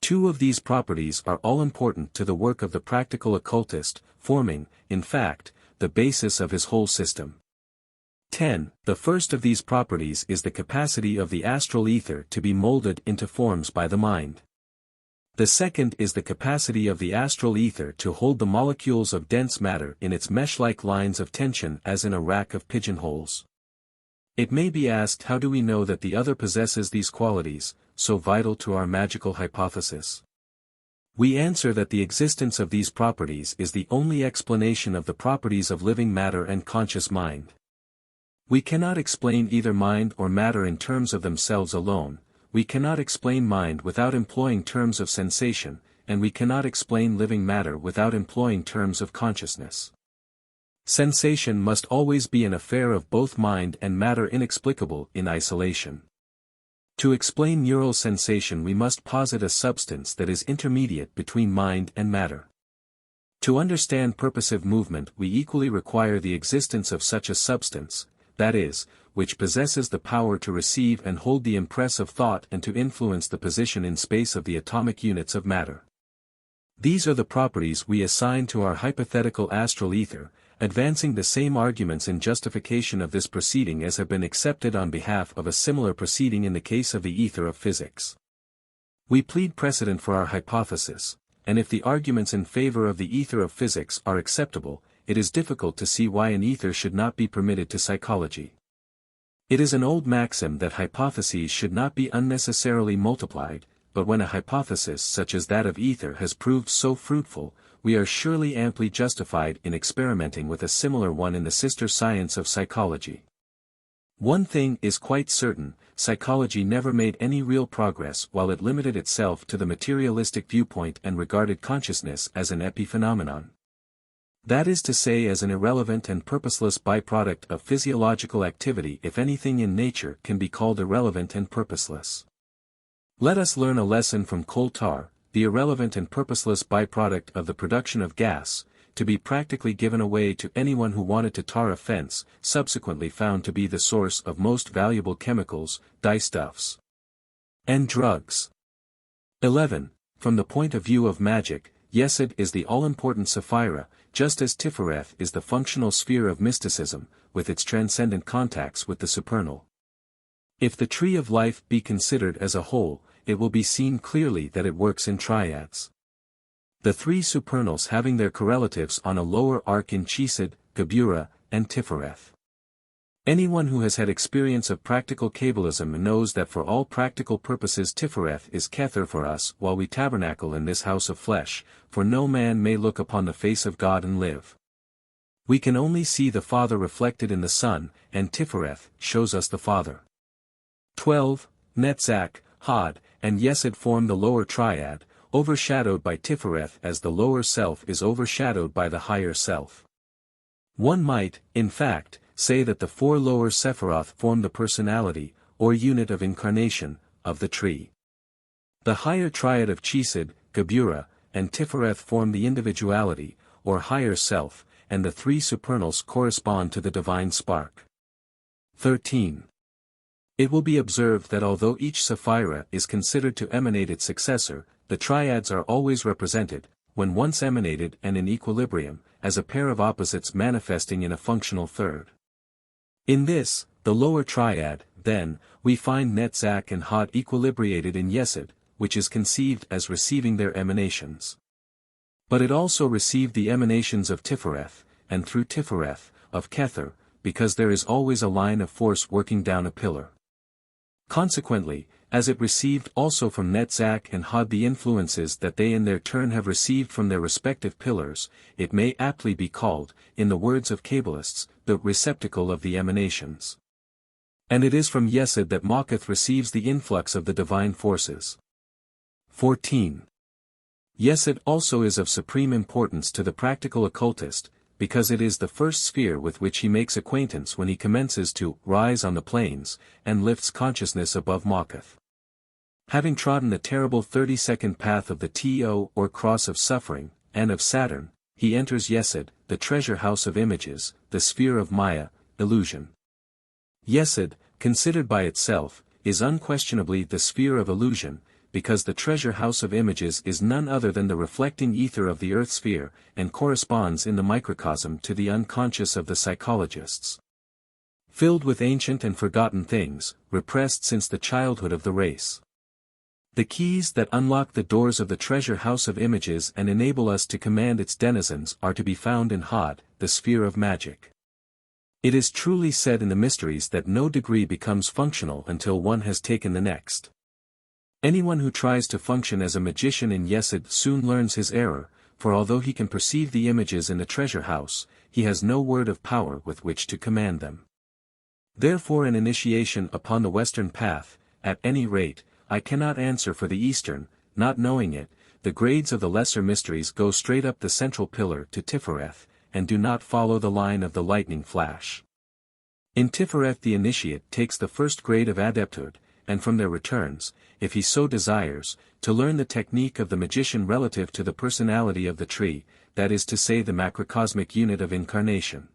2 of these properties are all important to the work of the practical occultist, forming, in fact, the basis of his whole system. 10. The first of these properties is the capacity of the astral ether to be molded into forms by the mind. The second is the capacity of the astral ether to hold the molecules of dense matter in its mesh-like lines of tension as in a rack of pigeonholes. It may be asked, how do we know that the other possesses these qualities, so vital to our magical hypothesis? We answer that the existence of these properties is the only explanation of the properties of living matter and conscious mind. We cannot explain either mind or matter in terms of themselves alone. We cannot explain mind without employing terms of sensation, and we cannot explain living matter without employing terms of consciousness. Sensation must always be an affair of both mind and matter, inexplicable in isolation. To explain neural sensation we must posit a substance that is intermediate between mind and matter. To understand purposive movement we equally require the existence of such a substance, that is, which possesses the power to receive and hold the impress of thought and to influence the position in space of the atomic units of matter. These are the properties we assign to our hypothetical astral ether, advancing the same arguments in justification of this proceeding as have been accepted on behalf of a similar proceeding in the case of the ether of physics. We plead precedent for our hypothesis, and if the arguments in favor of the ether of physics are acceptable, it is difficult to see why an ether should not be permitted to psychology. It is an old maxim that hypotheses should not be unnecessarily multiplied, but when a hypothesis such as that of ether has proved so fruitful, we are surely amply justified in experimenting with a similar one in the sister science of psychology. One thing is quite certain, psychology never made any real progress while it limited itself to the materialistic viewpoint and regarded consciousness as an epiphenomenon. That is to say, as an irrelevant and purposeless byproduct of physiological activity. If anything in nature can be called irrelevant and purposeless, let us learn a lesson from coal tar, the irrelevant and purposeless byproduct of the production of gas, to be practically given away to anyone who wanted to tar a fence, subsequently found to be the source of most valuable chemicals, dyestuffs, and drugs. 11. From the point of view of magic, Yesod is the all-important Sapphira, just as Tifereth is the functional sphere of mysticism, with its transcendent contacts with the supernal. If the tree of life be considered as a whole, it will be seen clearly that it works in triads. The 3 supernals having their correlatives on a lower arc in Chesed, Geburah, and Tifereth. Anyone who has had experience of practical Kabbalism knows that for all practical purposes Tifereth is Kether for us while we tabernacle in this house of flesh, for no man may look upon the face of God and live. We can only see the Father reflected in the Son, and Tifereth shows us the Father. 12. Netzach, Hod, and Yesod form the lower triad, overshadowed by Tifereth as the lower self is overshadowed by the higher self. One might, in fact, say that the four lower Sephiroth form the personality, or unit of incarnation, of the tree. The higher triad of Chesed, Geburah, and Tifereth form the individuality, or higher self, and the three supernals correspond to the divine spark. 13. It will be observed that although each Sephira is considered to emanate its successor, the triads are always represented, when once emanated and in equilibrium, as a pair of opposites manifesting in a functional third. In this, the lower triad, then, we find Netzach and Hod equilibrated in Yesod, which is conceived as receiving their emanations. But it also received the emanations of Tifereth, and through Tifereth, of Kether, because there is always a line of force working down a pillar. Consequently, as it received also from Netzach and Hod the influences that they in their turn have received from their respective pillars, it may aptly be called, in the words of Kabbalists, the receptacle of the emanations. And it is from Yesod that Macheth receives the influx of the divine forces. 14. Yesod also is of supreme importance to the practical occultist, because it is the first sphere with which he makes acquaintance when he commences to rise on the planes, and lifts consciousness above Macheth. Having trodden the terrible 32nd path of the To or cross of suffering, and of Saturn, he enters Yesod, the treasure house of images, the sphere of Maya, illusion. Yesod, considered by itself, is unquestionably the sphere of illusion, because the treasure house of images is none other than the reflecting ether of the earth sphere, and corresponds in the microcosm to the unconscious of the psychologists. Filled with ancient and forgotten things, repressed since the childhood of the race. The keys that unlock the doors of the treasure house of images and enable us to command its denizens are to be found in Hod, the sphere of magic. It is truly said in the mysteries that no degree becomes functional until one has taken the next. Anyone who tries to function as a magician in Yesod soon learns his error, for although he can perceive the images in the treasure house, he has no word of power with which to command them. Therefore an initiation upon the Western path, at any rate, I cannot answer for the Eastern, not knowing it, the grades of the lesser mysteries go straight up the central pillar to Tifereth, and do not follow the line of the lightning flash. In Tifereth the initiate takes the first grade of adepthood, and from there returns, if he so desires, to learn the technique of the magician relative to the personality of the tree, that is to say the macrocosmic unit of incarnation.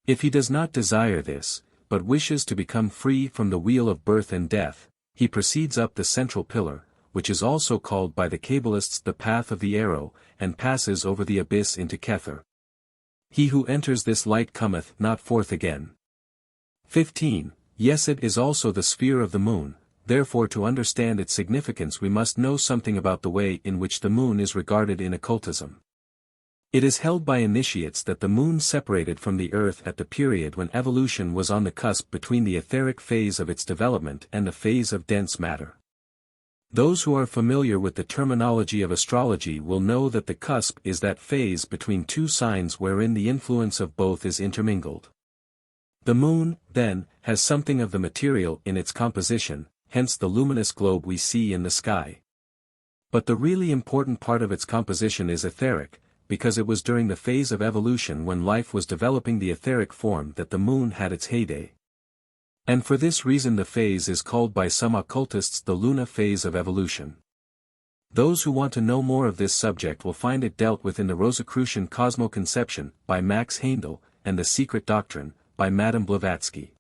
If he does not desire this, but wishes to become free from the wheel of birth and death, he proceeds up the central pillar, which is also called by the Kabbalists the path of the arrow, and passes over the abyss into Kether. He who enters this light cometh not forth again. 15. Yesod is also the sphere of the moon, therefore to understand its significance we must know something about the way in which the moon is regarded in occultism. It is held by initiates that the moon separated from the earth at the period when evolution was on the cusp between the etheric phase of its development and the phase of dense matter. Those who are familiar with the terminology of astrology will know that the cusp is that phase between two signs wherein the influence of both is intermingled. The moon, then, has something of the material in its composition, hence the luminous globe we see in the sky. But the really important part of its composition is etheric, because it was during the phase of evolution when life was developing the etheric form that the moon had its heyday. And for this reason the phase is called by some occultists the Luna phase of evolution. Those who want to know more of this subject will find it dealt with in the Rosicrucian Cosmoconception, by Max Heindel, and the Secret Doctrine, by Madame Blavatsky.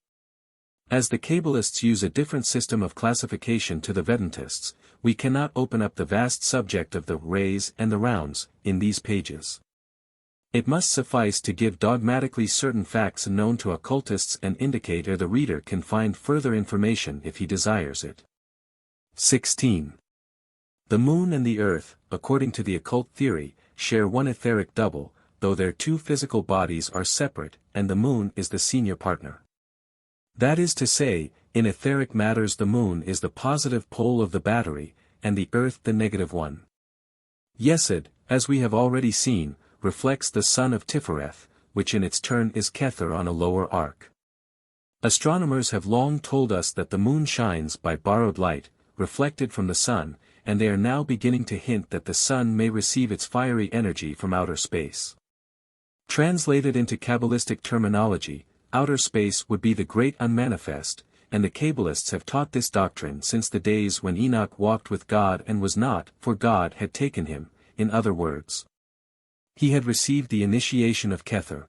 As the Kabbalists use a different system of classification to the Vedantists, we cannot open up the vast subject of the rays and the rounds, in these pages. It must suffice to give dogmatically certain facts known to occultists and indicate where the reader can find further information if he desires it. 16. The moon and the earth, according to the occult theory, share one etheric double, though their two physical bodies are separate, and the moon is the senior partner. That is to say, in etheric matters the moon is the positive pole of the battery, and the earth the negative one. Yesod, as we have already seen, reflects the sun of Tifereth, which in its turn is Kether on a lower arc. Astronomers have long told us that the moon shines by borrowed light, reflected from the sun, and they are now beginning to hint that the sun may receive its fiery energy from outer space. Translated into Kabbalistic terminology, outer space would be the great unmanifest, and the Kabbalists have taught this doctrine since the days when Enoch walked with God and was not, for God had taken him, in other words. He had received the initiation of Kether.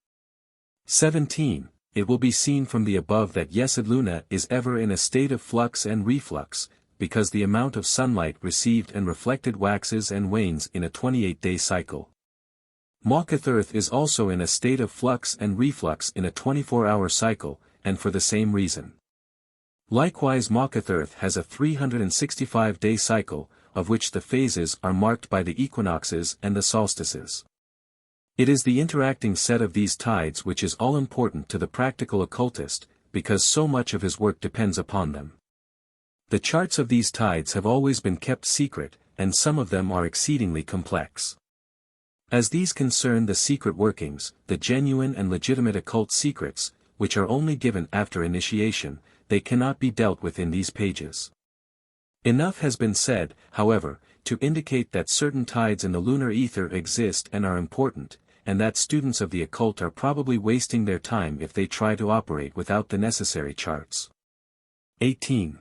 17. It will be seen from the above that Yesod Luna is ever in a state of flux and reflux, because the amount of sunlight received and reflected waxes and wanes in a 28-day cycle. Malkuth Earth is also in a state of flux and reflux in a 24-hour cycle, and for the same reason. Likewise Malkuth Earth has a 365-day cycle, of which the phases are marked by the equinoxes and the solstices. It is the interacting set of these tides which is all important to the practical occultist, because so much of his work depends upon them. The charts of these tides have always been kept secret, and some of them are exceedingly complex. As these concern the secret workings, the genuine and legitimate occult secrets, which are only given after initiation, they cannot be dealt with in these pages. Enough has been said, however, to indicate that certain tides in the lunar ether exist and are important, and that students of the occult are probably wasting their time if they try to operate without the necessary charts. 18.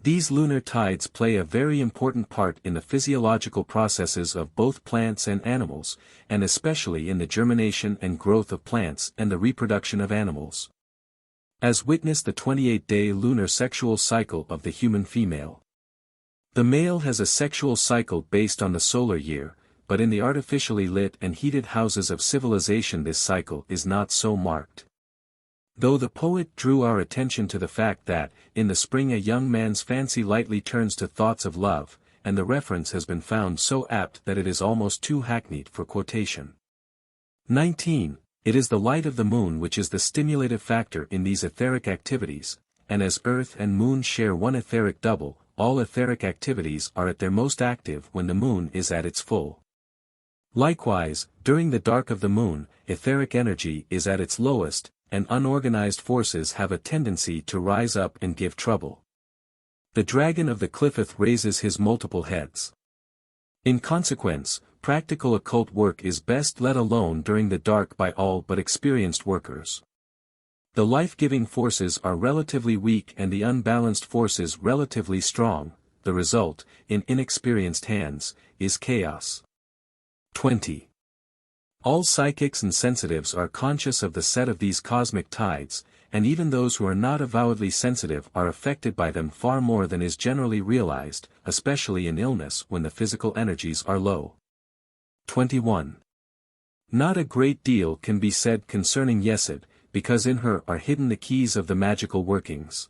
These lunar tides play a very important part in the physiological processes of both plants and animals, and especially in the germination and growth of plants and the reproduction of animals. As witness the 28-day lunar sexual cycle of the human female. The male has a sexual cycle based on the solar year, but in the artificially lit and heated houses of civilization this cycle is not so marked. Though the poet drew our attention to the fact that, in the spring a young man's fancy lightly turns to thoughts of love, and the reference has been found so apt that it is almost too hackneyed for quotation. 19. It is the light of the moon which is the stimulative factor in these etheric activities, and as earth and moon share one etheric double, all etheric activities are at their most active when the moon is at its full. Likewise, during the dark of the moon, etheric energy is at its lowest, and unorganized forces have a tendency to rise up and give trouble. The dragon of the Cliffeth raises his multiple heads. In consequence, practical occult work is best let alone during the dark by all but experienced workers. The life-giving forces are relatively weak and the unbalanced forces relatively strong. The result, in inexperienced hands, is chaos. 20. All psychics and sensitives are conscious of the set of these cosmic tides, and even those who are not avowedly sensitive are affected by them far more than is generally realized, especially in illness when the physical energies are low. 21. Not a great deal can be said concerning Yesod, because in her are hidden the keys of the magical workings.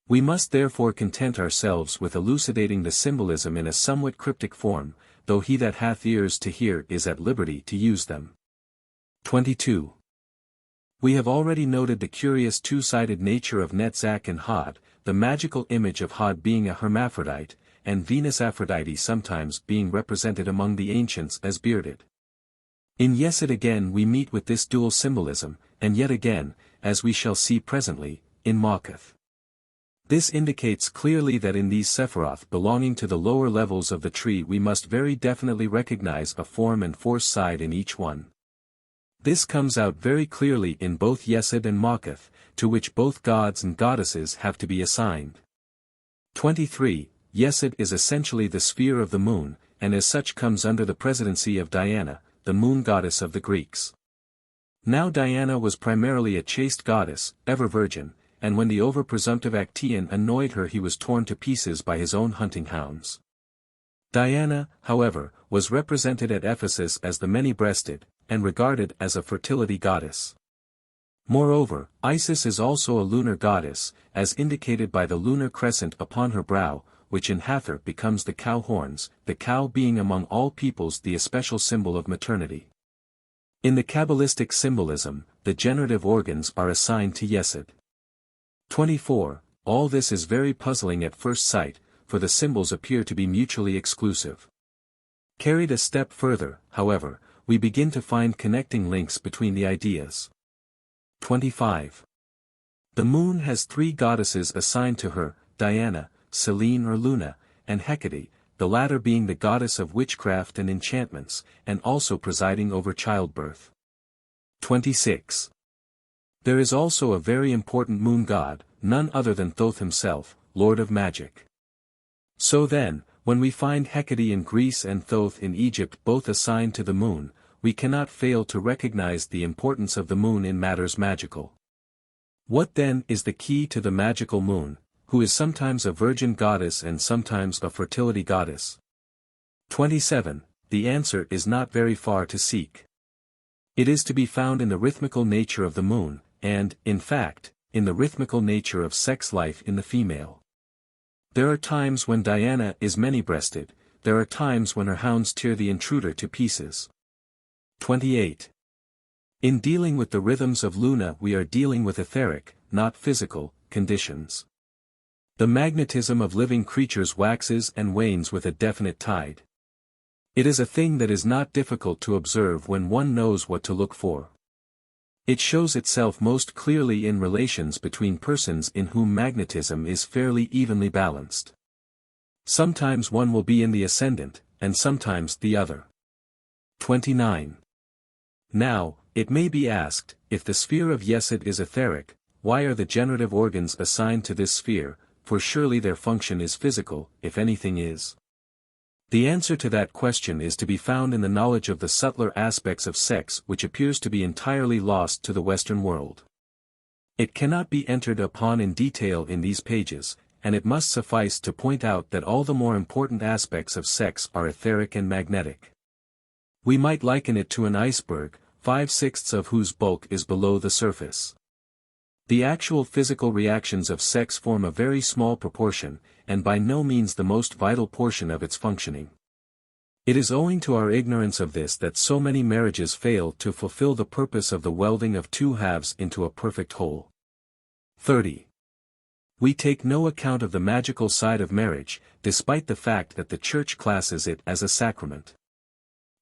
We must therefore content ourselves with elucidating the symbolism in a somewhat cryptic form, though he that hath ears to hear is at liberty to use them. 22. We have already noted the curious two-sided nature of Netzach and Hod, the magical image of Hod being a hermaphrodite, and Venus Aphrodite sometimes being represented among the ancients as bearded. In Yesod again we meet with this dual symbolism, and yet again, as we shall see presently, in Malkuth. This indicates clearly that in these Sephiroth belonging to the lower levels of the tree we must very definitely recognize a form and force side in each one. This comes out very clearly in both Yesod and Malkuth, to which both gods and goddesses have to be assigned. 23. Yesod is essentially the sphere of the moon, and as such comes under the presidency of Diana, the moon goddess of the Greeks. Now Diana was primarily a chaste goddess, ever virgin, and when the over-presumptive Actaeon annoyed her he was torn to pieces by his own hunting hounds. Diana, however, was represented at Ephesus as the many-breasted, and regarded as a fertility goddess. Moreover, Isis is also a lunar goddess, as indicated by the lunar crescent upon her brow, which in Hathor becomes the cow horns, the cow being among all peoples the especial symbol of maternity. In the Kabbalistic symbolism, the generative organs are assigned to Yesod. 24. All this is very puzzling at first sight, for the symbols appear to be mutually exclusive. Carried a step further, however, we begin to find connecting links between the ideas. 25. The moon has three goddesses assigned to her, Diana, Selene or Luna, and Hecate, the latter being the goddess of witchcraft and enchantments, and also presiding over childbirth. 26. There is also a very important moon god, none other than Thoth himself, lord of magic. So then, when we find Hecate in Greece and Thoth in Egypt both assigned to the moon, we cannot fail to recognize the importance of the moon in matters magical. What then is the key to the magical moon, who is sometimes a virgin goddess and sometimes a fertility goddess? 27. The answer is not very far to seek. It is to be found in the rhythmical nature of the moon, and, in fact, in the rhythmical nature of sex life in the female. There are times when Diana is many-breasted, there are times when her hounds tear the intruder to pieces. 28. In dealing with the rhythms of Luna we are dealing with etheric, not physical, conditions. The magnetism of living creatures waxes and wanes with a definite tide. It is a thing that is not difficult to observe when one knows what to look for. It shows itself most clearly in relations between persons in whom magnetism is fairly evenly balanced. Sometimes one will be in the ascendant, and sometimes the other. 29. Now, it may be asked, if the sphere of Yesod is etheric, why are the generative organs assigned to this sphere, for surely their function is physical, if anything is. The answer to that question is to be found in the knowledge of the subtler aspects of sex which appears to be entirely lost to the Western world. It cannot be entered upon in detail in these pages, and it must suffice to point out that all the more important aspects of sex are etheric and magnetic. We might liken it to an iceberg, 5/6 of whose bulk is below the surface. The actual physical reactions of sex form a very small proportion, and by no means the most vital portion of its functioning. It is owing to our ignorance of this that so many marriages fail to fulfill the purpose of the welding of two halves into a perfect whole. 30. We take no account of the magical side of marriage, despite the fact that the Church classes it as a sacrament.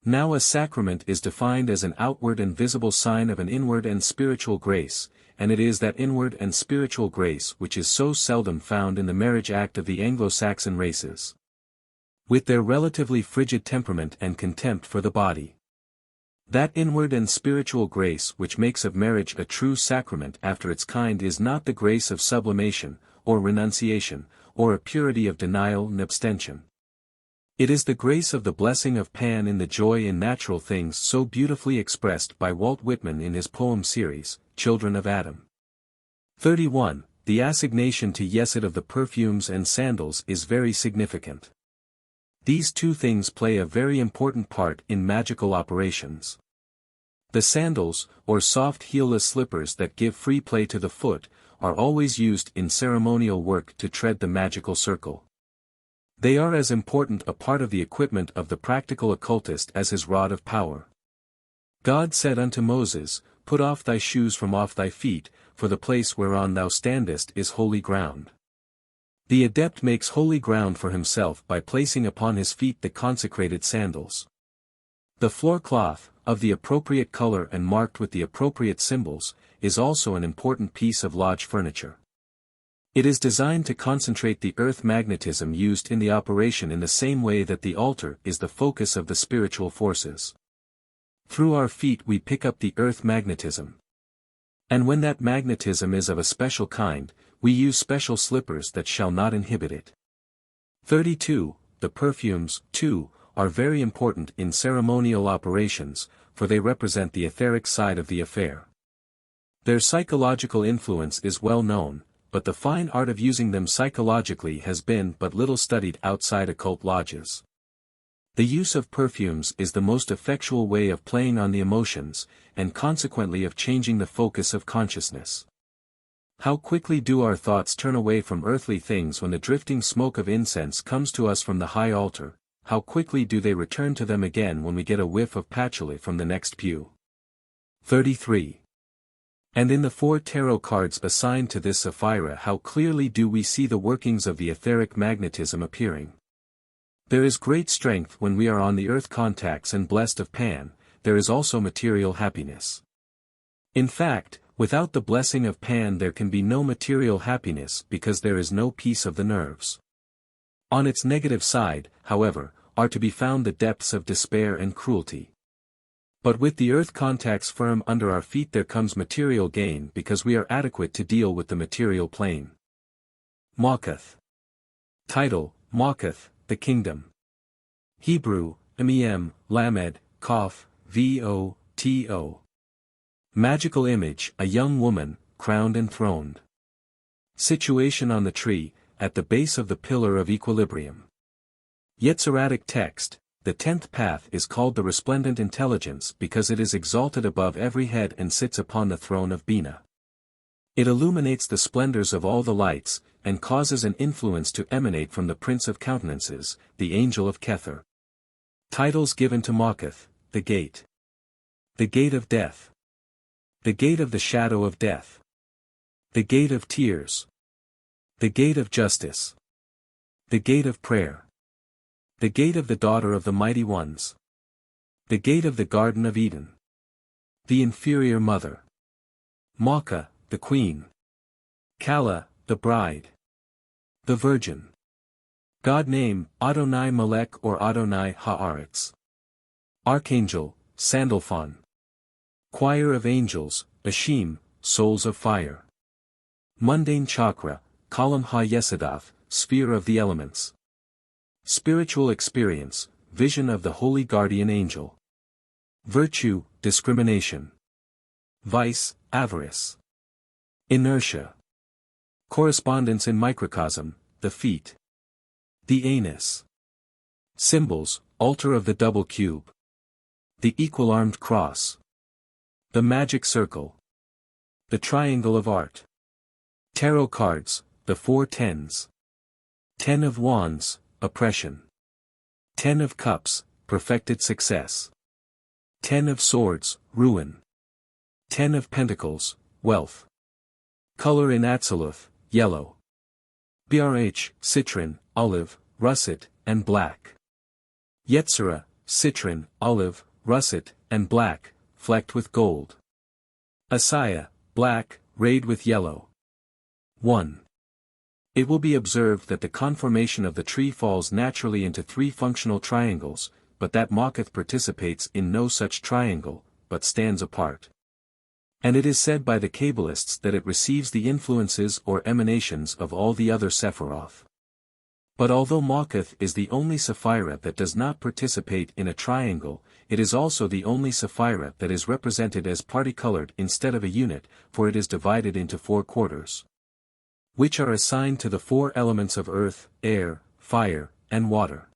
Now a sacrament is defined as an outward and visible sign of an inward and spiritual grace, and it is that inward and spiritual grace which is so seldom found in the marriage act of the Anglo-Saxon races. With their relatively frigid temperament and contempt for the body. That inward and spiritual grace which makes of marriage a true sacrament after its kind is not the grace of sublimation, or renunciation, or a purity of denial and abstention. It is the grace of the blessing of Pan in the joy in natural things so beautifully expressed by Walt Whitman in his poem series, Children of Adam. 31. The assignation to Yesod of the perfumes and sandals is very significant. These two things play a very important part in magical operations. The sandals, or soft heelless slippers that give free play to the foot, are always used in ceremonial work to tread the magical circle. They are as important a part of the equipment of the practical occultist as his rod of power. God said unto Moses, Put off thy shoes from off thy feet, for the place whereon thou standest is holy ground. The adept makes holy ground for himself by placing upon his feet the consecrated sandals. The floor cloth, of the appropriate color and marked with the appropriate symbols, is also an important piece of lodge furniture. It is designed to concentrate the earth magnetism used in the operation in the same way that the altar is the focus of the spiritual forces. Through our feet we pick up the earth magnetism. And when that magnetism is of a special kind, we use special slippers that shall not inhibit it. 32. The perfumes, too, are very important in ceremonial operations, for they represent the etheric side of the affair. Their psychological influence is well known, but the fine art of using them psychologically has been but little studied outside occult lodges. The use of perfumes is the most effectual way of playing on the emotions, and consequently of changing the focus of consciousness. How quickly do our thoughts turn away from earthly things when the drifting smoke of incense comes to us from the high altar, how quickly do they return to them again when we get a whiff of patchouli from the next pew. 33. And in the 4 tarot cards assigned to this Sapphira, how clearly do we see the workings of the etheric magnetism appearing. There is great strength when we are on the earth contacts and blessed of Pan, there is also material happiness. In fact, without the blessing of Pan there can be no material happiness because there is no peace of the nerves. On its negative side, however, are to be found the depths of despair and cruelty. But with the earth contacts firm under our feet there comes material gain because we are adequate to deal with the material plane. Mawkath. Title, Mawkath, the Kingdom. Hebrew, Mem, Lamed, Kof, Voto. Magical image, a young woman, crowned and throned. Situation on the tree, at the base of the pillar of equilibrium. Yetziratic text, the 10th path is called the resplendent intelligence because it is exalted above every head and sits upon the throne of Bina. It illuminates the splendors of all the lights, and causes an influence to emanate from the Prince of Countenances, the Angel of Kether. Titles given to Mawkath, the Gate. The Gate of Death. The Gate of the Shadow of Death. The Gate of Tears. The Gate of Justice. The Gate of Prayer. The Gate of the Daughter of the Mighty Ones. The Gate of the Garden of Eden. The Inferior Mother. Mawka, the Queen. Kala, the Bride. The Virgin. God name, Adonai Melech or Adonai Haaretz. Archangel, Sandalphon. Choir of Angels, Ashim, Souls of Fire. Mundane Chakra, Column Ha-Yesedath, Sphere of the Elements. Spiritual experience, vision of the Holy Guardian Angel. Virtue, discrimination. Vice, avarice. Inertia. Correspondence in microcosm, the feet. The anus. Symbols, altar of the double cube. The equal-armed cross. The magic circle. The triangle of art. Tarot cards, the 4 tens. 10 of wands, oppression. 10 of cups, perfected success. 10 of swords, ruin. 10 of pentacles, wealth. Color in Atziluth, yellow. BRH, citron, olive, russet, and black. Yetzirah, citron, olive, russet, and black, flecked with gold. Asaya, black, rayed with yellow. 1. It will be observed that the conformation of the tree falls naturally into 3 functional triangles, but that Mawkath participates in no such triangle, but stands apart. And it is said by the Kabbalists that it receives the influences or emanations of all the other Sephiroth. But although Mawkath is the only Sapphira that does not participate in a triangle, it is also the only Sapphira that is represented as particolored instead of a unit, for it is divided into 4 quarters, which are assigned to the 4 elements of earth, air, fire, and water.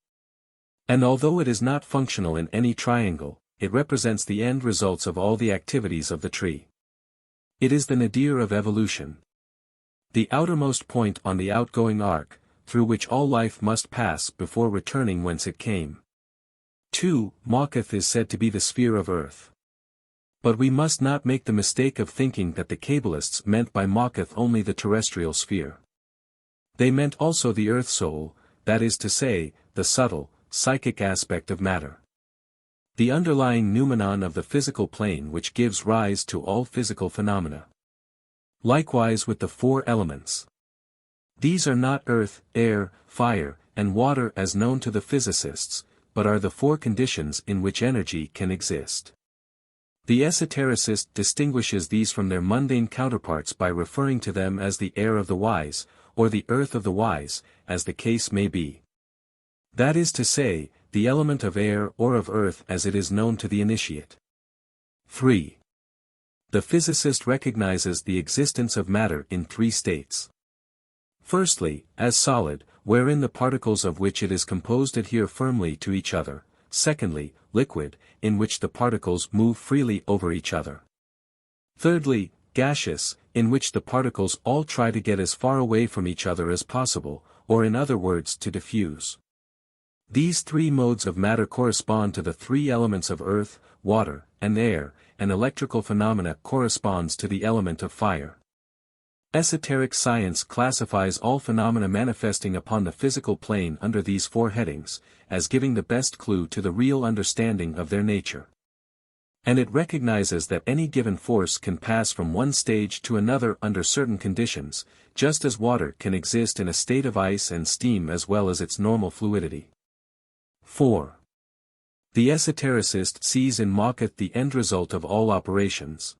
And although it is not functional in any triangle, it represents the end results of all the activities of the tree. It is the nadir of evolution. The outermost point on the outgoing arc, through which all life must pass before returning whence it came. 2. Mawkath is said to be the sphere of earth. But we must not make the mistake of thinking that the Kabbalists meant by Mawkath only the terrestrial sphere. They meant also the earth soul, that is to say, the subtle, psychic aspect of matter. The underlying noumenon of the physical plane which gives rise to all physical phenomena. Likewise with the 4 elements. These are not earth, air, fire, and water as known to the physicists, but are the 4 conditions in which energy can exist. The esotericist distinguishes these from their mundane counterparts by referring to them as the air of the wise, or the earth of the wise, as the case may be. That is to say, the element of air or of earth as it is known to the initiate. 3. The physicist recognizes the existence of matter in 3 states. Firstly, as solid, wherein the particles of which it is composed adhere firmly to each other. Secondly, liquid, in which the particles move freely over each other. Thirdly, gaseous, in which the particles all try to get as far away from each other as possible, or in other words to diffuse. These 3 modes of matter correspond to the 3 elements of earth, water, and air, and electrical phenomena corresponds to the element of fire. Esoteric science classifies all phenomena manifesting upon the physical plane under these four headings, as giving the best clue to the real understanding of their nature. And it recognizes that any given force can pass from one stage to another under certain conditions, just as water can exist in a state of ice and steam as well as its normal fluidity. 4. The esotericist sees in Ma'at the end result of all operations.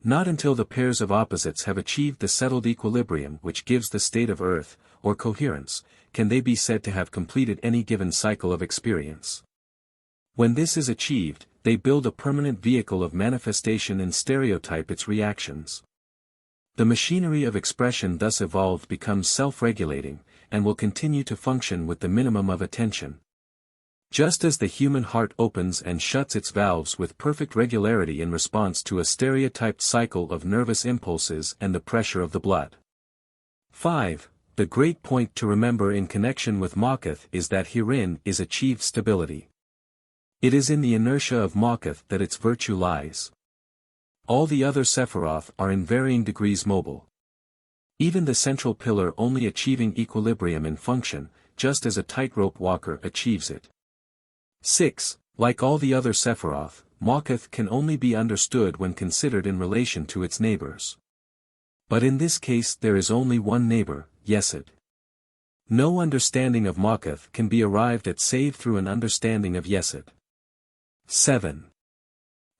Not until the pairs of opposites have achieved the settled equilibrium which gives the state of earth, or coherence, can they be said to have completed any given cycle of experience. When this is achieved, they build a permanent vehicle of manifestation and stereotype its reactions. The machinery of expression thus evolved becomes self-regulating, and will continue to function with the minimum of attention. Just as the human heart opens and shuts its valves with perfect regularity in response to a stereotyped cycle of nervous impulses and the pressure of the blood. 5. The great point to remember in connection with Ma'at is that herein is achieved stability. It is in the inertia of Ma'at that its virtue lies. All the other Sephiroth are in varying degrees mobile. Even the central pillar only achieving equilibrium in function, just as a tightrope walker achieves it. 6. Like all the other Sephiroth, Ma'at can only be understood when considered in relation to its neighbors. But in this case there is only one neighbor, Yesod. No understanding of Ma'at can be arrived at save through an understanding of Yesod. 7.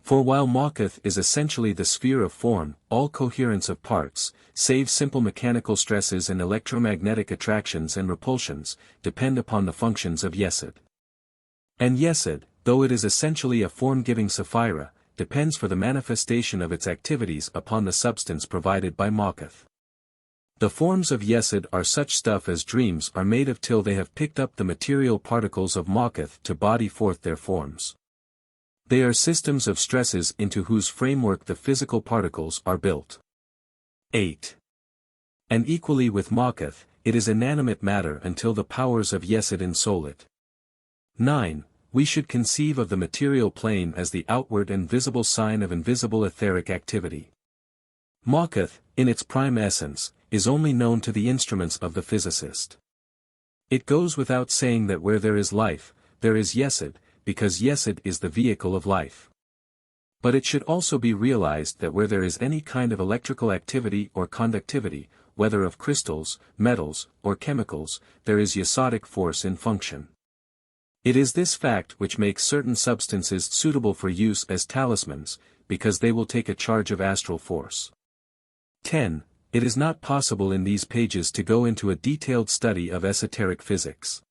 For while Ma'at is essentially the sphere of form, all coherence of parts, save simple mechanical stresses and electromagnetic attractions and repulsions, depend upon the functions of Yesod. And Yesod, though it is essentially a form-giving Sephira, depends for the manifestation of its activities upon the substance provided by Ma'at. The forms of Yesod are such stuff as dreams are made of till they have picked up the material particles of Ma'at to body forth their forms. They are systems of stresses into whose framework the physical particles are built. 8. And equally with Ma'at, it is inanimate matter until the powers of Yesod ensoul it. 9. We should conceive of the material plane as the outward and visible sign of invisible etheric activity. Ma'at, in its prime essence, is only known to the instruments of the physicist. It goes without saying that where there is life, there is Yesod, because Yesod is the vehicle of life. But it should also be realized that where there is any kind of electrical activity or conductivity, whether of crystals, metals, or chemicals, there is Yesodic force in function. It is this fact which makes certain substances suitable for use as talismans, because they will take a charge of astral force. 10. It is not possible in these pages to go into a detailed study of esoteric physics.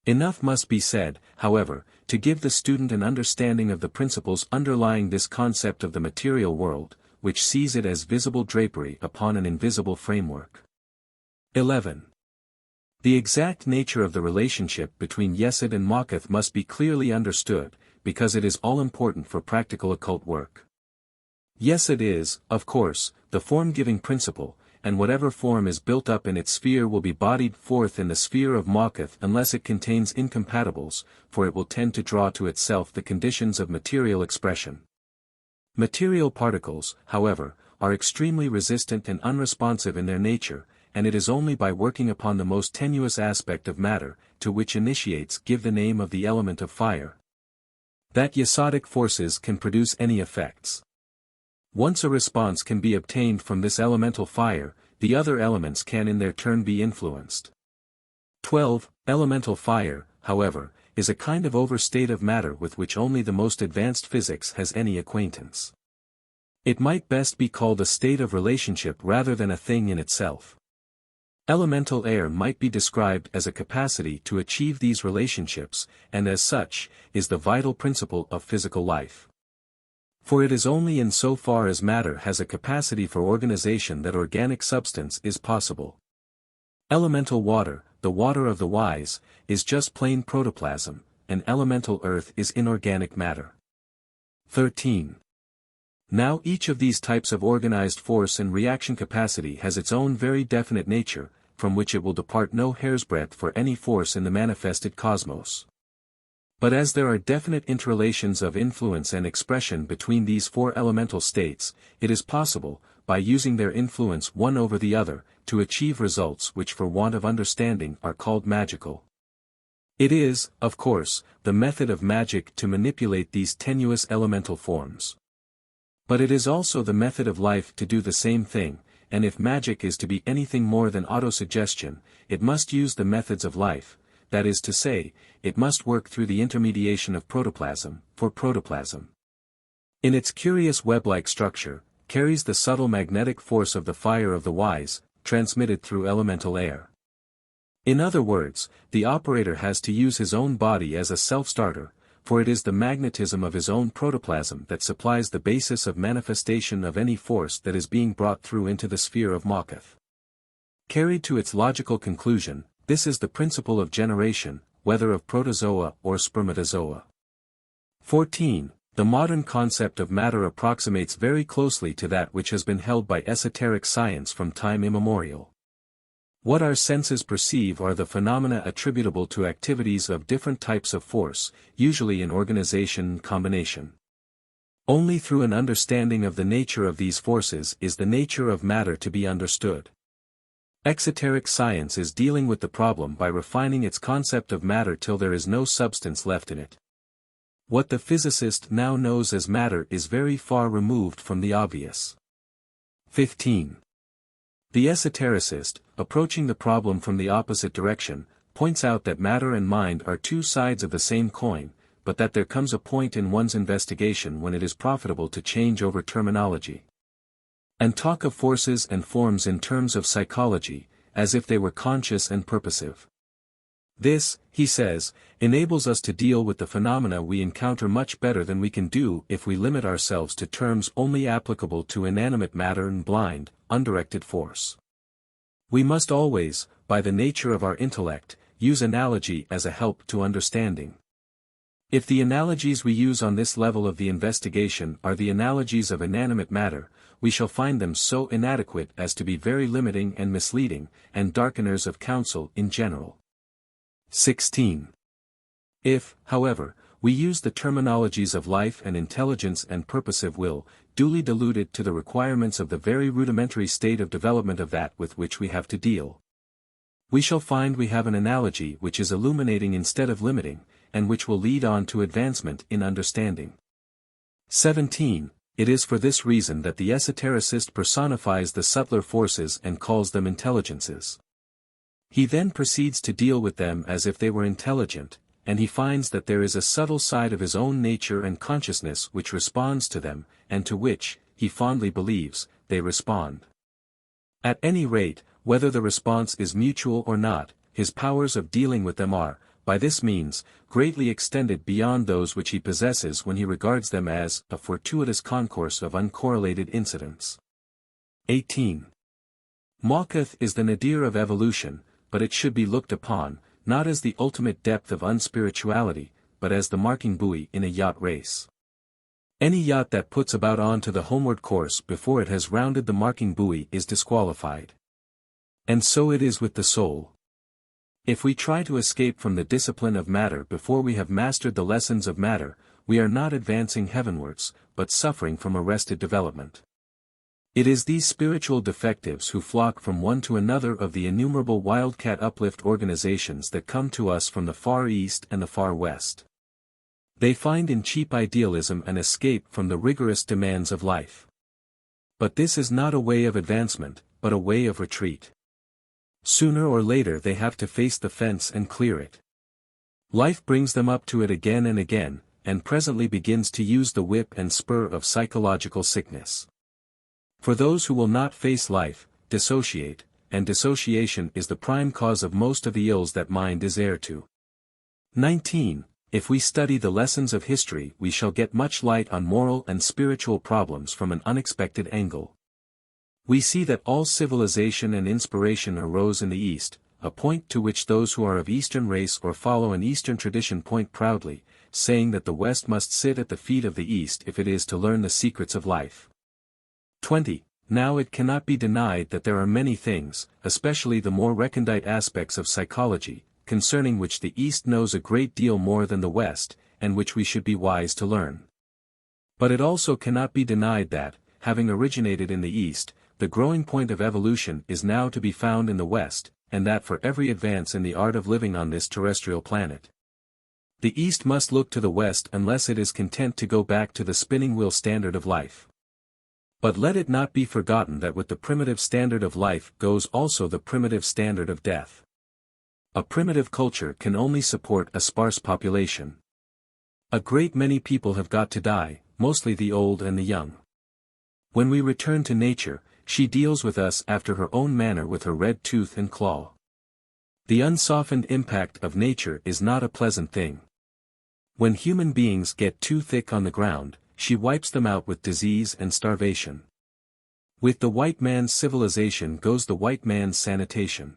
Enough must be said, however, to give the student an understanding of the principles underlying this concept of the material world, which sees it as visible drapery upon an invisible framework. 11. The exact nature of the relationship between Yesod and Ma'at must be clearly understood, because it is all-important for practical occult work. Yesod is, of course, the form-giving principle, and whatever form is built up in its sphere will be bodied forth in the sphere of Ma'at unless it contains incompatibles, for it will tend to draw to itself the conditions of material expression. Material particles, however, are extremely resistant and unresponsive in their nature, and it is only by working upon the most tenuous aspect of matter, to which initiates give the name of the element of fire, that Yesodic forces can produce any effects. Once a response can be obtained from this elemental fire, the other elements can in their turn be influenced. 12. Elemental fire, however, is a kind of overstate of matter with which only the most advanced physics has any acquaintance. It might best be called a state of relationship rather than a thing in itself. Elemental air might be described as a capacity to achieve these relationships, and as such, is the vital principle of physical life. For it is only in so far as matter has a capacity for organization that organic substance is possible. Elemental water, the water of the wise, is just plain protoplasm, and elemental earth is inorganic matter. 13. Now each of these types of organized force and reaction capacity has its own very definite nature, from which it will depart no hair's breadth for any force in the manifested cosmos. But as there are definite interrelations of influence and expression between these four elemental states, it is possible, by using their influence one over the other, to achieve results which for want of understanding are called magical. It is, of course, the method of magic to manipulate these tenuous elemental forms. But it is also the method of life to do the same thing, and if magic is to be anything more than autosuggestion, it must use the methods of life, that is to say, it must work through the intermediation of protoplasm, for protoplasm, in its curious web-like structure, carries the subtle magnetic force of the fire of the wise, transmitted through elemental air. In other words, the operator has to use his own body as a self-starter, for it is the magnetism of his own protoplasm that supplies the basis of manifestation of any force that is being brought through into the sphere of Malkuth. Carried to its logical conclusion, this is the principle of generation, whether of protozoa or spermatozoa. 14. The modern concept of matter approximates very closely to that which has been held by esoteric science from time immemorial. What our senses perceive are the phenomena attributable to activities of different types of force, usually in organization and combination. Only through an understanding of the nature of these forces is the nature of matter to be understood. Exoteric science is dealing with the problem by refining its concept of matter till there is no substance left in it. What the physicist now knows as matter is very far removed from the obvious. 15. The esotericist, approaching the problem from the opposite direction, points out that matter and mind are two sides of the same coin, but that there comes a point in one's investigation when it is profitable to change over terminology and talk of forces and forms in terms of psychology, as if they were conscious and purposive. This, he says, enables us to deal with the phenomena we encounter much better than we can do if we limit ourselves to terms only applicable to inanimate matter and blind, undirected force. We must always, by the nature of our intellect, use analogy as a help to understanding. If the analogies we use on this level of the investigation are the analogies of inanimate matter, we shall find them so inadequate as to be very limiting and misleading, and darkeners of counsel in general. 16. If, however, we use the terminologies of life and intelligence and purposive will, duly diluted to the requirements of the very rudimentary state of development of that with which we have to deal, we shall find we have an analogy which is illuminating instead of limiting, and which will lead on to advancement in understanding. 17. It is for this reason that the esotericist personifies the subtler forces and calls them intelligences. He then proceeds to deal with them as if they were intelligent, and he finds that there is a subtle side of his own nature and consciousness which responds to them, and to which, he fondly believes, they respond. At any rate, whether the response is mutual or not, his powers of dealing with them are, by this means, greatly extended beyond those which he possesses when he regards them as a fortuitous concourse of uncorrelated incidents. 18. Malkuth is the nadir of evolution, but it should be looked upon, not as the ultimate depth of unspirituality, but as the marking buoy in a yacht race. Any yacht that puts about on to the homeward course before it has rounded the marking buoy is disqualified. And so it is with the soul. If we try to escape from the discipline of matter before we have mastered the lessons of matter, we are not advancing heavenwards, but suffering from arrested development. It is these spiritual defectives who flock from one to another of the innumerable wildcat uplift organizations that come to us from the Far East and the Far West. They find in cheap idealism an escape from the rigorous demands of life. But this is not a way of advancement, but a way of retreat. Sooner or later they have to face the fence and clear it. Life brings them up to it again, and presently begins to use the whip and spur of psychological sickness. For those who will not face life, dissociate, and dissociation is the prime cause of most of the ills that mind is heir to. 19. If we study the lessons of history, we shall get much light on moral and spiritual problems from an unexpected angle. We see that all civilization and inspiration arose in the East, a point to which those who are of Eastern race or follow an Eastern tradition point proudly, saying that the West must sit at the feet of the East if it is to learn the secrets of life. 20. Now it cannot be denied that there are many things, especially the more recondite aspects of psychology, concerning which the East knows a great deal more than the West, and which we should be wise to learn. But it also cannot be denied that, having originated in the East, the growing point of evolution is now to be found in the West, and that for every advance in the art of living on this terrestrial planet, the East must look to the West unless it is content to go back to the spinning wheel standard of life. But let it not be forgotten that with the primitive standard of life goes also the primitive standard of death. A primitive culture can only support a sparse population. A great many people have got to die, mostly the old and the young. When we return to nature, she deals with us after her own manner with her red tooth and claw. The unsoftened impact of nature is not a pleasant thing. When human beings get too thick on the ground, she wipes them out with disease and starvation. With the white man's civilization goes the white man's sanitation.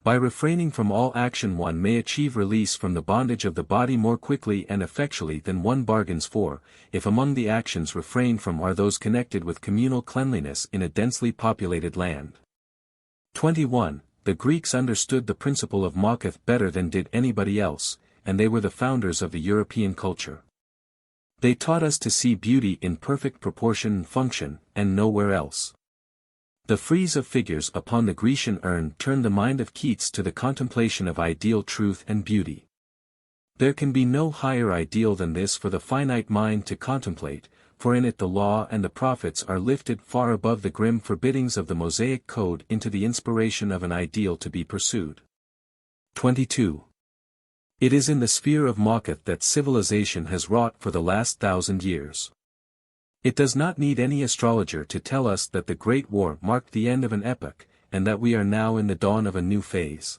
By refraining from all action one may achieve release from the bondage of the body more quickly and effectually than one bargains for, if among the actions refrained from are those connected with communal cleanliness in a densely populated land. 21. The Greeks understood the principle of Makath better than did anybody else, and they were the founders of the European culture. They taught us to see beauty in perfect proportion and function, and nowhere else. The frieze of figures upon the Grecian urn turned the mind of Keats to the contemplation of ideal truth and beauty. There can be no higher ideal than this for the finite mind to contemplate, for in it the law and the prophets are lifted far above the grim forbiddings of the Mosaic code into the inspiration of an ideal to be pursued. 22. It is in the sphere of Makath that civilization has wrought for the last 1,000 years. It does not need any astrologer to tell us that the Great War marked the end of an epoch, and that we are now in the dawn of a new phase.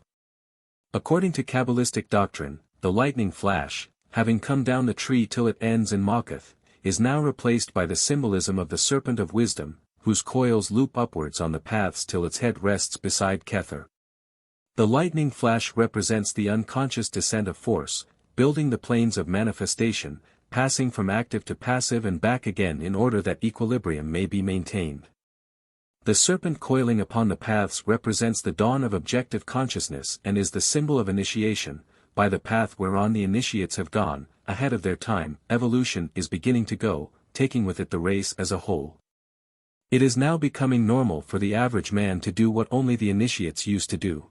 According to Kabbalistic doctrine, the lightning flash, having come down the tree till it ends in Makath, is now replaced by the symbolism of the serpent of wisdom, whose coils loop upwards on the paths till its head rests beside Kether. The lightning flash represents the unconscious descent of force, building the planes of manifestation, passing from active to passive and back again in order that equilibrium may be maintained. The serpent coiling upon the paths represents the dawn of objective consciousness and is the symbol of initiation. By the path whereon the initiates have gone, ahead of their time, evolution is beginning to go, taking with it the race as a whole. It is now becoming normal for the average man to do what only the initiates used to do.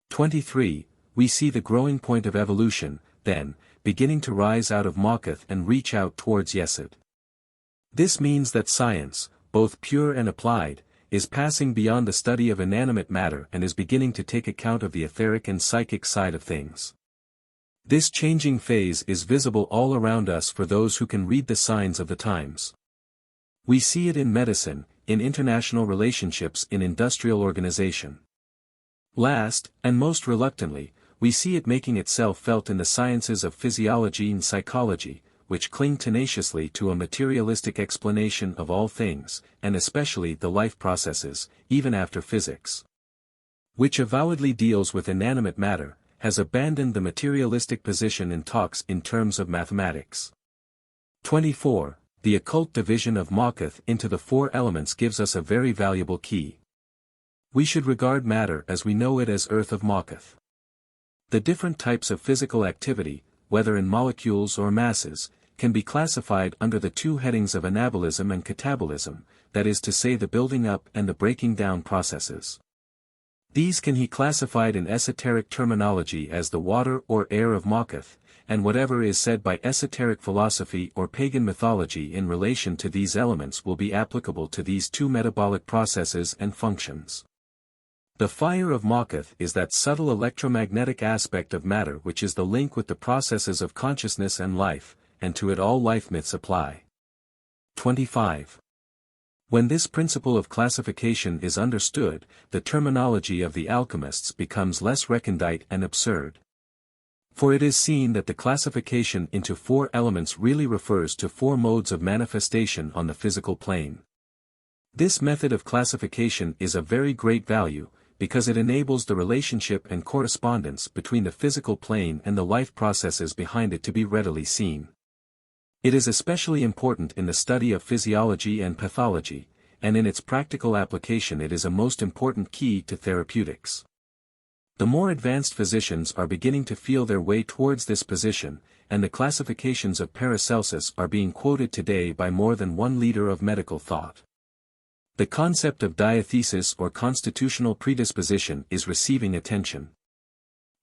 23. We see the growing point of evolution, then, beginning to rise out of Makath and reach out towards Yesod. This means that science, both pure and applied, is passing beyond the study of inanimate matter and is beginning to take account of the etheric and psychic side of things. This changing phase is visible all around us for those who can read the signs of the times. We see it in medicine, in international relationships, in industrial organization. Last, and most reluctantly, we see it making itself felt in the sciences of physiology and psychology, which cling tenaciously to a materialistic explanation of all things, and especially the life processes, even after physics, which avowedly deals with inanimate matter, has abandoned the materialistic position and talks in terms of mathematics. 24. The occult division of Makath into the four elements gives us a very valuable key. We should regard matter as we know it as earth of Makath. The different types of physical activity, whether in molecules or masses, can be classified under the two headings of anabolism and catabolism, that is to say the building up and the breaking down processes. These can be classified in esoteric terminology as the water or air of Makath, and whatever is said by esoteric philosophy or pagan mythology in relation to these elements will be applicable to these two metabolic processes and functions. The fire of Makath is that subtle electromagnetic aspect of matter which is the link with the processes of consciousness and life, and to it all life myths apply. 25. When this principle of classification is understood, the terminology of the alchemists becomes less recondite and absurd. For it is seen that the classification into four elements really refers to four modes of manifestation on the physical plane. This method of classification is of very great value, because it enables the relationship and correspondence between the physical plane and the life processes behind it to be readily seen. It is especially important in the study of physiology and pathology, and in its practical application it is a most important key to therapeutics. The more advanced physicians are beginning to feel their way towards this position, and the classifications of Paracelsus are being quoted today by more than one leader of medical thought. The concept of diathesis or constitutional predisposition is receiving attention.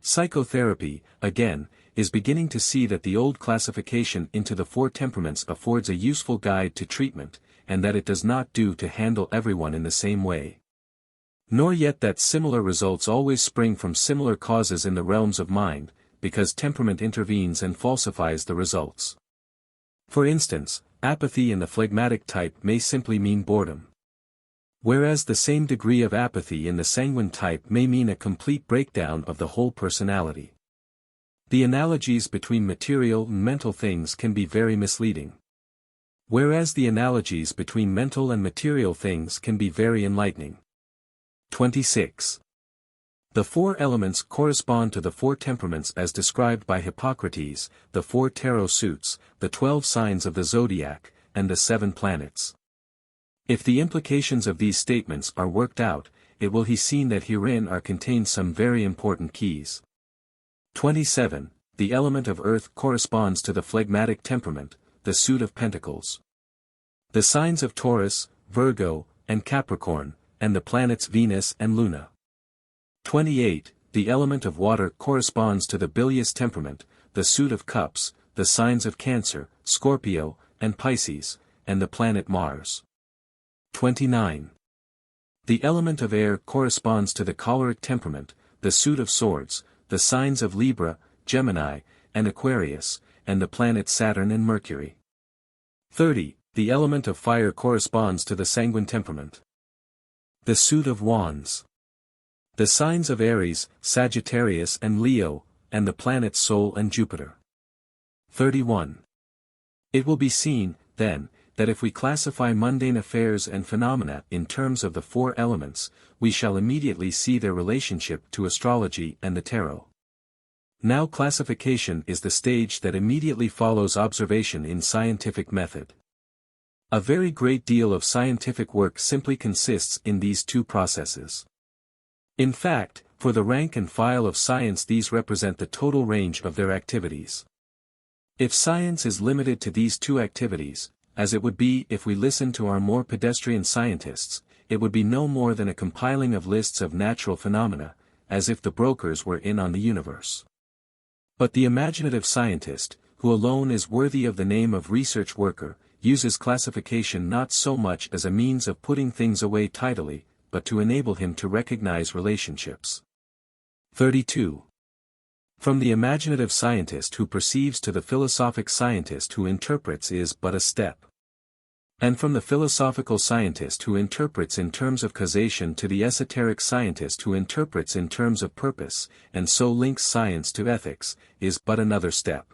Psychotherapy, again, is beginning to see that the old classification into the four temperaments affords a useful guide to treatment, and that it does not do to handle everyone in the same way. Nor yet that similar results always spring from similar causes in the realms of mind, because temperament intervenes and falsifies the results. For instance, apathy in the phlegmatic type may simply mean boredom. Whereas the same degree of apathy in the sanguine type may mean a complete breakdown of the whole personality. The analogies between material and mental things can be very misleading. Whereas the analogies between mental and material things can be very enlightening. 26. The four elements correspond to the four temperaments as described by Hippocrates, the four tarot suits, the 12 signs of the zodiac, and the 7 planets. If the implications of these statements are worked out, it will be seen that herein are contained some very important keys. 27. The element of earth corresponds to the phlegmatic temperament, the suit of pentacles. The signs of Taurus, Virgo, and Capricorn, and the planets Venus and Luna. 28. The element of water corresponds to the bilious temperament, the suit of cups, the signs of Cancer, Scorpio, and Pisces, and the planet Mars. 29. The element of air corresponds to the choleric temperament, the suit of swords, the signs of Libra, Gemini, and Aquarius, and the planets Saturn and Mercury. 30. The element of fire corresponds to the sanguine temperament, the suit of wands, the signs of Aries, Sagittarius and Leo, and the planets Sol and Jupiter. 31. It will be seen, then, that if we classify mundane affairs and phenomena in terms of the four elements, we shall immediately see their relationship to astrology and the tarot. Now classification is the stage that immediately follows observation in scientific method. A very great deal of scientific work simply consists in these two processes. In fact, for the rank and file of science these represent the total range of their activities. If science is limited to these two activities, as it would be if we listened to our more pedestrian scientists, it would be no more than a compiling of lists of natural phenomena, as if the brokers were in on the universe. But the imaginative scientist, who alone is worthy of the name of research worker, uses classification not so much as a means of putting things away tidily, but to enable him to recognize relationships. 32. From the imaginative scientist who perceives to the philosophic scientist who interprets is but a step. And from the philosophical scientist who interprets in terms of causation to the esoteric scientist who interprets in terms of purpose, and so links science to ethics, is but another step.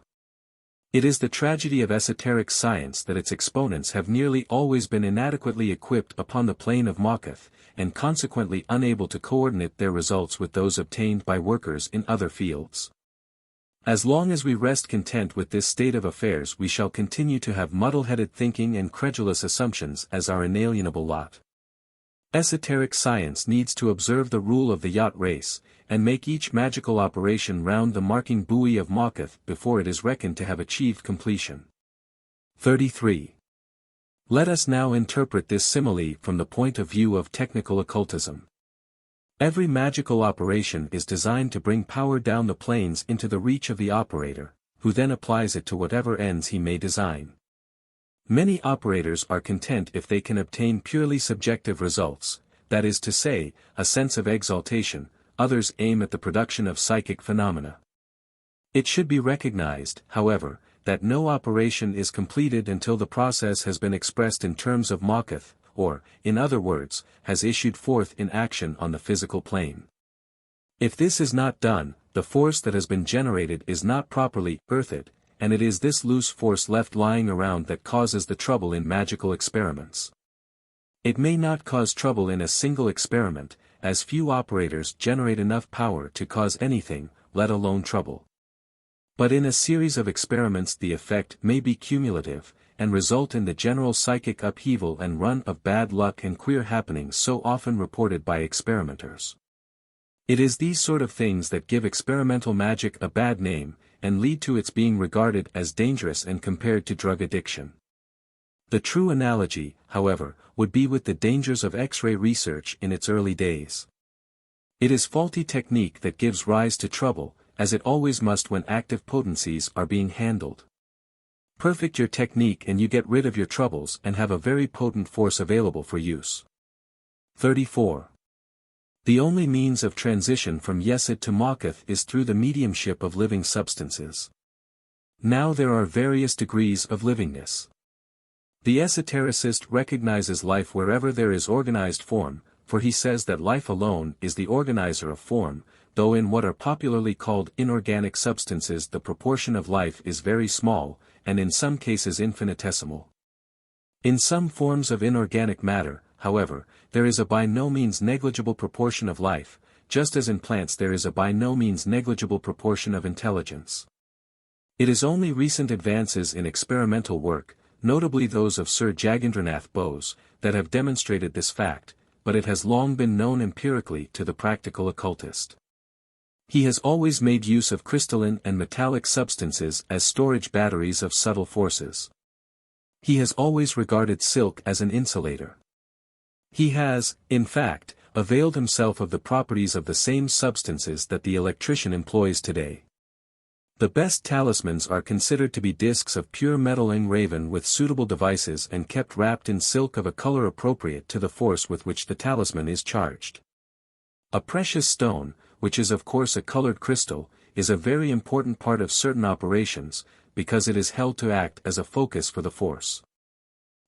It is the tragedy of esoteric science that its exponents have nearly always been inadequately equipped upon the plane of Makath, and consequently unable to coordinate their results with those obtained by workers in other fields. As long as we rest content with this state of affairs we shall continue to have muddle-headed thinking and credulous assumptions as our inalienable lot. Esoteric science needs to observe the rule of the yacht race, and make each magical operation round the marking buoy of Makath before it is reckoned to have achieved completion. 33. Let us now interpret this simile from the point of view of technical occultism. Every magical operation is designed to bring power down the planes into the reach of the operator, who then applies it to whatever ends he may design. Many operators are content if they can obtain purely subjective results, that is to say, a sense of exaltation. Others aim at the production of psychic phenomena. It should be recognized, however, that no operation is completed until the process has been expressed in terms of Makath, or, in other words, has issued forth in action on the physical plane. If this is not done, the force that has been generated is not properly earthed, and it is this loose force left lying around that causes the trouble in magical experiments. It may not cause trouble in a single experiment, as few operators generate enough power to cause anything, let alone trouble. But in a series of experiments the effect may be cumulative, and result in the general psychic upheaval and run of bad luck and queer happenings so often reported by experimenters. It is these sort of things that give experimental magic a bad name, and lead to its being regarded as dangerous and compared to drug addiction. The true analogy, however, would be with the dangers of X-ray research in its early days. It is faulty technique that gives rise to trouble, as it always must when active potencies are being handled. Perfect your technique and you get rid of your troubles and have a very potent force available for use. 34. The only means of transition from Yesod to Malkuth is through the mediumship of living substances. Now there are various degrees of livingness. The esotericist recognizes life wherever there is organized form, for he says that life alone is the organizer of form, though in what are popularly called inorganic substances the proportion of life is very small, and in some cases infinitesimal. In some forms of inorganic matter, however, there is a by no means negligible proportion of life, just as in plants there is a by no means negligible proportion of intelligence. It is only recent advances in experimental work, notably those of Sir Jagindranath Bose, that have demonstrated this fact, but it has long been known empirically to the practical occultist. He has always made use of crystalline and metallic substances as storage batteries of subtle forces. He has always regarded silk as an insulator. He has, in fact, availed himself of the properties of the same substances that the electrician employs today. The best talismans are considered to be discs of pure metal engraven with suitable devices and kept wrapped in silk of a color appropriate to the force with which the talisman is charged. A precious stone, which is of course a colored crystal, is a very important part of certain operations, because it is held to act as a focus for the force.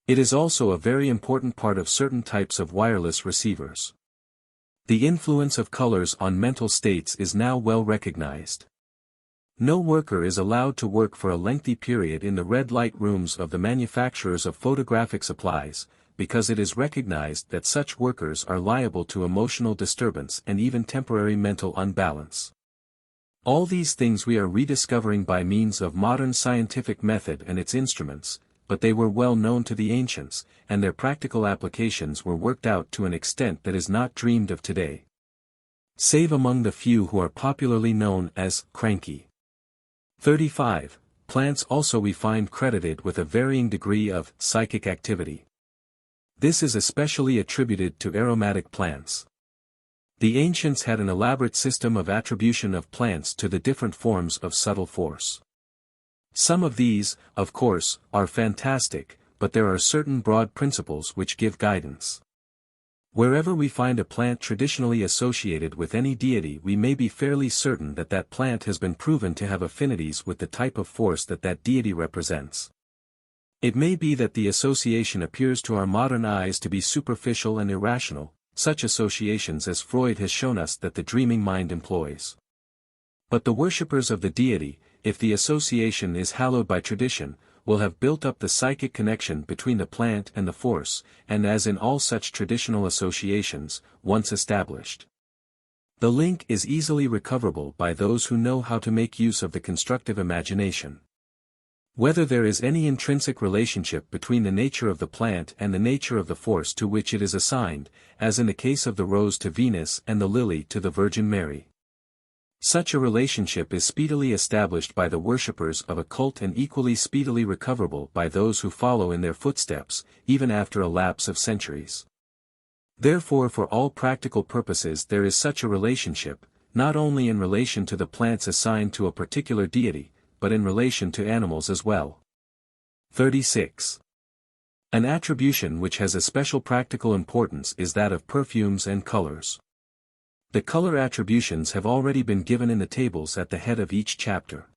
It is also a very important part of certain types of wireless receivers. The influence of colors on mental states is now well recognized. No worker is allowed to work for a lengthy period in the red light rooms of the manufacturers of photographic supplies, because it is recognized that such workers are liable to emotional disturbance and even temporary mental unbalance. All these things we are rediscovering by means of modern scientific method and its instruments, but they were well known to the ancients, and their practical applications were worked out to an extent that is not dreamed of today. Save among the few who are popularly known as cranky. 35. Plants also we find credited with a varying degree of psychic activity. This is especially attributed to aromatic plants. The ancients had an elaborate system of attribution of plants to the different forms of subtle force. Some of these, of course, are fantastic, but there are certain broad principles which give guidance. Wherever we find a plant traditionally associated with any deity we may be fairly certain that that plant has been proven to have affinities with the type of force that that deity represents. It may be that the association appears to our modern eyes to be superficial and irrational, such associations as Freud has shown us that the dreaming mind employs. But the worshippers of the deity, if the association is hallowed by tradition, will have built up the psychic connection between the plant and the force, and as in all such traditional associations, once established, the link is easily recoverable by those who know how to make use of the constructive imagination. Whether there is any intrinsic relationship between the nature of the plant and the nature of the force to which it is assigned, as in the case of the rose to Venus and the lily to the Virgin Mary. Such a relationship is speedily established by the worshippers of a cult and equally speedily recoverable by those who follow in their footsteps, even after a lapse of centuries. Therefore for all practical purposes there is such a relationship, not only in relation to the plants assigned to a particular deity, but in relation to animals as well. 36. An attribution which has a special practical importance is that of perfumes and colors. The color attributions have already been given in the tables at the head of each chapter.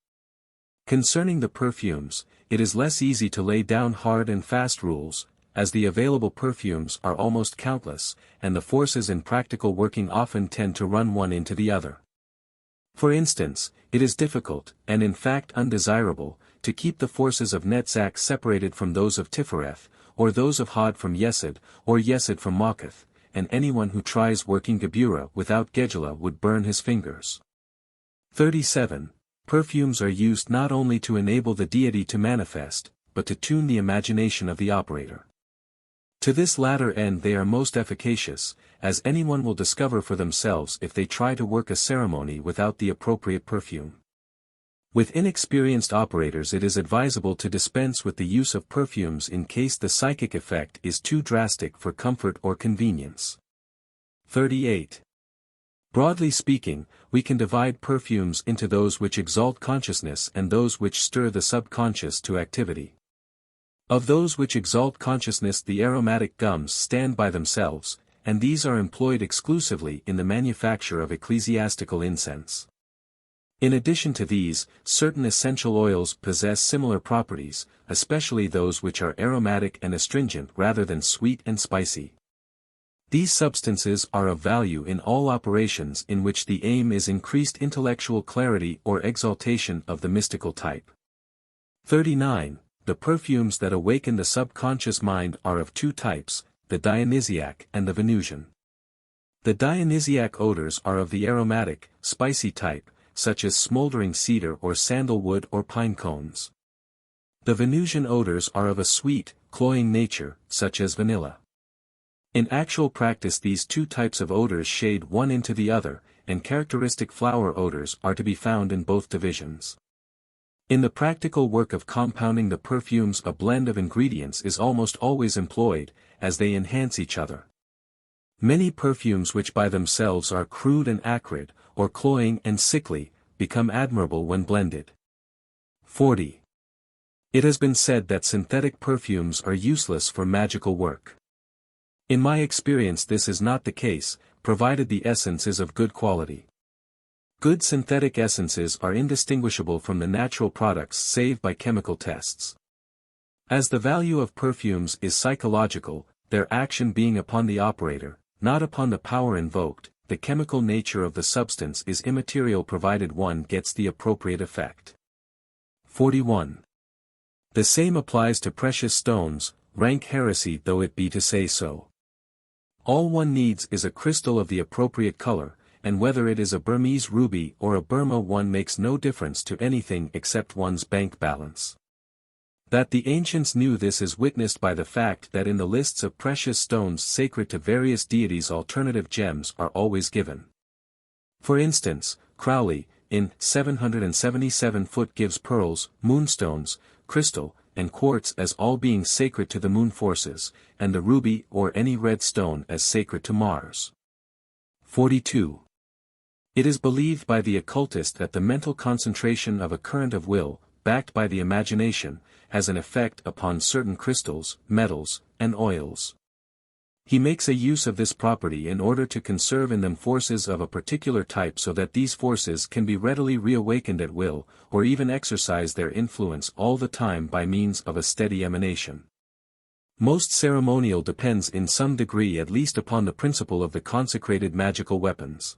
Concerning the perfumes, it is less easy to lay down hard and fast rules, as the available perfumes are almost countless, and the forces in practical working often tend to run one into the other. For instance, it is difficult, and in fact undesirable, to keep the forces of Netzach separated from those of Tifereth, or those of Hod from Yesod, or Yesod from Malkuth, and anyone who tries working Geburah without Gedula would burn his fingers. 37. Perfumes are used not only to enable the deity to manifest, but to tune the imagination of the operator. To this latter end they are most efficacious, as anyone will discover for themselves if they try to work a ceremony without the appropriate perfume. With inexperienced operators it is advisable to dispense with the use of perfumes in case the psychic effect is too drastic for comfort or convenience. 38. Broadly speaking, we can divide perfumes into those which exalt consciousness and those which stir the subconscious to activity. Of those which exalt consciousness the aromatic gums stand by themselves, and these are employed exclusively in the manufacture of ecclesiastical incense. In addition to these, certain essential oils possess similar properties, especially those which are aromatic and astringent rather than sweet and spicy. These substances are of value in all operations in which the aim is increased intellectual clarity or exaltation of the mystical type. 39. The perfumes that awaken the subconscious mind are of two types, the Dionysiac and the Venusian. The Dionysiac odors are of the aromatic, spicy type, such as smoldering cedar or sandalwood or pine cones. The Venusian odors are of a sweet, cloying nature, such as vanilla. In actual practice these two types of odors shade one into the other, and characteristic flower odors are to be found in both divisions. In the practical work of compounding the perfumes a blend of ingredients is almost always employed, as they enhance each other. Many perfumes which by themselves are crude and acrid, or cloying and sickly, become admirable when blended. 40. It has been said that synthetic perfumes are useless for magical work. In my experience this is not the case, provided the essence is of good quality. Good synthetic essences are indistinguishable from the natural products save by chemical tests. As the value of perfumes is psychological, their action being upon the operator, not upon the power invoked, the chemical nature of the substance is immaterial provided one gets the appropriate effect. 41. The same applies to precious stones, rank heresy though it be to say so. All one needs is a crystal of the appropriate color, and whether it is a Burmese ruby or a Burma one makes no difference to anything except one's bank balance. That the ancients knew this is witnessed by the fact that in the lists of precious stones sacred to various deities alternative gems are always given. For instance, Crowley, in 777 foot gives pearls, moonstones, crystal, and quartz as all being sacred to the moon forces, and the ruby or any red stone as sacred to Mars. 42. It is believed by the occultist that the mental concentration of a current of will, backed by the imagination, has an effect upon certain crystals, metals, and oils. He makes a use of this property in order to conserve in them forces of a particular type so that these forces can be readily reawakened at will, or even exercise their influence all the time by means of a steady emanation. Most ceremonial depends in some degree at least upon the principle of the consecrated magical weapons.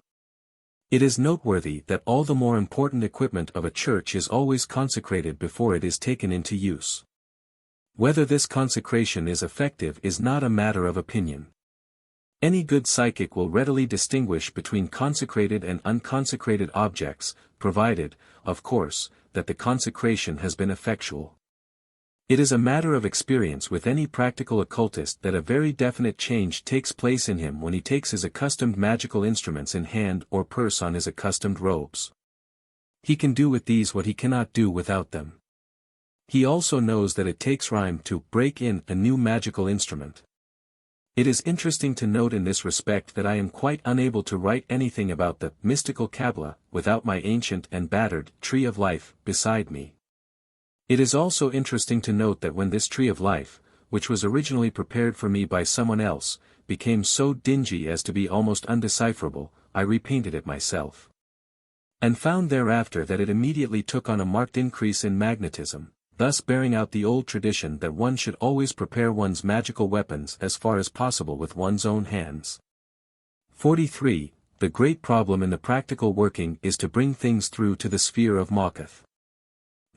It is noteworthy that all the more important equipment of a church is always consecrated before it is taken into use. Whether this consecration is effective is not a matter of opinion. Any good psychic will readily distinguish between consecrated and unconsecrated objects, provided, of course, that the consecration has been effectual. It is a matter of experience with any practical occultist that a very definite change takes place in him when he takes his accustomed magical instruments in hand or purse on his accustomed robes. He can do with these what he cannot do without them. He also knows that it takes rhyme to break in a new magical instrument. It is interesting to note in this respect that I am quite unable to write anything about the mystical Kabbala without my ancient and battered tree of life beside me. It is also interesting to note that when this tree of life, which was originally prepared for me by someone else, became so dingy as to be almost undecipherable, I repainted it myself. And found thereafter that it immediately took on a marked increase in magnetism, thus bearing out the old tradition that one should always prepare one's magical weapons as far as possible with one's own hands. 43. The great problem in the practical working is to bring things through to the sphere of Makath.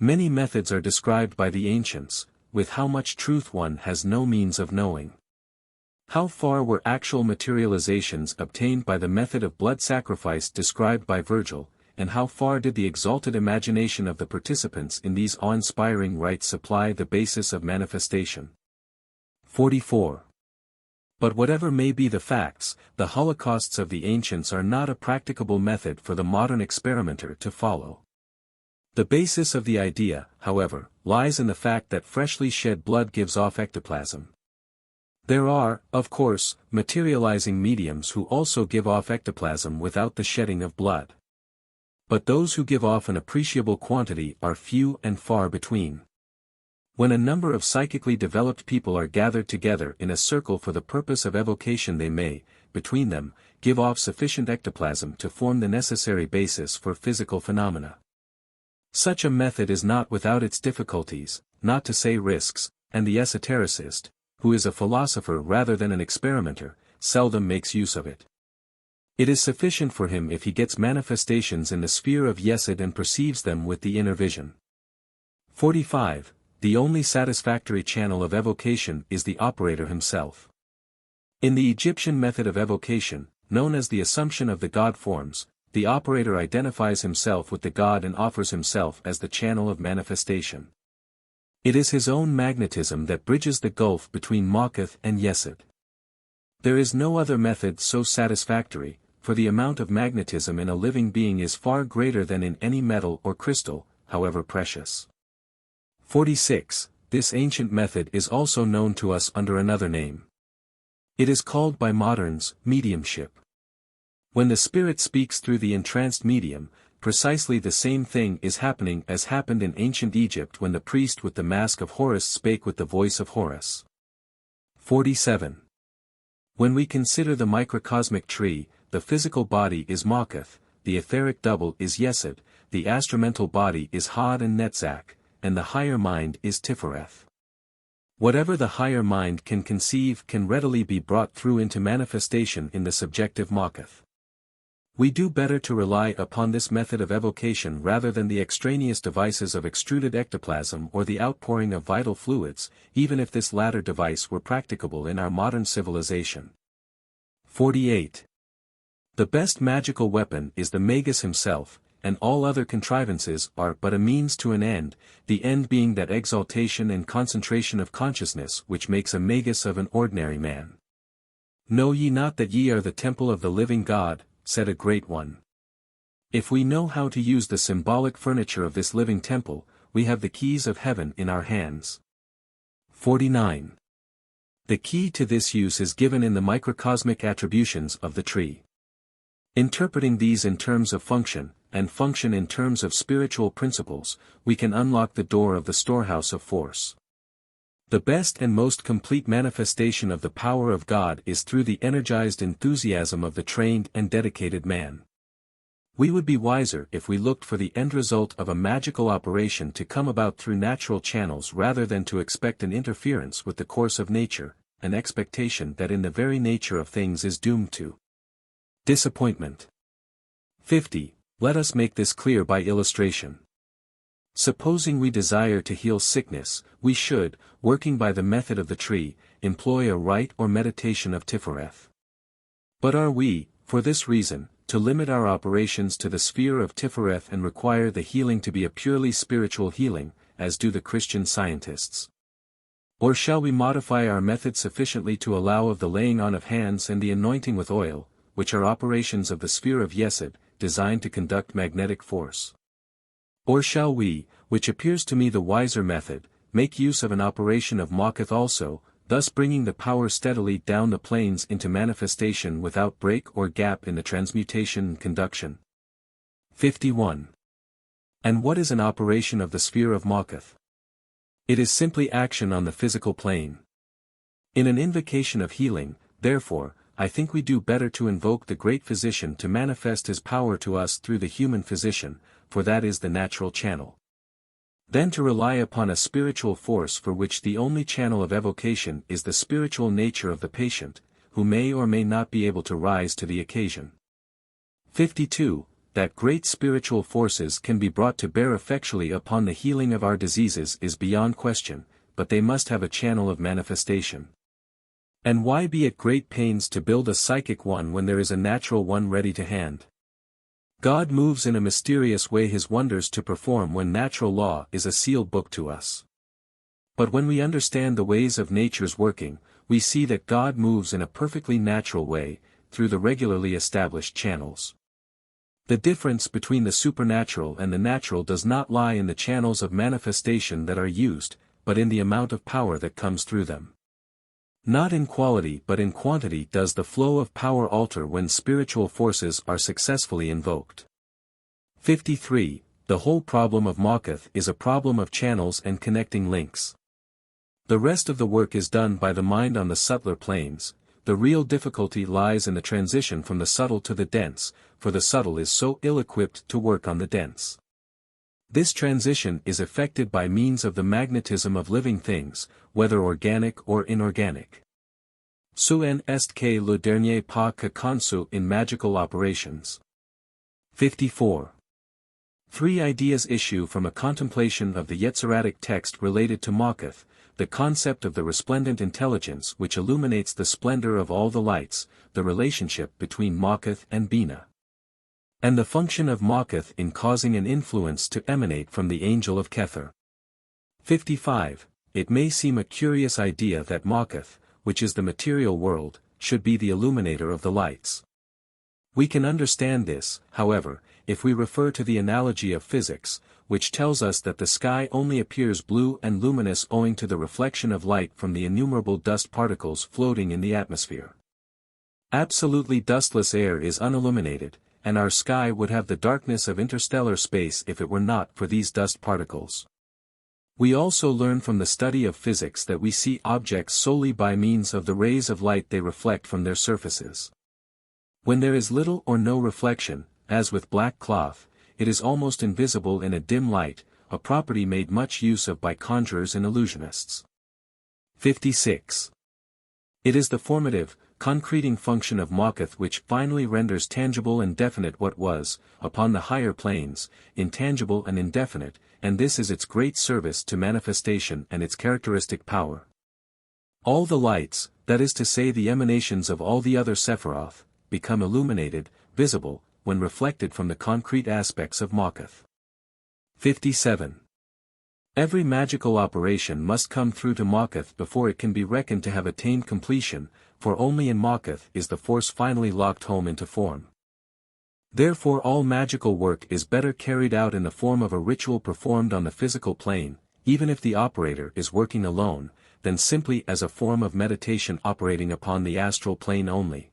Many methods are described by the ancients, with how much truth one has no means of knowing. How far were actual materializations obtained by the method of blood sacrifice described by Virgil, and how far did the exalted imagination of the participants in these awe-inspiring rites supply the basis of manifestation? 44. But whatever may be the facts, the holocausts of the ancients are not a practicable method for the modern experimenter to follow. The basis of the idea, however, lies in the fact that freshly shed blood gives off ectoplasm. There are, of course, materializing mediums who also give off ectoplasm without the shedding of blood. But those who give off an appreciable quantity are few and far between. When a number of psychically developed people are gathered together in a circle for the purpose of evocation, they may, between them, give off sufficient ectoplasm to form the necessary basis for physical phenomena. Such a method is not without its difficulties, not to say risks, and the esotericist, who is a philosopher rather than an experimenter, seldom makes use of it. It is sufficient for him if he gets manifestations in the sphere of Yesod and perceives them with the inner vision. 45. The only satisfactory channel of evocation is the operator himself. In the Egyptian method of evocation, known as the assumption of the god forms, the operator identifies himself with the god and offers himself as the channel of manifestation. It is his own magnetism that bridges the gulf between Makuth and Yesod. There is no other method so satisfactory, for the amount of magnetism in a living being is far greater than in any metal or crystal, however precious. 46. This ancient method is also known to us under another name. It is called by moderns, mediumship. When the spirit speaks through the entranced medium, precisely the same thing is happening as happened in ancient Egypt when the priest with the mask of Horus spake with the voice of Horus. 47. When we consider the microcosmic tree, the physical body is Makuth, the etheric double is Yesod, the astramental body is Had and Netzach, and the higher mind is Tifereth. Whatever the higher mind can conceive can readily be brought through into manifestation in the subjective Makuth. We do better to rely upon this method of evocation rather than the extraneous devices of extruded ectoplasm or the outpouring of vital fluids, even if this latter device were practicable in our modern civilization. 48. The best magical weapon is the Magus himself, and all other contrivances are but a means to an end, the end being that exaltation and concentration of consciousness which makes a Magus of an ordinary man. Know ye not that ye are the temple of the living God, said a great one. If we know how to use the symbolic furniture of this living temple, we have the keys of heaven in our hands. 49. The key to this use is given in the microcosmic attributions of the tree. Interpreting these in terms of function, and function in terms of spiritual principles, we can unlock the door of the storehouse of force. The best and most complete manifestation of the power of God is through the energized enthusiasm of the trained and dedicated man. We would be wiser if we looked for the end result of a magical operation to come about through natural channels rather than to expect an interference with the course of nature, an expectation that in the very nature of things is doomed to disappointment. 50. Let us make this clear by illustration. Supposing we desire to heal sickness, we should, working by the method of the tree, employ a rite or meditation of Tifereth. But are we, for this reason, to limit our operations to the sphere of Tifereth and require the healing to be a purely spiritual healing, as do the Christian scientists? Or shall we modify our method sufficiently to allow of the laying on of hands and the anointing with oil, which are operations of the sphere of Yesod, designed to conduct magnetic force? Or shall we, which appears to me the wiser method, make use of an operation of Makuth also, thus bringing the power steadily down the planes into manifestation without break or gap in the transmutation and conduction? 51. And what is an operation of the sphere of Makuth? It is simply action on the physical plane. In an invocation of healing, therefore, I think we do better to invoke the great physician to manifest his power to us through the human physician, for that is the natural channel. Then to rely upon a spiritual force for which the only channel of evocation is the spiritual nature of the patient, who may or may not be able to rise to the occasion. 52. That great spiritual forces can be brought to bear effectually upon the healing of our diseases is beyond question, but they must have a channel of manifestation. And why be at great pains to build a psychic one when there is a natural one ready to hand? God moves in a mysterious way his wonders to perform when natural law is a sealed book to us. But when we understand the ways of nature's working, we see that God moves in a perfectly natural way, through the regularly established channels. The difference between the supernatural and the natural does not lie in the channels of manifestation that are used, but in the amount of power that comes through them. Not in quality but in quantity does the flow of power alter when spiritual forces are successfully invoked. 53. The whole problem of Makath is a problem of channels and connecting links. The rest of the work is done by the mind on the subtler planes. The real difficulty lies in the transition from the subtle to the dense, for the subtle is so ill-equipped to work on the dense. This transition is effected by means of the magnetism of living things, whether organic or inorganic. Suen est que le dernier pas que conçu in magical operations. 54. 3 ideas issue from a contemplation of the Yetziratic text related to Makath, the concept of the resplendent intelligence which illuminates the splendor of all the lights, the relationship between Makath and Bina, and the function of Makath in causing an influence to emanate from the angel of Kether. 55. It may seem a curious idea that Makath, which is the material world, should be the illuminator of the lights. We can understand this, however, if we refer to the analogy of physics, which tells us that the sky only appears blue and luminous owing to the reflection of light from the innumerable dust particles floating in the atmosphere. Absolutely dustless air is unilluminated, and our sky would have the darkness of interstellar space if it were not for these dust particles. We also learn from the study of physics that we see objects solely by means of the rays of light they reflect from their surfaces. When there is little or no reflection, as with black cloth, it is almost invisible in a dim light, a property made much use of by conjurers and illusionists. 56. It is the formative, concreting function of Makath which finally renders tangible and definite what was, upon the higher planes, intangible and indefinite, and this is its great service to manifestation and its characteristic power. All the lights, that is to say the emanations of all the other Sephiroth, become illuminated, visible, when reflected from the concrete aspects of Makath. 57. Every magical operation must come through to Makath before it can be reckoned to have attained completion, for only in Makath is the force finally locked home into form. Therefore all magical work is better carried out in the form of a ritual performed on the physical plane, even if the operator is working alone, than simply as a form of meditation operating upon the astral plane only.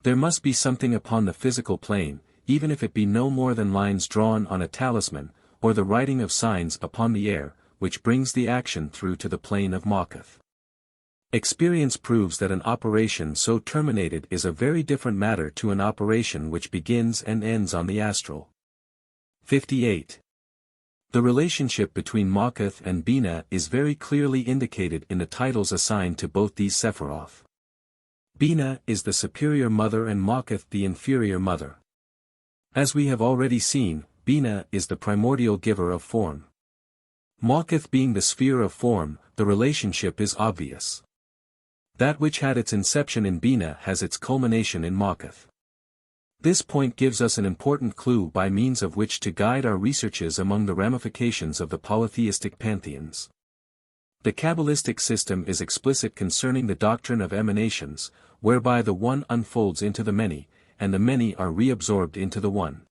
There must be something upon the physical plane, even if it be no more than lines drawn on a talisman, or the writing of signs upon the air, which brings the action through to the plane of Makath. Experience proves that an operation so terminated is a very different matter to an operation which begins and ends on the astral. 58. The relationship between Makath and Bina is very clearly indicated in the titles assigned to both these Sephiroth. Bina is the superior mother and Makath the inferior mother. As we have already seen, Bina is the primordial giver of form. Makath being the sphere of form, the relationship is obvious. That which had its inception in Bina has its culmination in Makath. This point gives us an important clue by means of which to guide our researches among the ramifications of the polytheistic pantheons. The Kabbalistic system is explicit concerning the doctrine of emanations, whereby the one unfolds into the many, and the many are reabsorbed into the one.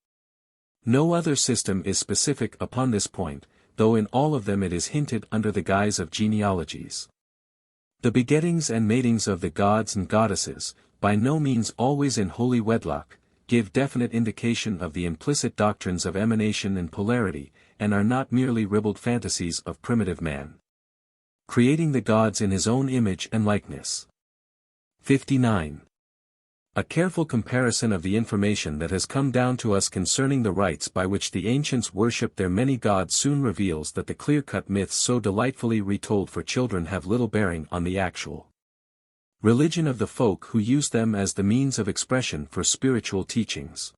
No other system is specific upon this point, though in all of them it is hinted under the guise of genealogies. The begettings and matings of the gods and goddesses, by no means always in holy wedlock, give definite indication of the implicit doctrines of emanation and polarity, and are not merely ribald fantasies of primitive man, creating the gods in his own image and likeness. 59. A careful comparison of the information that has come down to us concerning the rites by which the ancients worshipped their many gods soon reveals that the clear-cut myths so delightfully retold for children have little bearing on the actual religion of the folk who use them as the means of expression for spiritual teachings.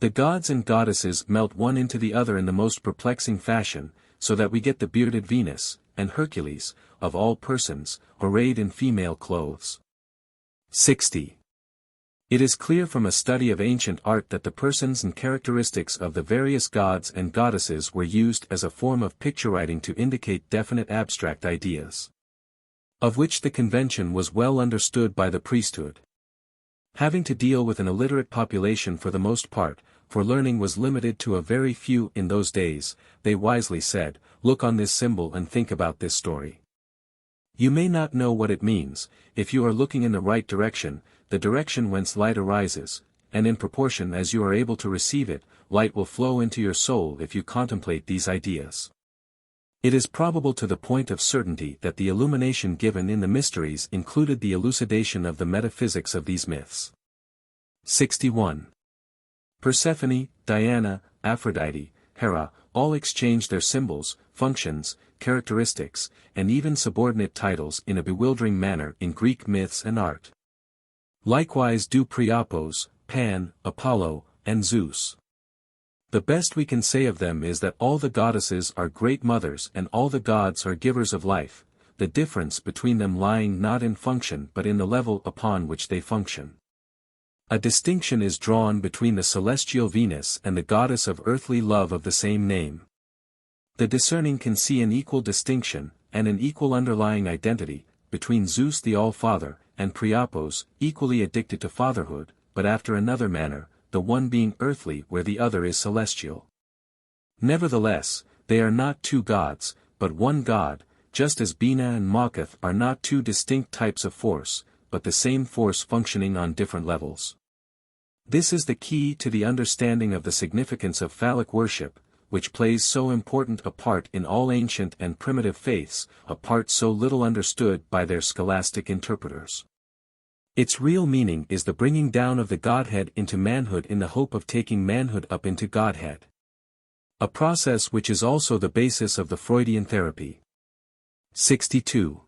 The gods and goddesses melt one into the other in the most perplexing fashion, so that we get the bearded Venus, and Hercules, of all persons, arrayed in female clothes. 60. It is clear from a study of ancient art that the persons and characteristics of the various gods and goddesses were used as a form of picture writing to indicate definite abstract ideas. of which the convention was well understood by the priesthood. Having to deal with an illiterate population for the most part, for learning was limited to a very few in those days, they wisely said, "Look on this symbol and think about this story. You may not know what it means, if you are looking in the right direction, the direction whence light arises, and in proportion as you are able to receive it, light will flow into your soul if you contemplate these ideas." It is probable to the point of certainty that the illumination given in the mysteries included the elucidation of the metaphysics of these myths. 61. Persephone, Diana, Aphrodite, Hera, all exchanged their symbols, functions, characteristics, and even subordinate titles in a bewildering manner in Greek myths and art. Likewise do Priapos, Pan, Apollo, and Zeus. The best we can say of them is that all the goddesses are great mothers and all the gods are givers of life, the difference between them lying not in function but in the level upon which they function. A distinction is drawn between the celestial Venus and the goddess of earthly love of the same name. The discerning can see an equal distinction, and an equal underlying identity, between Zeus the All-Father, and Priapos, equally addicted to fatherhood, but after another manner, the one being earthly where the other is celestial. Nevertheless, they are not two gods, but one God, just as Bina and Makuth are not two distinct types of force, but the same force functioning on different levels. This is the key to the understanding of the significance of phallic worship, which plays so important a part in all ancient and primitive faiths, a part so little understood by their scholastic interpreters. Its real meaning is the bringing down of the Godhead into manhood in the hope of taking manhood up into Godhead. A process which is also the basis of the Freudian therapy. 62.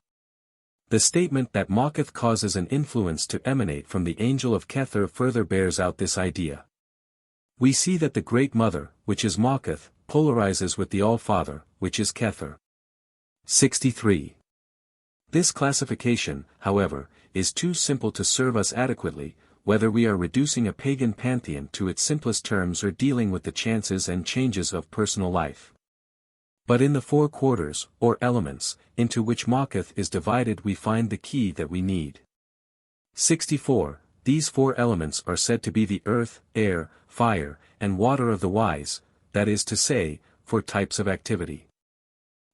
The statement that Makuth causes an influence to emanate from the angel of Kether further bears out this idea. We see that the Great Mother, which is Makuth, polarizes with the All-Father, which is Kether. 63. This classification, however, is too simple to serve us adequately, whether we are reducing a pagan pantheon to its simplest terms or dealing with the chances and changes of personal life. But in the four quarters, or elements, into which Makuth is divided we find the key that we need. 64. These four elements are said to be the earth, air, fire, and water of the wise, that is to say, four types of activity.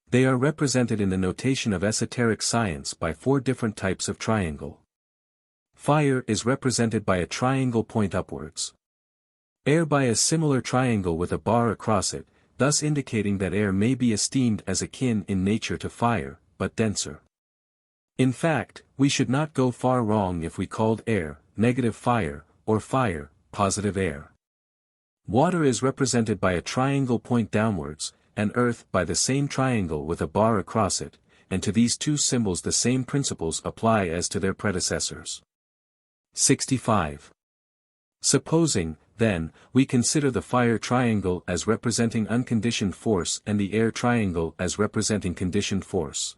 They are represented in the notation of esoteric science by four different types of triangle. Fire is represented by a triangle point upwards. Air by a similar triangle with a bar across it, thus indicating that air may be esteemed as akin in nature to fire, but denser. In fact, we should not go far wrong if we called air, negative fire, or fire, positive air. Water is represented by a triangle point downwards, and earth by the same triangle with a bar across it, and to these two symbols the same principles apply as to their predecessors. 65. Supposing, then, we consider the fire triangle as representing unconditioned force and the air triangle as representing conditioned force.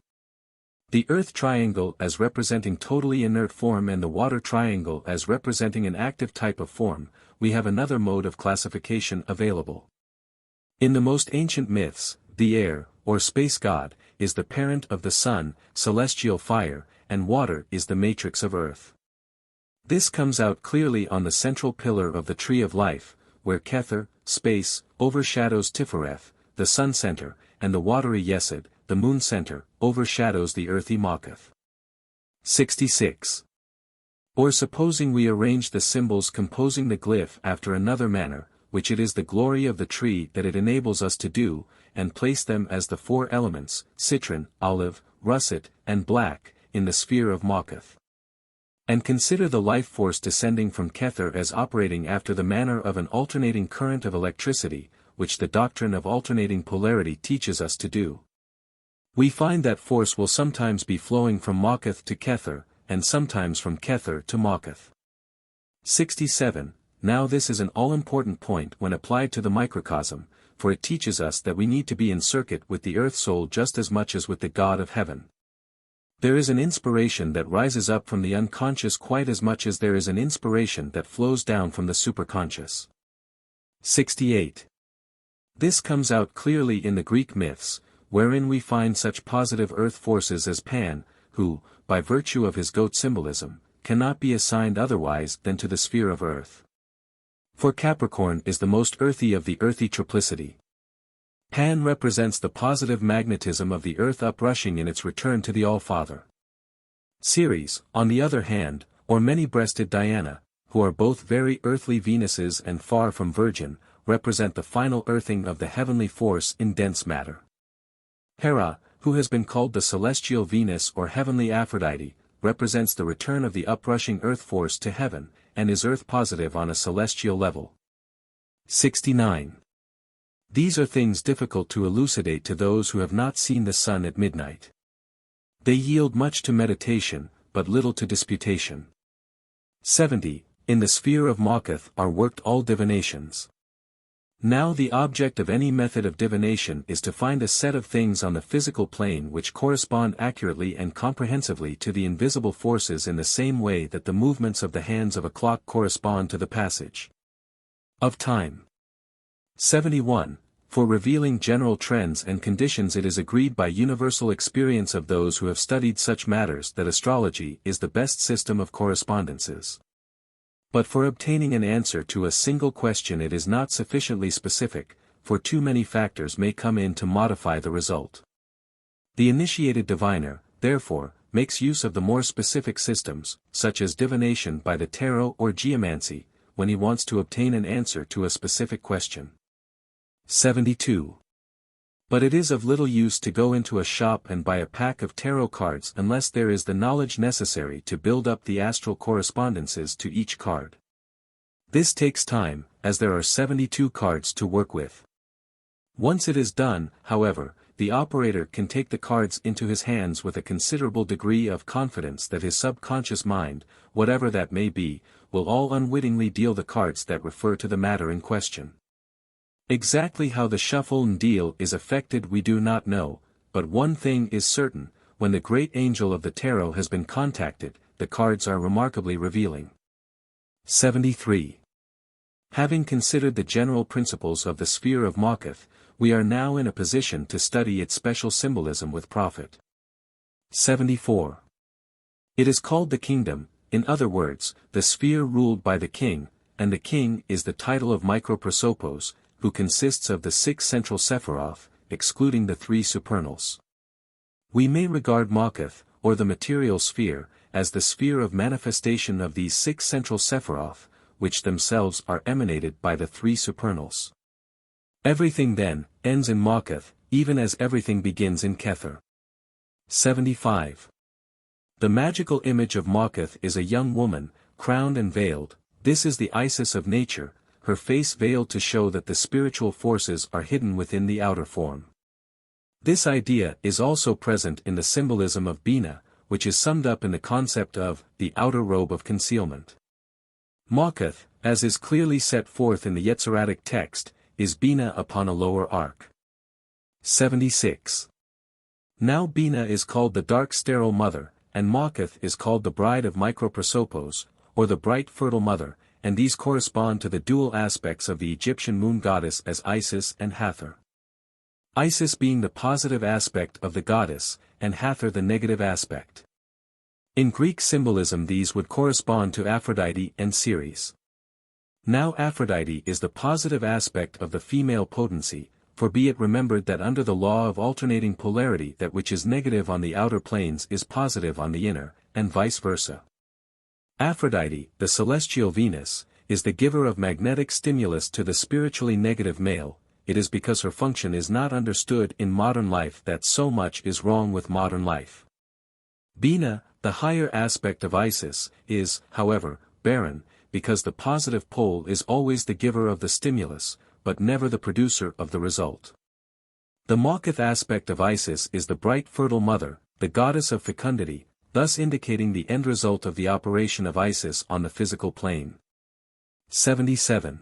The earth triangle as representing totally inert form and the water triangle as representing an active type of form, we have another mode of classification available. In the most ancient myths, the air, or space god, is the parent of the sun, celestial fire, and water is the matrix of earth. This comes out clearly on the central pillar of the tree of life, where Kether, space, overshadows Tifereth, the sun center, and the watery Yesod, the moon center, overshadows the earthy Makuth. 66. Or supposing we arrange the symbols composing the glyph after another manner, which it is the glory of the tree that it enables us to do, and place them as the four elements, citron, olive, russet, and black, in the sphere of Makuth. And consider the life force descending from Kether as operating after the manner of an alternating current of electricity, which the doctrine of alternating polarity teaches us to do. We find that force will sometimes be flowing from Makuth to Kether, and sometimes from Kether to Makuth. 67. Now this is an all-important point when applied to the microcosm, for it teaches us that we need to be in circuit with the earth soul just as much as with the God of heaven. There is an inspiration that rises up from the unconscious quite as much as there is an inspiration that flows down from the superconscious. 68. This comes out clearly in the Greek myths, wherein we find such positive earth forces as Pan, who, by virtue of his goat symbolism, cannot be assigned otherwise than to the sphere of earth. For Capricorn is the most earthy of the earthy triplicity. Pan represents the positive magnetism of the earth uprushing in its return to the All-Father. Ceres, on the other hand, or many-breasted Diana, who are both very earthly Venuses and far from virgin, represent the final earthing of the heavenly force in dense matter. Hera, who has been called the celestial Venus or heavenly Aphrodite, represents the return of the uprushing earth force to heaven, and is earth positive on a celestial level. 69. These are things difficult to elucidate to those who have not seen the sun at midnight. They yield much to meditation, but little to disputation. 70. In the sphere of Mawkuth are worked all divinations. Now the object of any method of divination is to find a set of things on the physical plane which correspond accurately and comprehensively to the invisible forces in the same way that the movements of the hands of a clock correspond to the passage of time. 71. For revealing general trends and conditions it is agreed by universal experience of those who have studied such matters that astrology is the best system of correspondences. But for obtaining an answer to a single question it is not sufficiently specific, for too many factors may come in to modify the result. The initiated diviner, therefore, makes use of the more specific systems, such as divination by the tarot or geomancy, when he wants to obtain an answer to a specific question. 72. But it is of little use to go into a shop and buy a pack of tarot cards unless there is the knowledge necessary to build up the astral correspondences to each card. This takes time, as there are 72 cards to work with. Once it is done, however, the operator can take the cards into his hands with a considerable degree of confidence that his subconscious mind, whatever that may be, will all unwittingly deal the cards that refer to the matter in question. Exactly how the shuffle and deal is effected we do not know, but one thing is certain, when the great angel of the tarot has been contacted, the cards are remarkably revealing. 73. Having considered the general principles of the sphere of Mawkuth, we are now in a position to study its special symbolism with profit. 74. It is called the kingdom, in other words, the sphere ruled by the king, and the king is the title of Microprosopos, who consists of the 6 central Sephiroth, excluding the 3 supernals. We may regard Mawkuth, or the material sphere, as the sphere of manifestation of these 6 central Sephiroth, which themselves are emanated by the 3 supernals. Everything then, ends in Mawkuth, even as everything begins in Kether. 75. The magical image of Mawkuth is a young woman, crowned and veiled. This is the Isis of nature, her face veiled to show that the spiritual forces are hidden within the outer form. This idea is also present in the symbolism of Bina, which is summed up in the concept of the outer robe of concealment. Mawkuth, as is clearly set forth in the Yetziratic text, is Bina upon a lower arc. 76. Now Bina is called the dark sterile mother, and Mawkuth is called the bride of Microprosopos, or the bright fertile mother, and these correspond to the dual aspects of the Egyptian moon goddess as Isis and Hathor. Isis being the positive aspect of the goddess, and Hathor the negative aspect. In Greek symbolism these would correspond to Aphrodite and Ceres. Now Aphrodite is the positive aspect of the female potency, for be it remembered that under the law of alternating polarity that which is negative on the outer planes is positive on the inner, and vice versa. Aphrodite, the celestial Venus, is the giver of magnetic stimulus to the spiritually negative male. It is because her function is not understood in modern life that so much is wrong with modern life. Bina, the higher aspect of Isis, is, however, barren, because the positive pole is always the giver of the stimulus, but never the producer of the result. The Mawkuth aspect of Isis is the bright fertile mother, the goddess of fecundity, thus indicating the end result of the operation of Isis on the physical plane. 77.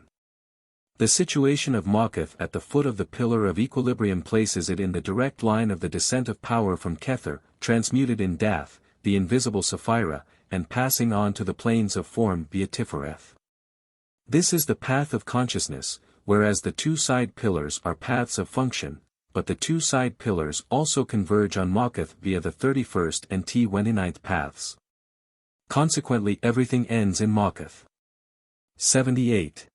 The situation of Mawkuth at the foot of the pillar of equilibrium places it in the direct line of the descent of power from Kether, transmuted in Dath, the invisible Sapphira, and passing on to the planes of form via Tifereth. This is the path of consciousness, whereas the 2 side pillars are paths of function, but the two side pillars also converge on Makath via the 31st and T29th paths. Consequently everything ends in Makath. 78.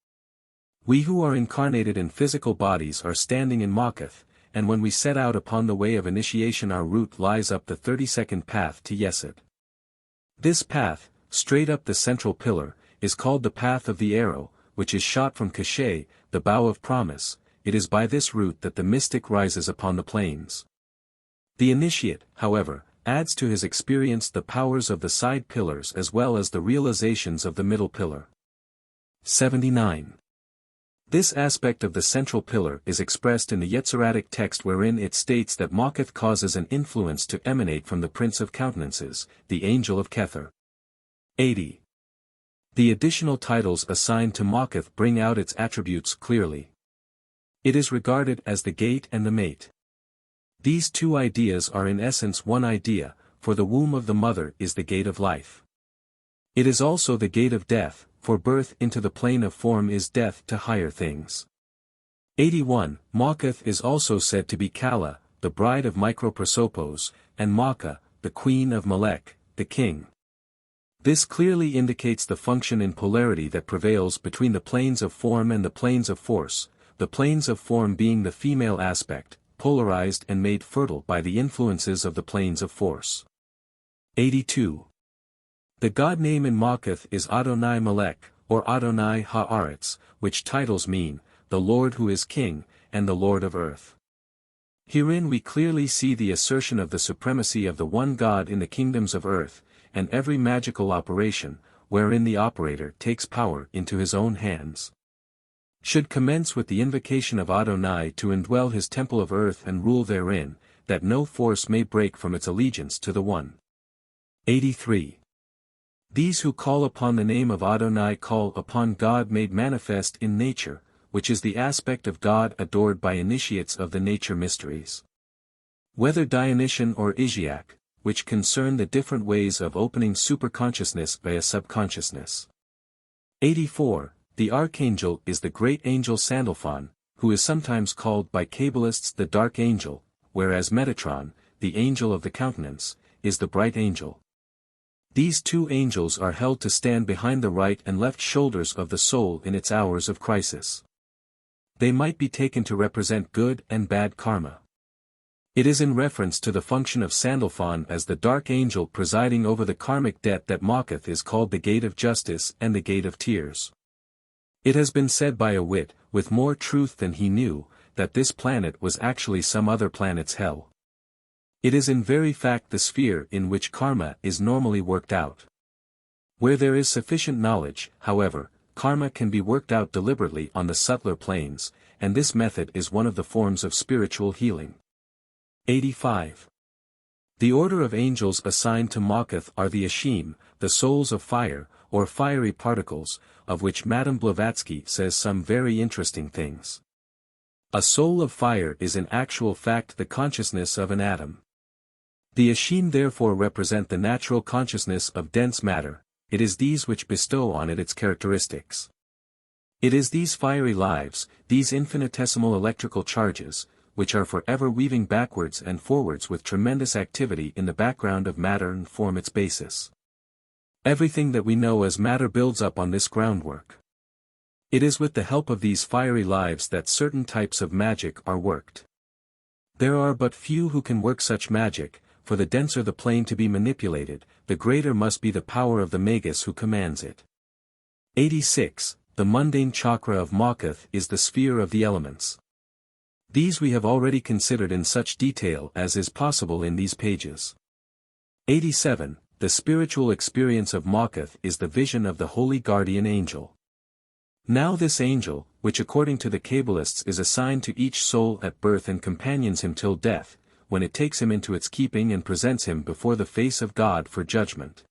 We who are incarnated in physical bodies are standing in Makath, and when we set out upon the way of initiation our route lies up the 32nd path to Yesod. This path, straight up the central pillar, is called the path of the arrow, which is shot from Kashay, the bow of promise. It is by this route that the mystic rises upon the plains. The initiate, however, adds to his experience the powers of the side pillars as well as the realizations of the middle pillar. 79. This aspect of the central pillar is expressed in the Yetziradic text wherein it states that Makath causes an influence to emanate from the Prince of Countenances, the Angel of Kether. 80. The additional titles assigned to Makath bring out its attributes clearly. It is regarded as the gate and the mate. These two ideas are in essence one idea, for the womb of the mother is the gate of life. It is also the gate of death, for birth into the plane of form is death to higher things. 81. Makath is also said to be Kala, the bride of Microprosopos, and Maka, the queen of Melech, the king. This clearly indicates the function in polarity that prevails between the planes of form and the planes of force, the planes of form being the female aspect, polarized and made fertile by the influences of the planes of force. 82. The god name in Makath is Adonai Melech, or Adonai Haaretz, which titles mean, the Lord who is King, and the Lord of Earth. Herein we clearly see the assertion of the supremacy of the one God in the kingdoms of earth, and every magical operation, wherein the operator takes power into his own hands, should commence with the invocation of Adonai to indwell his temple of earth and rule therein, that no force may break from its allegiance to the one. 83. These who call upon the name of Adonai call upon God made manifest in nature, which is the aspect of God adored by initiates of the nature mysteries. Whether Dionysian or Isiac, which concern the different ways of opening superconsciousness via subconsciousness. 84. The archangel is the great angel Sandalphon, who is sometimes called by Kabbalists the dark angel, whereas Metatron, the angel of the countenance, is the bright angel. These two angels are held to stand behind the right and left shoulders of the soul in its hours of crisis. They might be taken to represent good and bad karma. It is in reference to the function of Sandalphon as the dark angel presiding over the karmic debt that Makath is called the gate of justice and the gate of tears. It has been said by a wit, with more truth than he knew, that this planet was actually some other planet's hell. It is in very fact the sphere in which karma is normally worked out. Where there is sufficient knowledge, however, karma can be worked out deliberately on the subtler planes, and this method is one of the forms of spiritual healing. 85. The order of angels assigned to Makath are the Ashim, the souls of fire, or fiery particles, of which Madame Blavatsky says some very interesting things. A soul of fire is in actual fact the consciousness of an atom. The Ashim therefore represent the natural consciousness of dense matter, it is these which bestow on it its characteristics. It is these fiery lives, these infinitesimal electrical charges, which are forever weaving backwards and forwards with tremendous activity in the background of matter and form its basis. Everything that we know as matter builds up on this groundwork. It is with the help of these fiery lives that certain types of magic are worked. There are but few who can work such magic, for the denser the plane to be manipulated, the greater must be the power of the Magus who commands it. 86. The mundane chakra of Makath is the sphere of the elements. These we have already considered in such detail as is possible in these pages. 87. The spiritual experience of Makath is the vision of the holy guardian angel. Now this angel, which according to the Kabbalists is assigned to each soul at birth and companions him till death, when it takes him into its keeping and presents him before the face of God for judgment,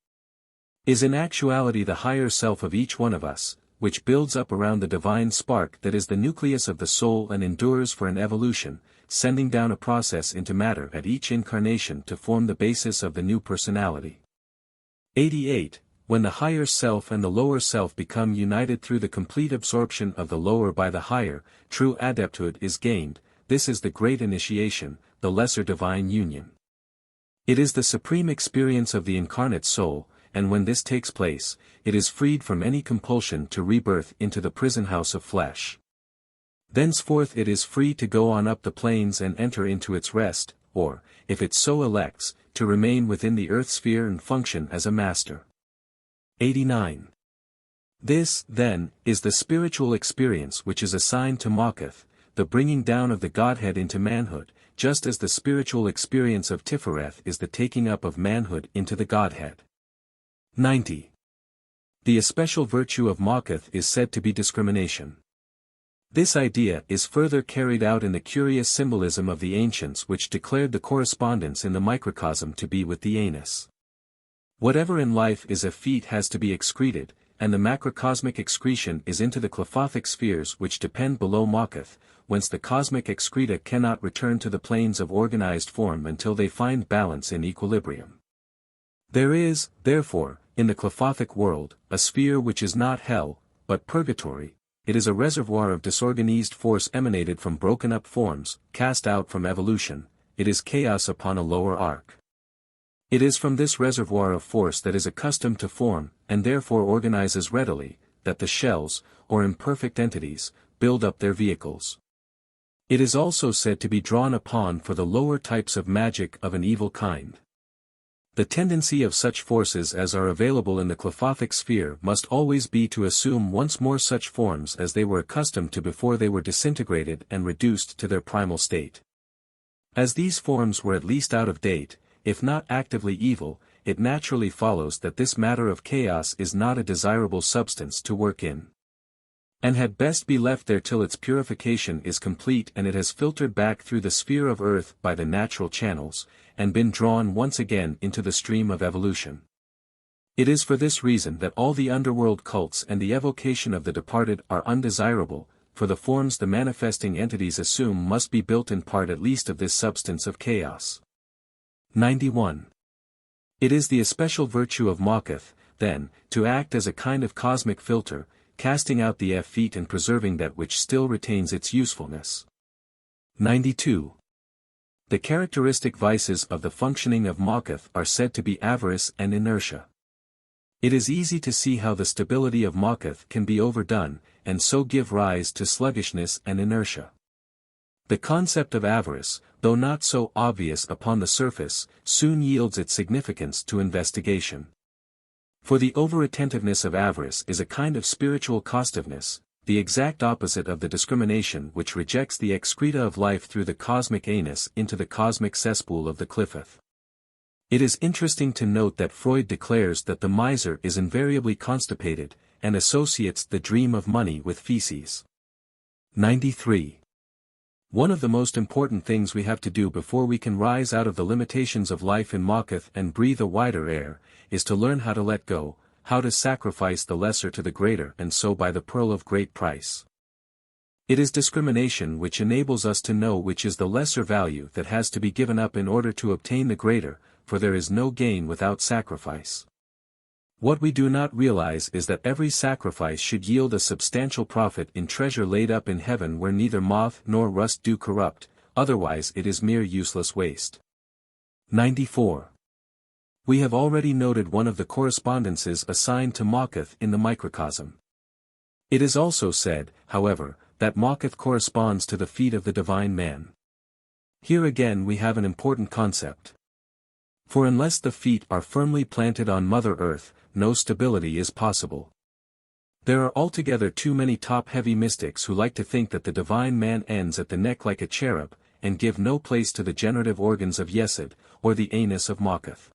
is in actuality the higher self of each one of us, which builds up around the divine spark that is the nucleus of the soul and endures for an evolution, sending down a process into matter at each incarnation to form the basis of the new personality. 88. When the higher self and the lower self become united through the complete absorption of the lower by the higher, true adepthood is gained, this is the great initiation, the lesser divine union. It is the supreme experience of the incarnate soul, and when this takes place, it is freed from any compulsion to rebirth into the prison house of flesh. Thenceforth it is free to go on up the plains and enter into its rest, or, if it so elects, to remain within the earth sphere and function as a master. 89. This, then, is the spiritual experience which is assigned to Mawkuth, the bringing down of the Godhead into manhood, just as the spiritual experience of Tifereth is the taking up of manhood into the Godhead. 90. The especial virtue of Mawkuth is said to be discrimination. This idea is further carried out in the curious symbolism of the ancients which declared the correspondence in the microcosm to be with the anus. Whatever in life is effete has to be excreted, and the macrocosmic excretion is into the clephothic spheres which depend below Mawkuth, whence the cosmic excreta cannot return to the planes of organized form until they find balance in equilibrium. There is, therefore, in the clephothic world, a sphere which is not hell, but purgatory. It is a reservoir of disorganized force emanated from broken-up forms, cast out from evolution. It is chaos upon a lower arc. It is from this reservoir of force that is accustomed to form, and therefore organizes readily, that the shells, or imperfect entities, build up their vehicles. It is also said to be drawn upon for the lower types of magic of an evil kind. The tendency of such forces as are available in the clephothic sphere must always be to assume once more such forms as they were accustomed to before they were disintegrated and reduced to their primal state. As these forms were at least out of date, if not actively evil, it naturally follows that this matter of chaos is not a desirable substance to work in, and had best be left there till its purification is complete and it has filtered back through the sphere of earth by the natural channels, and been drawn once again into the stream of evolution. It is for this reason that all the underworld cults and the evocation of the departed are undesirable, for the forms the manifesting entities assume must be built in part at least of this substance of chaos. 91. It is the especial virtue of Mawkuth, then, to act as a kind of cosmic filter, casting out the effete and preserving that which still retains its usefulness. 92. The characteristic vices of the functioning of Mawkuth are said to be avarice and inertia. It is easy to see how the stability of Mawkuth can be overdone, and so give rise to sluggishness and inertia. The concept of avarice, though not so obvious upon the surface, soon yields its significance to investigation. For the over-attentiveness of avarice is a kind of spiritual costiveness, the exact opposite of the discrimination which rejects the excreta of life through the cosmic anus into the cosmic cesspool of the clepheth. It is interesting to note that Freud declares that the miser is invariably constipated, and associates the dream of money with feces. 93. One of the most important things we have to do before we can rise out of the limitations of life in Mawkuth and breathe a wider air, is to learn how to let go, how to sacrifice the lesser to the greater and so buy the pearl of great price. It is discrimination which enables us to know which is the lesser value that has to be given up in order to obtain the greater, for there is no gain without sacrifice. What we do not realize is that every sacrifice should yield a substantial profit in treasure laid up in heaven where neither moth nor rust do corrupt, otherwise it is mere useless waste. 94. We have already noted one of the correspondences assigned to Mawkuth in the microcosm. It is also said, however, that Mawkuth corresponds to the feet of the divine man. Here again we have an important concept. For unless the feet are firmly planted on Mother Earth, no stability is possible. There are altogether too many top-heavy mystics who like to think that the divine man ends at the neck like a cherub, and give no place to the generative organs of Yesod, or the anus of Mawkuth.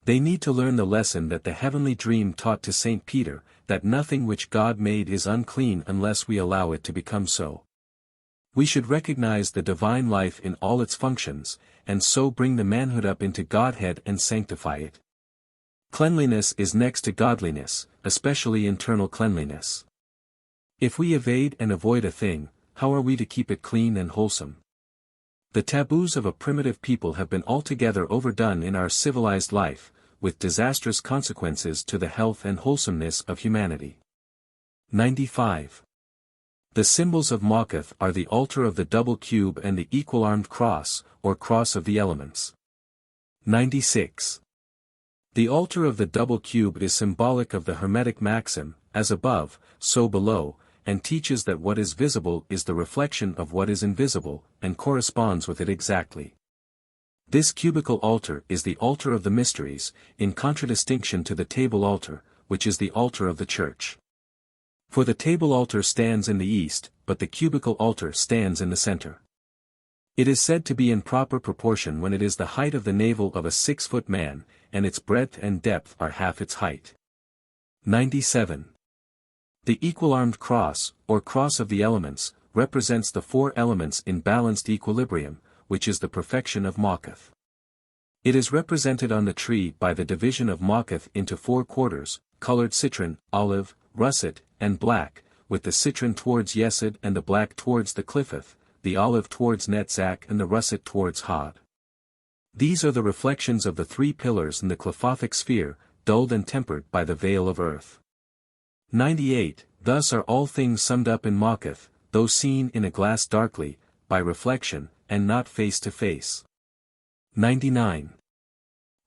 They need to learn the lesson that the heavenly dream taught to St. Peter, that nothing which God made is unclean unless we allow it to become so. We should recognize the divine life in all its functions, and so bring the manhood up into Godhead and sanctify it. Cleanliness is next to godliness, especially internal cleanliness. If we evade and avoid a thing, how are we to keep it clean and wholesome? The taboos of a primitive people have been altogether overdone in our civilized life, with disastrous consequences to the health and wholesomeness of humanity. 95. The symbols of Mawkuth are the altar of the double cube and the equal-armed cross, or cross of the elements. 96. The altar of the double cube is symbolic of the Hermetic maxim, as above, so below, and teaches that what is visible is the reflection of what is invisible, and corresponds with it exactly. This cubical altar is the altar of the mysteries, in contradistinction to the table altar, which is the altar of the Church. For the table altar stands in the east, but the cubical altar stands in the center. It is said to be in proper proportion when it is the height of the navel of a 6-foot man, and its breadth and depth are half its height. 97. The equal-armed cross, or cross of the elements, represents the 4 elements in balanced equilibrium, which is the perfection of Mawkuth. It is represented on the tree by the division of Mawkuth into 4 quarters, colored citron, olive, russet, and black, with the citron towards Yesod and the black towards the Cliffeth, the olive towards Netzach and the russet towards Hod. These are the reflections of the 3 pillars in the Cliffothic sphere, dulled and tempered by the veil of earth. 98. Thus are all things summed up in Mawkuth, though seen in a glass darkly, by reflection, and not face to face. 99.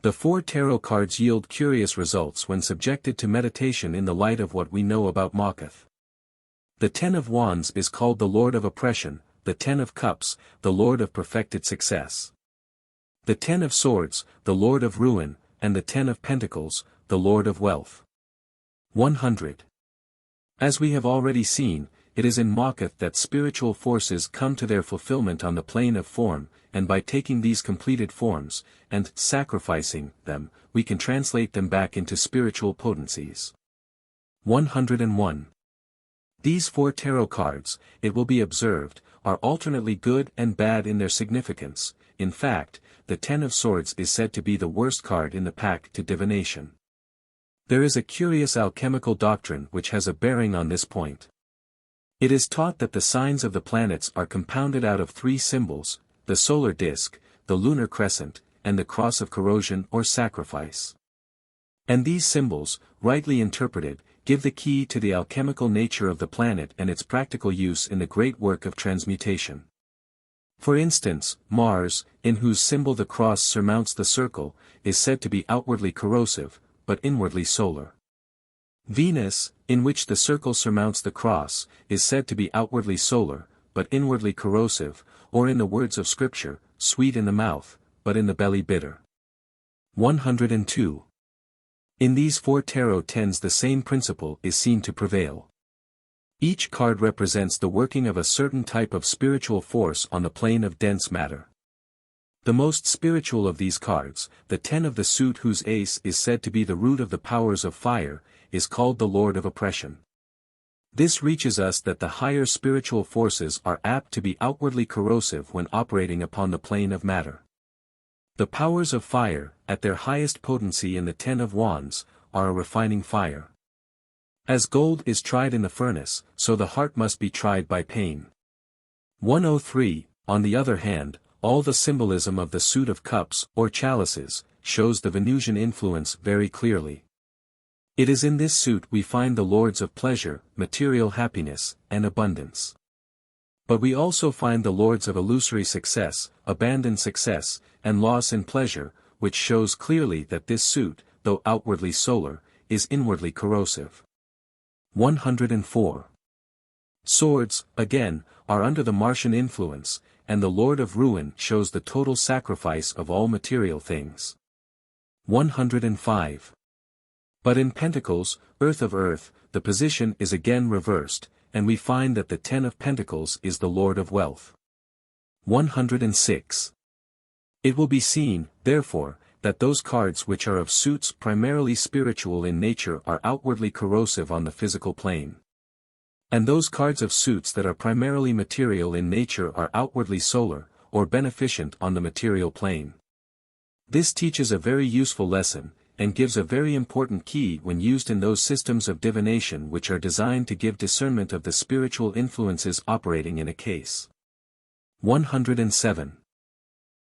The 4 tarot cards yield curious results when subjected to meditation in the light of what we know about Mawkuth. The 10 of Wands is called the Lord of Oppression, the 10 of Cups, the Lord of Perfected Success. The 10 of Swords, the Lord of Ruin, and the 10 of Pentacles, the Lord of Wealth. 100. As we have already seen, it is in Mawkuth that spiritual forces come to their fulfillment on the plane of form, and by taking these completed forms, and sacrificing them, we can translate them back into spiritual potencies. 101. These 4 tarot cards, it will be observed, are alternately good and bad in their significance. In fact, the 10 of Swords is said to be the worst card in the pack to divination. There is a curious alchemical doctrine which has a bearing on this point. It is taught that the signs of the planets are compounded out of 3 symbols, the solar disk, the lunar crescent, and the cross of corrosion or sacrifice. And these symbols, rightly interpreted, give the key to the alchemical nature of the planet and its practical use in the great work of transmutation. For instance, Mars, in whose symbol the cross surmounts the circle, is said to be outwardly corrosive, but inwardly solar. Venus, in which the circle surmounts the cross, is said to be outwardly solar, but inwardly corrosive, or in the words of Scripture, sweet in the mouth, but in the belly bitter. 102. In these 4 tarot tens the same principle is seen to prevail. Each card represents the working of a certain type of spiritual force on the plane of dense matter. The most spiritual of these cards, the 10 of the suit whose ace is said to be the root of the powers of fire, is called the Lord of Oppression. This reaches us that the higher spiritual forces are apt to be outwardly corrosive when operating upon the plane of matter. The powers of fire, at their highest potency in the 10 of Wands, are a refining fire. As gold is tried in the furnace, so the heart must be tried by pain. 103, on the other hand, all the symbolism of the suit of cups, or chalices, shows the Venusian influence very clearly. It is in this suit we find the lords of pleasure, material happiness, and abundance. But we also find the lords of illusory success, abandoned success, and loss in pleasure, which shows clearly that this suit, though outwardly solar, is inwardly corrosive. 104. Swords, again, are under the Martian influence, and the Lord of Ruin shows the total sacrifice of all material things. 105. But in Pentacles, Earth of Earth, the position is again reversed, and we find that the 10 of Pentacles is the Lord of Wealth. 106. It will be seen, therefore, that those cards which are of suits primarily spiritual in nature are outwardly corrosive on the physical plane. And those cards of suits that are primarily material in nature are outwardly solar, or beneficent on the material plane. This teaches a very useful lesson, and gives a very important key when used in those systems of divination which are designed to give discernment of the spiritual influences operating in a case. 107.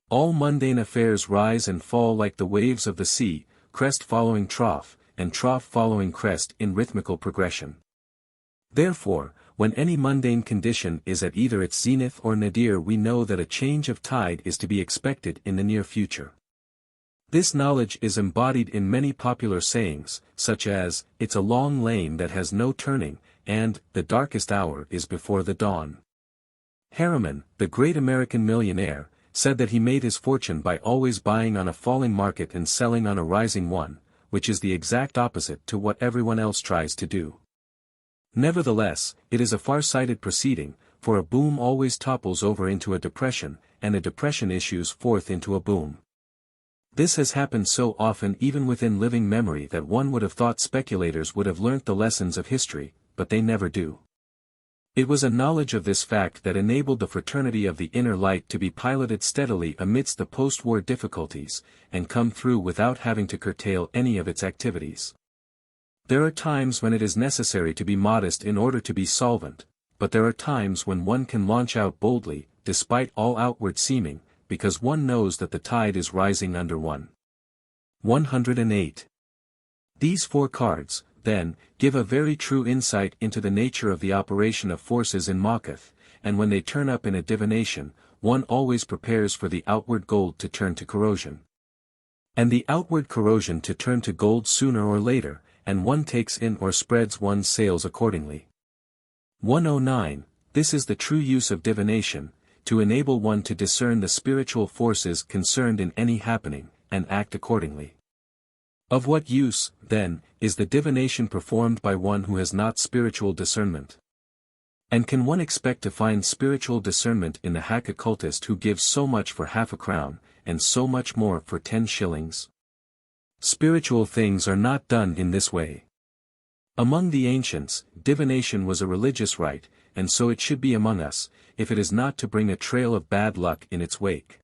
All mundane affairs rise and fall like the waves of the sea, crest following trough, and trough following crest in rhythmical progression. Therefore, When any mundane condition is at either its zenith or nadir, we know that a change of tide is to be expected in the near future. This knowledge is embodied in many popular sayings, such as, "It's a long lane that has no turning," and, "The darkest hour is before the dawn." Harriman, the great American millionaire, said that he made his fortune by always buying on a falling market and selling on a rising one, which is the exact opposite to what everyone else tries to do. Nevertheless, it is a far-sighted proceeding, for a boom always topples over into a depression, and a depression issues forth into a boom. This has happened so often even within living memory that one would have thought speculators would have learnt the lessons of history, but they never do. It was a knowledge of this fact that enabled the fraternity of the inner light to be piloted steadily amidst the post-war difficulties, and come through without having to curtail any of its activities. There are times when it is necessary to be modest in order to be solvent, but there are times when one can launch out boldly, despite all outward seeming, because one knows that the tide is rising under one. 108. These 4 cards, then, give a very true insight into the nature of the operation of forces in Makath, and when they turn up in a divination, one always prepares for the outward gold to turn to corrosion. And the outward corrosion to turn to gold sooner or later, and one takes in or spreads one's sails accordingly. 109. This is the true use of divination, to enable one to discern the spiritual forces concerned in any happening, and act accordingly. Of what use, then, is the divination performed by one who has not spiritual discernment? And can one expect to find spiritual discernment in the hack occultist who gives so much for half a crown, and so much more for 10 shillings? Spiritual things are not done in this way. Among the ancients, divination was a religious rite, and so it should be among us, if it is not to bring a trail of bad luck in its wake.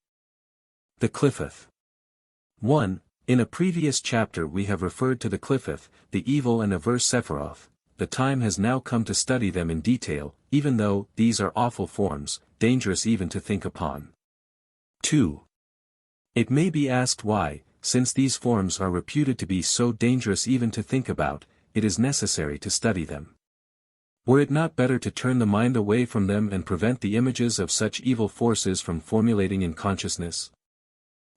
The Qliphoth. 1. In a previous chapter we have referred to the Qliphoth, the evil and averse Sephiroth. The time has now come to study them in detail, even though these are awful forms, dangerous even to think upon. 2. It may be asked why, since these forms are reputed to be so dangerous even to think about, it is necessary to study them. Were it not better to turn the mind away from them and prevent the images of such evil forces from formulating in consciousness?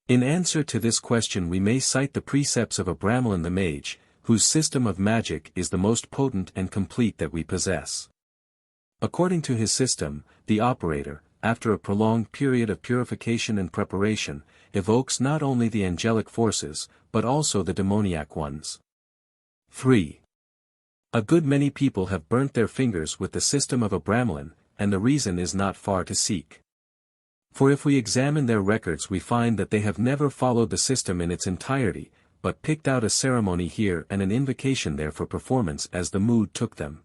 In answer to this question we may cite the precepts of Abramelin the mage, whose system of magic is the most potent and complete that we possess. According to his system, the operator, after a prolonged period of purification and preparation, evokes not only the angelic forces, but also the demoniac ones. 3. A good many people have burnt their fingers with the system of Abramelin, and the reason is not far to seek. For if we examine their records we find that they have never followed the system in its entirety, but picked out a ceremony here and an invocation there for performance as the mood took them.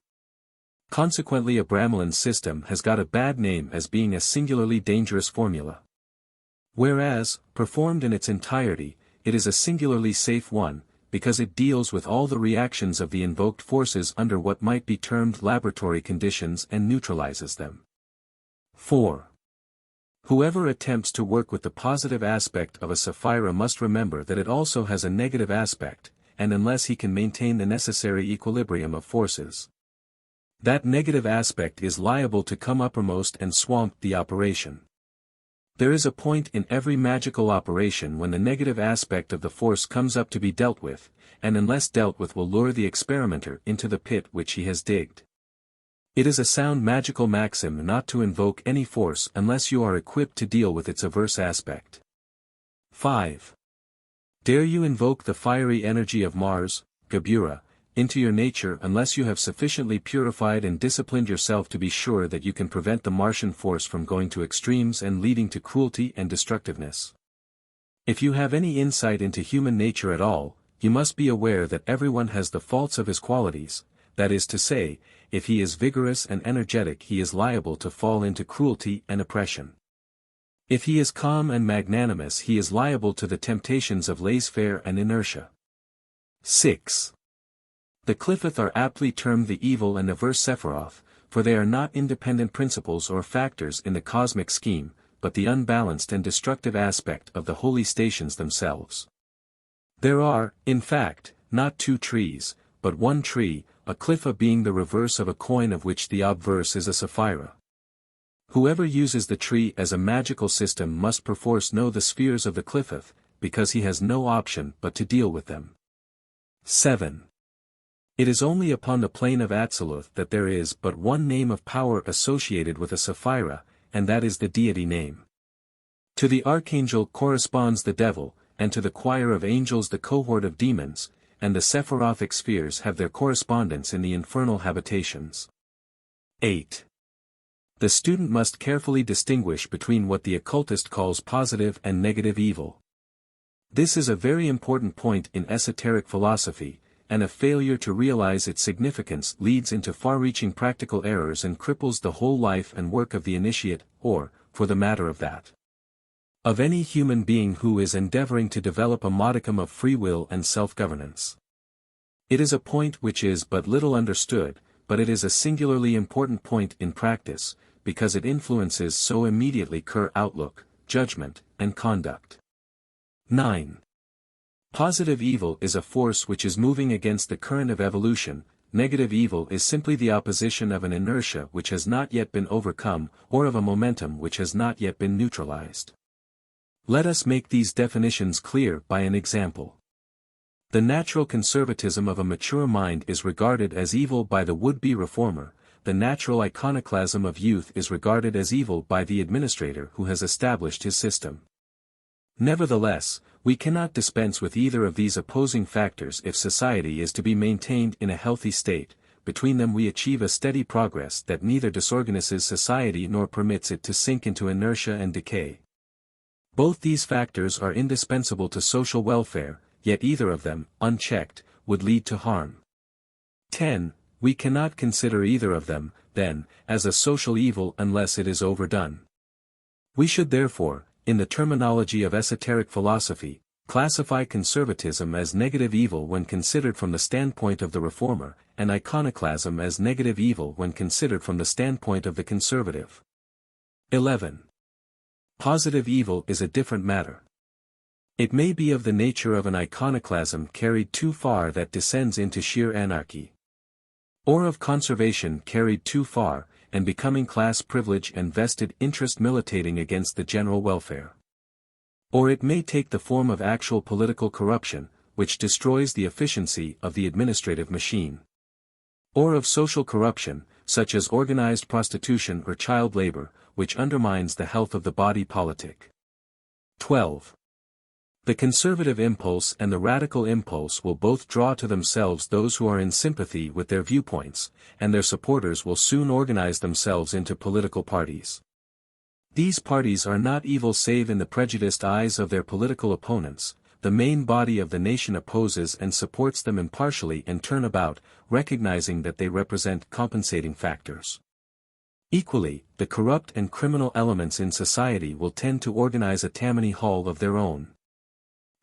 Consequently Abramelin's system has got a bad name as being a singularly dangerous formula. Whereas, performed in its entirety, it is a singularly safe one, because it deals with all the reactions of the invoked forces under what might be termed laboratory conditions and neutralizes them. 4. Whoever attempts to work with the positive aspect of a sapphira must remember that it also has a negative aspect, and unless he can maintain the necessary equilibrium of forces, that negative aspect is liable to come uppermost and swamp the operation. There is a point in every magical operation when the negative aspect of the force comes up to be dealt with, and unless dealt with will lure the experimenter into the pit which he has digged. It is a sound magical maxim not to invoke any force unless you are equipped to deal with its averse aspect. 5. Dare you invoke the fiery energy of Mars, Gabura, into your nature unless you have sufficiently purified and disciplined yourself to be sure that you can prevent the Martian force from going to extremes and leading to cruelty and destructiveness. If you have any insight into human nature at all, you must be aware that everyone has the faults of his qualities, that is to say, if he is vigorous and energetic he is liable to fall into cruelty and oppression. If he is calm and magnanimous he is liable to the temptations of laissez-faire and inertia. 6. The Qliphoth are aptly termed the evil and averse Sephiroth, for they are not independent principles or factors in the cosmic scheme, but the unbalanced and destructive aspect of the holy stations themselves. There are, in fact, not two trees, but one tree, a cliffa being the reverse of a coin of which the obverse is a sapphira. Whoever uses the tree as a magical system must perforce know the spheres of the cliffa, because he has no option but to deal with them. 7. It is only upon the plane of Absolute that there is but one name of power associated with a sapphira, and that is the deity name. To the archangel corresponds the devil, and to the choir of angels the cohort of demons, and the sephirothic spheres have their correspondence in the infernal habitations. 8. The student must carefully distinguish between what the occultist calls positive and negative evil. This is a very important point in esoteric philosophy, and a failure to realize its significance leads into far-reaching practical errors and cripples the whole life and work of the initiate, or, for the matter of that, of any human being who is endeavoring to develop a modicum of free will and self-governance. It is a point which is but little understood, but it is a singularly important point in practice, because it influences so immediately outlook, judgment, and conduct. 9. Positive evil is a force which is moving against the current of evolution. Negative evil is simply the opposition of an inertia which has not yet been overcome, or of a momentum which has not yet been neutralized. Let us make these definitions clear by an example. The natural conservatism of a mature mind is regarded as evil by the would-be reformer. The natural iconoclasm of youth is regarded as evil by the administrator who has established his system. Nevertheless, we cannot dispense with either of these opposing factors if society is to be maintained in a healthy state. Between them we achieve a steady progress that neither disorganizes society nor permits it to sink into inertia and decay. Both these factors are indispensable to social welfare, yet either of them, unchecked, would lead to harm. 10. We cannot consider either of them, then, as a social evil unless it is overdone. We should therefore, in the terminology of esoteric philosophy, classify conservatism as negative evil when considered from the standpoint of the reformer, and iconoclasm as negative evil when considered from the standpoint of the conservative. 11. Positive evil is a different matter. It may be of the nature of an iconoclasm carried too far that descends into sheer anarchy, or of conservation carried too far, and becoming class privilege and vested interest militating against the general welfare. Or it may take the form of actual political corruption, which destroys the efficiency of the administrative machine. Or of social corruption, such as organized prostitution or child labor, which undermines the health of the body politic. 12. The conservative impulse and the radical impulse will both draw to themselves those who are in sympathy with their viewpoints, and their supporters will soon organize themselves into political parties. These parties are not evil save in the prejudiced eyes of their political opponents. The main body of the nation opposes and supports them impartially and turnabout, recognizing that they represent compensating factors. Equally, the corrupt and criminal elements in society will tend to organize a Tammany Hall of their own.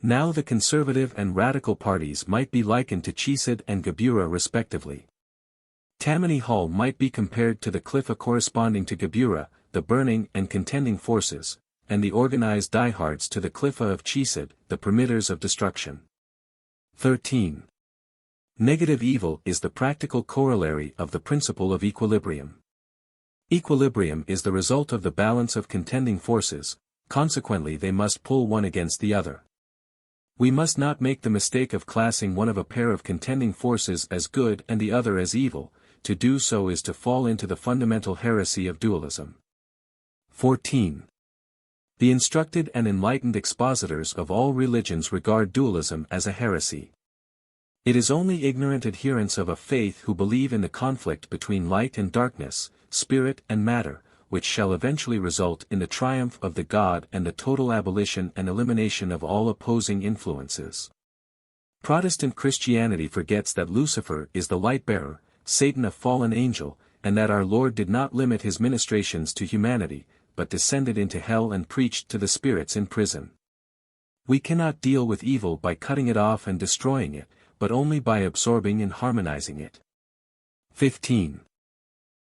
Now the conservative and radical parties might be likened to Chesid and Gabura respectively. Tammany Hall might be compared to the cliffa corresponding to Gabura, the burning and contending forces, and the organized diehards to the cliffa of Chesid, the permitters of destruction. 13. Negative evil is the practical corollary of the principle of equilibrium. Equilibrium is the result of the balance of contending forces, consequently they must pull one against the other. We must not make the mistake of classing one of a pair of contending forces as good and the other as evil. To do so is to fall into the fundamental heresy of dualism. 14. The instructed and enlightened expositors of all religions regard dualism as a heresy. It is only ignorant adherents of a faith who believe in the conflict between light and darkness, spirit and matter, which shall eventually result in the triumph of the God and the total abolition and elimination of all opposing influences. Protestant Christianity forgets that Lucifer is the light-bearer, Satan a fallen angel, and that our Lord did not limit his ministrations to humanity, but descended into hell and preached to the spirits in prison. We cannot deal with evil by cutting it off and destroying it, but only by absorbing and harmonizing it. 15.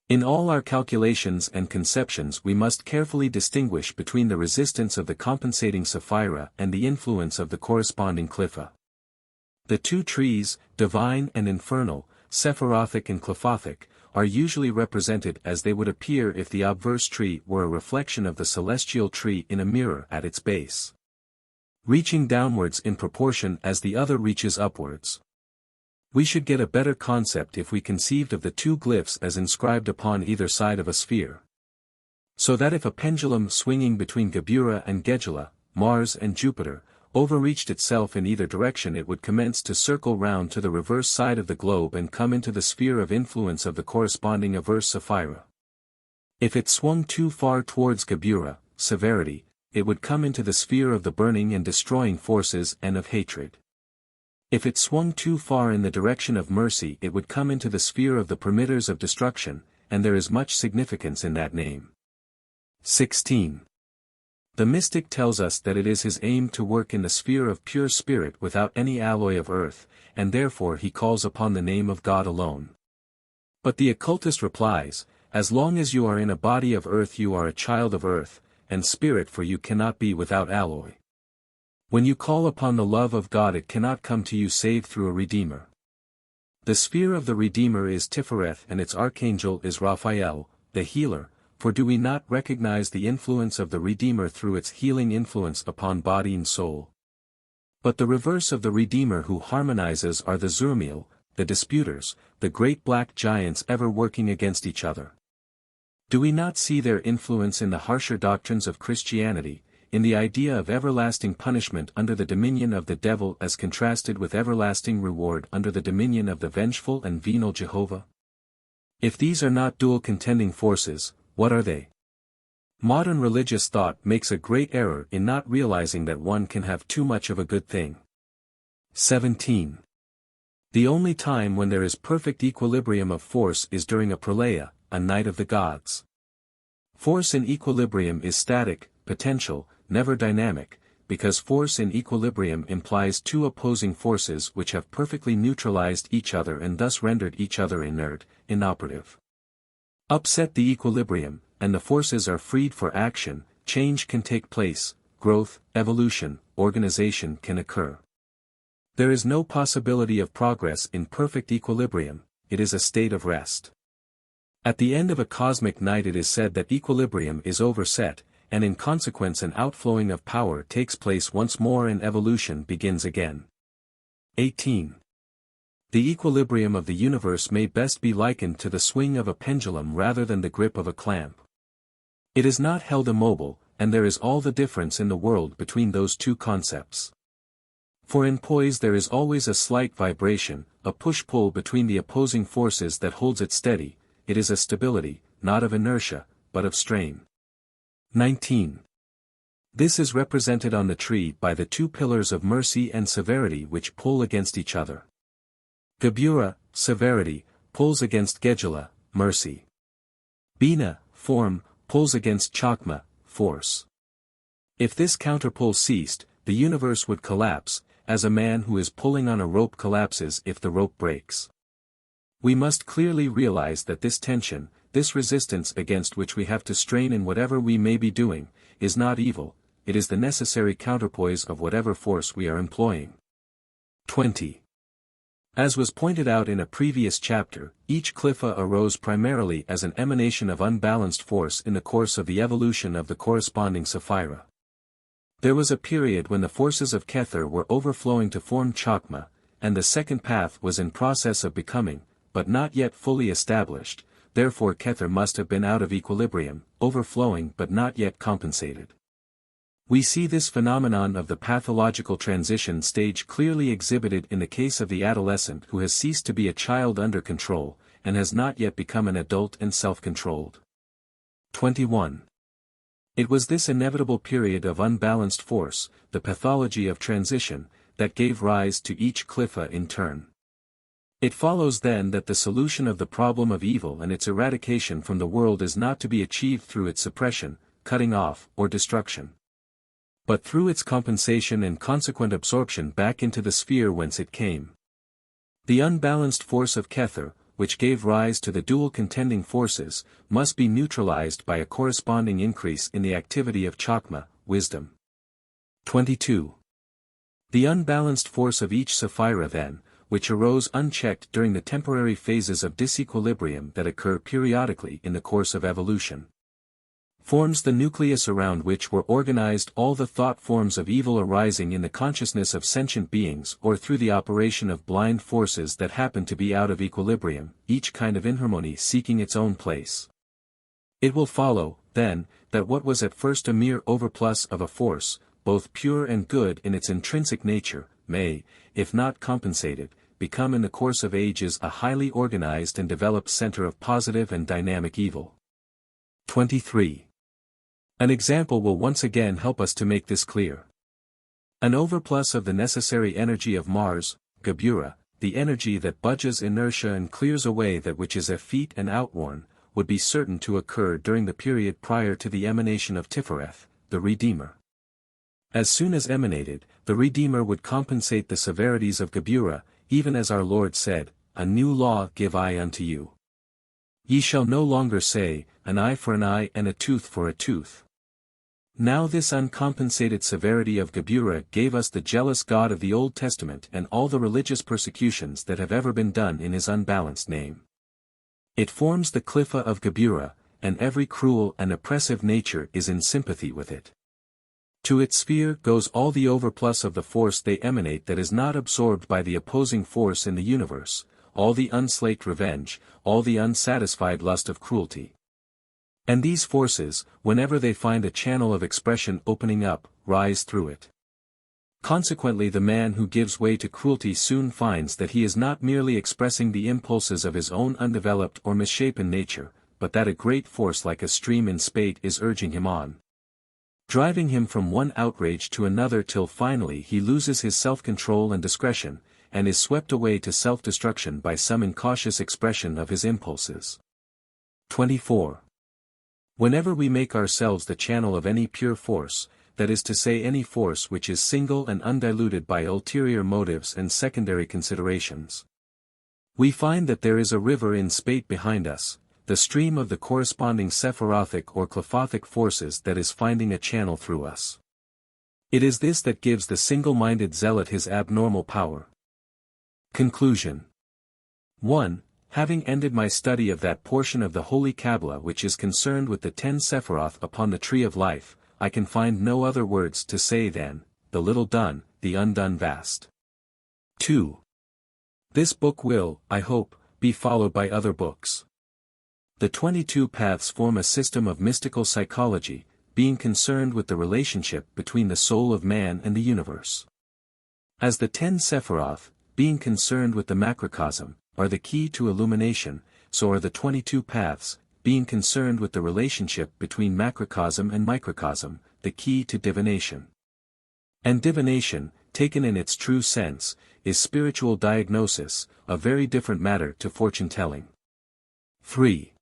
In all our calculations and conceptions we must carefully distinguish between the resistance of the compensating sapphira and the influence of the corresponding cliffa. The two trees, divine and infernal, sephirothic and clephothic, are usually represented as they would appear if the obverse tree were a reflection of the celestial tree in a mirror at its base, reaching downwards in proportion as the other reaches upwards. We should get a better concept if we conceived of the two glyphs as inscribed upon either side of a sphere. So that if a pendulum swinging between Gebura and Gedula, Mars and Jupiter, overreached itself in either direction, it would commence to circle round to the reverse side of the globe and come into the sphere of influence of the corresponding averse Sapphira. If it swung too far towards Gebura, severity, it would come into the sphere of the burning and destroying forces and of hatred. If it swung too far in the direction of mercy, it would come into the sphere of the permitters of destruction, and there is much significance in that name. 16. The mystic tells us that it is his aim to work in the sphere of pure spirit without any alloy of earth, and therefore he calls upon the name of God alone. But the occultist replies, as long as you are in a body of earth you are a child of earth, and spirit, for you cannot be without alloy. When you call upon the love of God it cannot come to you save through a Redeemer. The sphere of the Redeemer is Tiferet and its archangel is Raphael, the healer, for do we not recognize the influence of the Redeemer through its healing influence upon body and soul? But the reverse of the Redeemer who harmonizes are the Zurmiel, the disputers, the great black giants ever working against each other. Do we not see their influence in the harsher doctrines of Christianity, in the idea of everlasting punishment under the dominion of the devil as contrasted with everlasting reward under the dominion of the vengeful and venal Jehovah? If these are not dual contending forces, what are they? Modern religious thought makes a great error in not realizing that one can have too much of a good thing. 17. The only time when there is perfect equilibrium of force is during a pralaya, a night of the gods. Force in equilibrium is static, potential, never dynamic, because force in equilibrium implies two opposing forces which have perfectly neutralized each other and thus rendered each other inert, inoperative. Upset the equilibrium, and the forces are freed for action, change can take place, growth, evolution, organization can occur. There is no possibility of progress in perfect equilibrium, it is a state of rest. At the end of a cosmic night it is said that equilibrium is overset, and in consequence an outflowing of power takes place once more and evolution begins again. 18. The equilibrium of the universe may best be likened to the swing of a pendulum rather than the grip of a clamp. It is not held immobile, and there is all the difference in the world between those two concepts. For in poise there is always a slight vibration, a push-pull between the opposing forces that holds it steady. It is a stability, not of inertia, but of strain. 19. This is represented on the tree by the two pillars of mercy and severity which pull against each other. Gebura, severity, pulls against Gedula, mercy. Bina, form, pulls against Chakma, force. If this counterpull ceased, the universe would collapse, as a man who is pulling on a rope collapses if the rope breaks. We must clearly realize that this tension, this resistance against which we have to strain in whatever we may be doing, is not evil, it is the necessary counterpoise of whatever force we are employing. 20. As was pointed out in a previous chapter, each cliffa arose primarily as an emanation of unbalanced force in the course of the evolution of the corresponding Sapphira. There was a period when the forces of Kether were overflowing to form Chakma, and the second path was in process of becoming, but not yet fully established. Therefore Kether must have been out of equilibrium, overflowing but not yet compensated. We see this phenomenon of the pathological transition stage clearly exhibited in the case of the adolescent who has ceased to be a child under control, and has not yet become an adult and self-controlled. 21. It was this inevitable period of unbalanced force, the pathology of transition, that gave rise to each cliffa in turn. It follows then that the solution of the problem of evil and its eradication from the world is not to be achieved through its suppression, cutting off, or destruction, but through its compensation and consequent absorption back into the sphere whence it came. The unbalanced force of Kether, which gave rise to the dual contending forces, must be neutralized by a corresponding increase in the activity of Chakma, wisdom. 22. The unbalanced force of each Sapphira then, which arose unchecked during the temporary phases of disequilibrium that occur periodically in the course of evolution, forms the nucleus around which were organized all the thought forms of evil arising in the consciousness of sentient beings or through the operation of blind forces that happen to be out of equilibrium, each kind of inharmony seeking its own place. It will follow, then, that what was at first a mere overplus of a force, both pure and good in its intrinsic nature, may, if not compensated, become in the course of ages a highly organized and developed center of positive and dynamic evil. 23. An example will once again help us to make this clear. An overplus of the necessary energy of Mars, Geburah, the energy that budges inertia and clears away that which is effete and outworn, would be certain to occur during the period prior to the emanation of Tifereth, the Redeemer. As soon as emanated, the Redeemer would compensate the severities of Geburah, even as our Lord said, "A new law give I unto you. Ye shall no longer say, an eye for an eye and a tooth for a tooth." Now this uncompensated severity of Geburah gave us the jealous God of the Old Testament and all the religious persecutions that have ever been done in his unbalanced name. It forms the Clipha of Geburah, and every cruel and oppressive nature is in sympathy with it. To its sphere goes all the overplus of the force they emanate that is not absorbed by the opposing force in the universe, all the unslaked revenge, all the unsatisfied lust of cruelty. And these forces, whenever they find a channel of expression opening up, rise through it. Consequently the man who gives way to cruelty soon finds that he is not merely expressing the impulses of his own undeveloped or misshapen nature, but that a great force like a stream in spate is urging him on, driving him from one outrage to another till finally he loses his self-control and discretion, and is swept away to self-destruction by some incautious expression of his impulses. 24. Whenever we make ourselves the channel of any pure force, that is to say any force which is single and undiluted by ulterior motives and secondary considerations, we find that there is a river in spate behind us, the stream of the corresponding sephirothic or clephathic forces that is finding a channel through us. It is this that gives the single-minded zealot his abnormal power. Conclusion. 1. Having ended my study of that portion of the Holy Kabbalah which is concerned with the 10 Sephiroth upon the Tree of Life, I can find no other words to say than, the little done, the undone vast. 2. This book will, I hope, be followed by other books. The 22 paths form a system of mystical psychology, being concerned with the relationship between the soul of man and the universe. As the 10 Sephiroth, being concerned with the macrocosm, are the key to illumination, so are the 22 paths, being concerned with the relationship between macrocosm and microcosm, the key to divination. And divination, taken in its true sense, is spiritual diagnosis, a very different matter to fortune-telling. 3.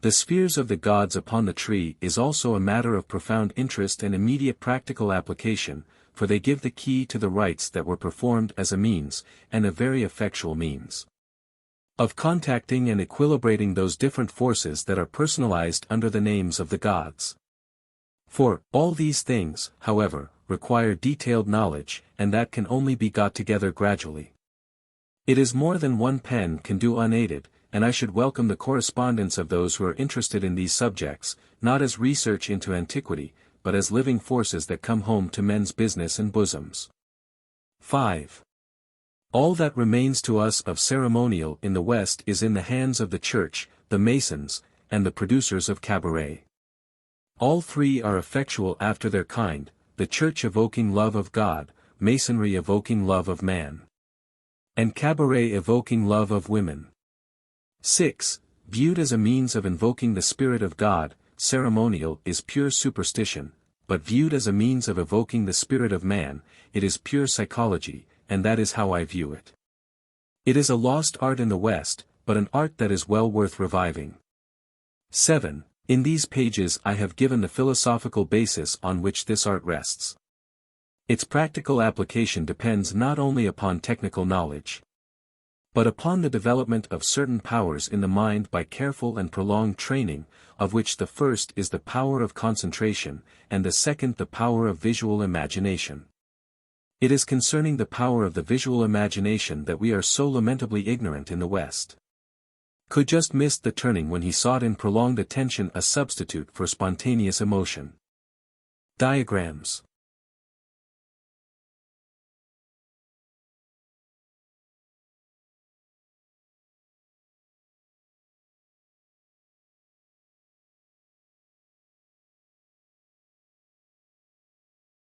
The spheres of the gods upon the tree is also a matter of profound interest and immediate practical application, for they give the key to the rites that were performed as a means, and a very effectual means, of contacting and equilibrating those different forces that are personalized under the names of the gods. For, all these things, however, require detailed knowledge, and that can only be got together gradually. It is more than one pen can do unaided, and I should welcome the correspondence of those who are interested in these subjects, not as research into antiquity, but as living forces that come home to men's business and bosoms. 5. All that remains to us of ceremonial in the West is in the hands of the Church, the Masons, and the producers of cabaret. All three are effectual after their kind, the Church evoking love of God, Masonry evoking love of man, and cabaret evoking love of women. 6. Viewed as a means of invoking the Spirit of God, ceremonial is pure superstition, but viewed as a means of evoking the spirit of man, it is pure psychology, and that is how I view it. It is a lost art in the West, but an art that is well worth reviving. 7. In these pages I have given the philosophical basis on which this art rests. Its practical application depends not only upon technical knowledge, but upon the development of certain powers in the mind by careful and prolonged training, of which the first is the power of concentration, and the second the power of visual imagination. It is concerning the power of the visual imagination that we are so lamentably ignorant in the West. Could just missed the turning when he sought in prolonged attention a substitute for spontaneous emotion. Diagrams.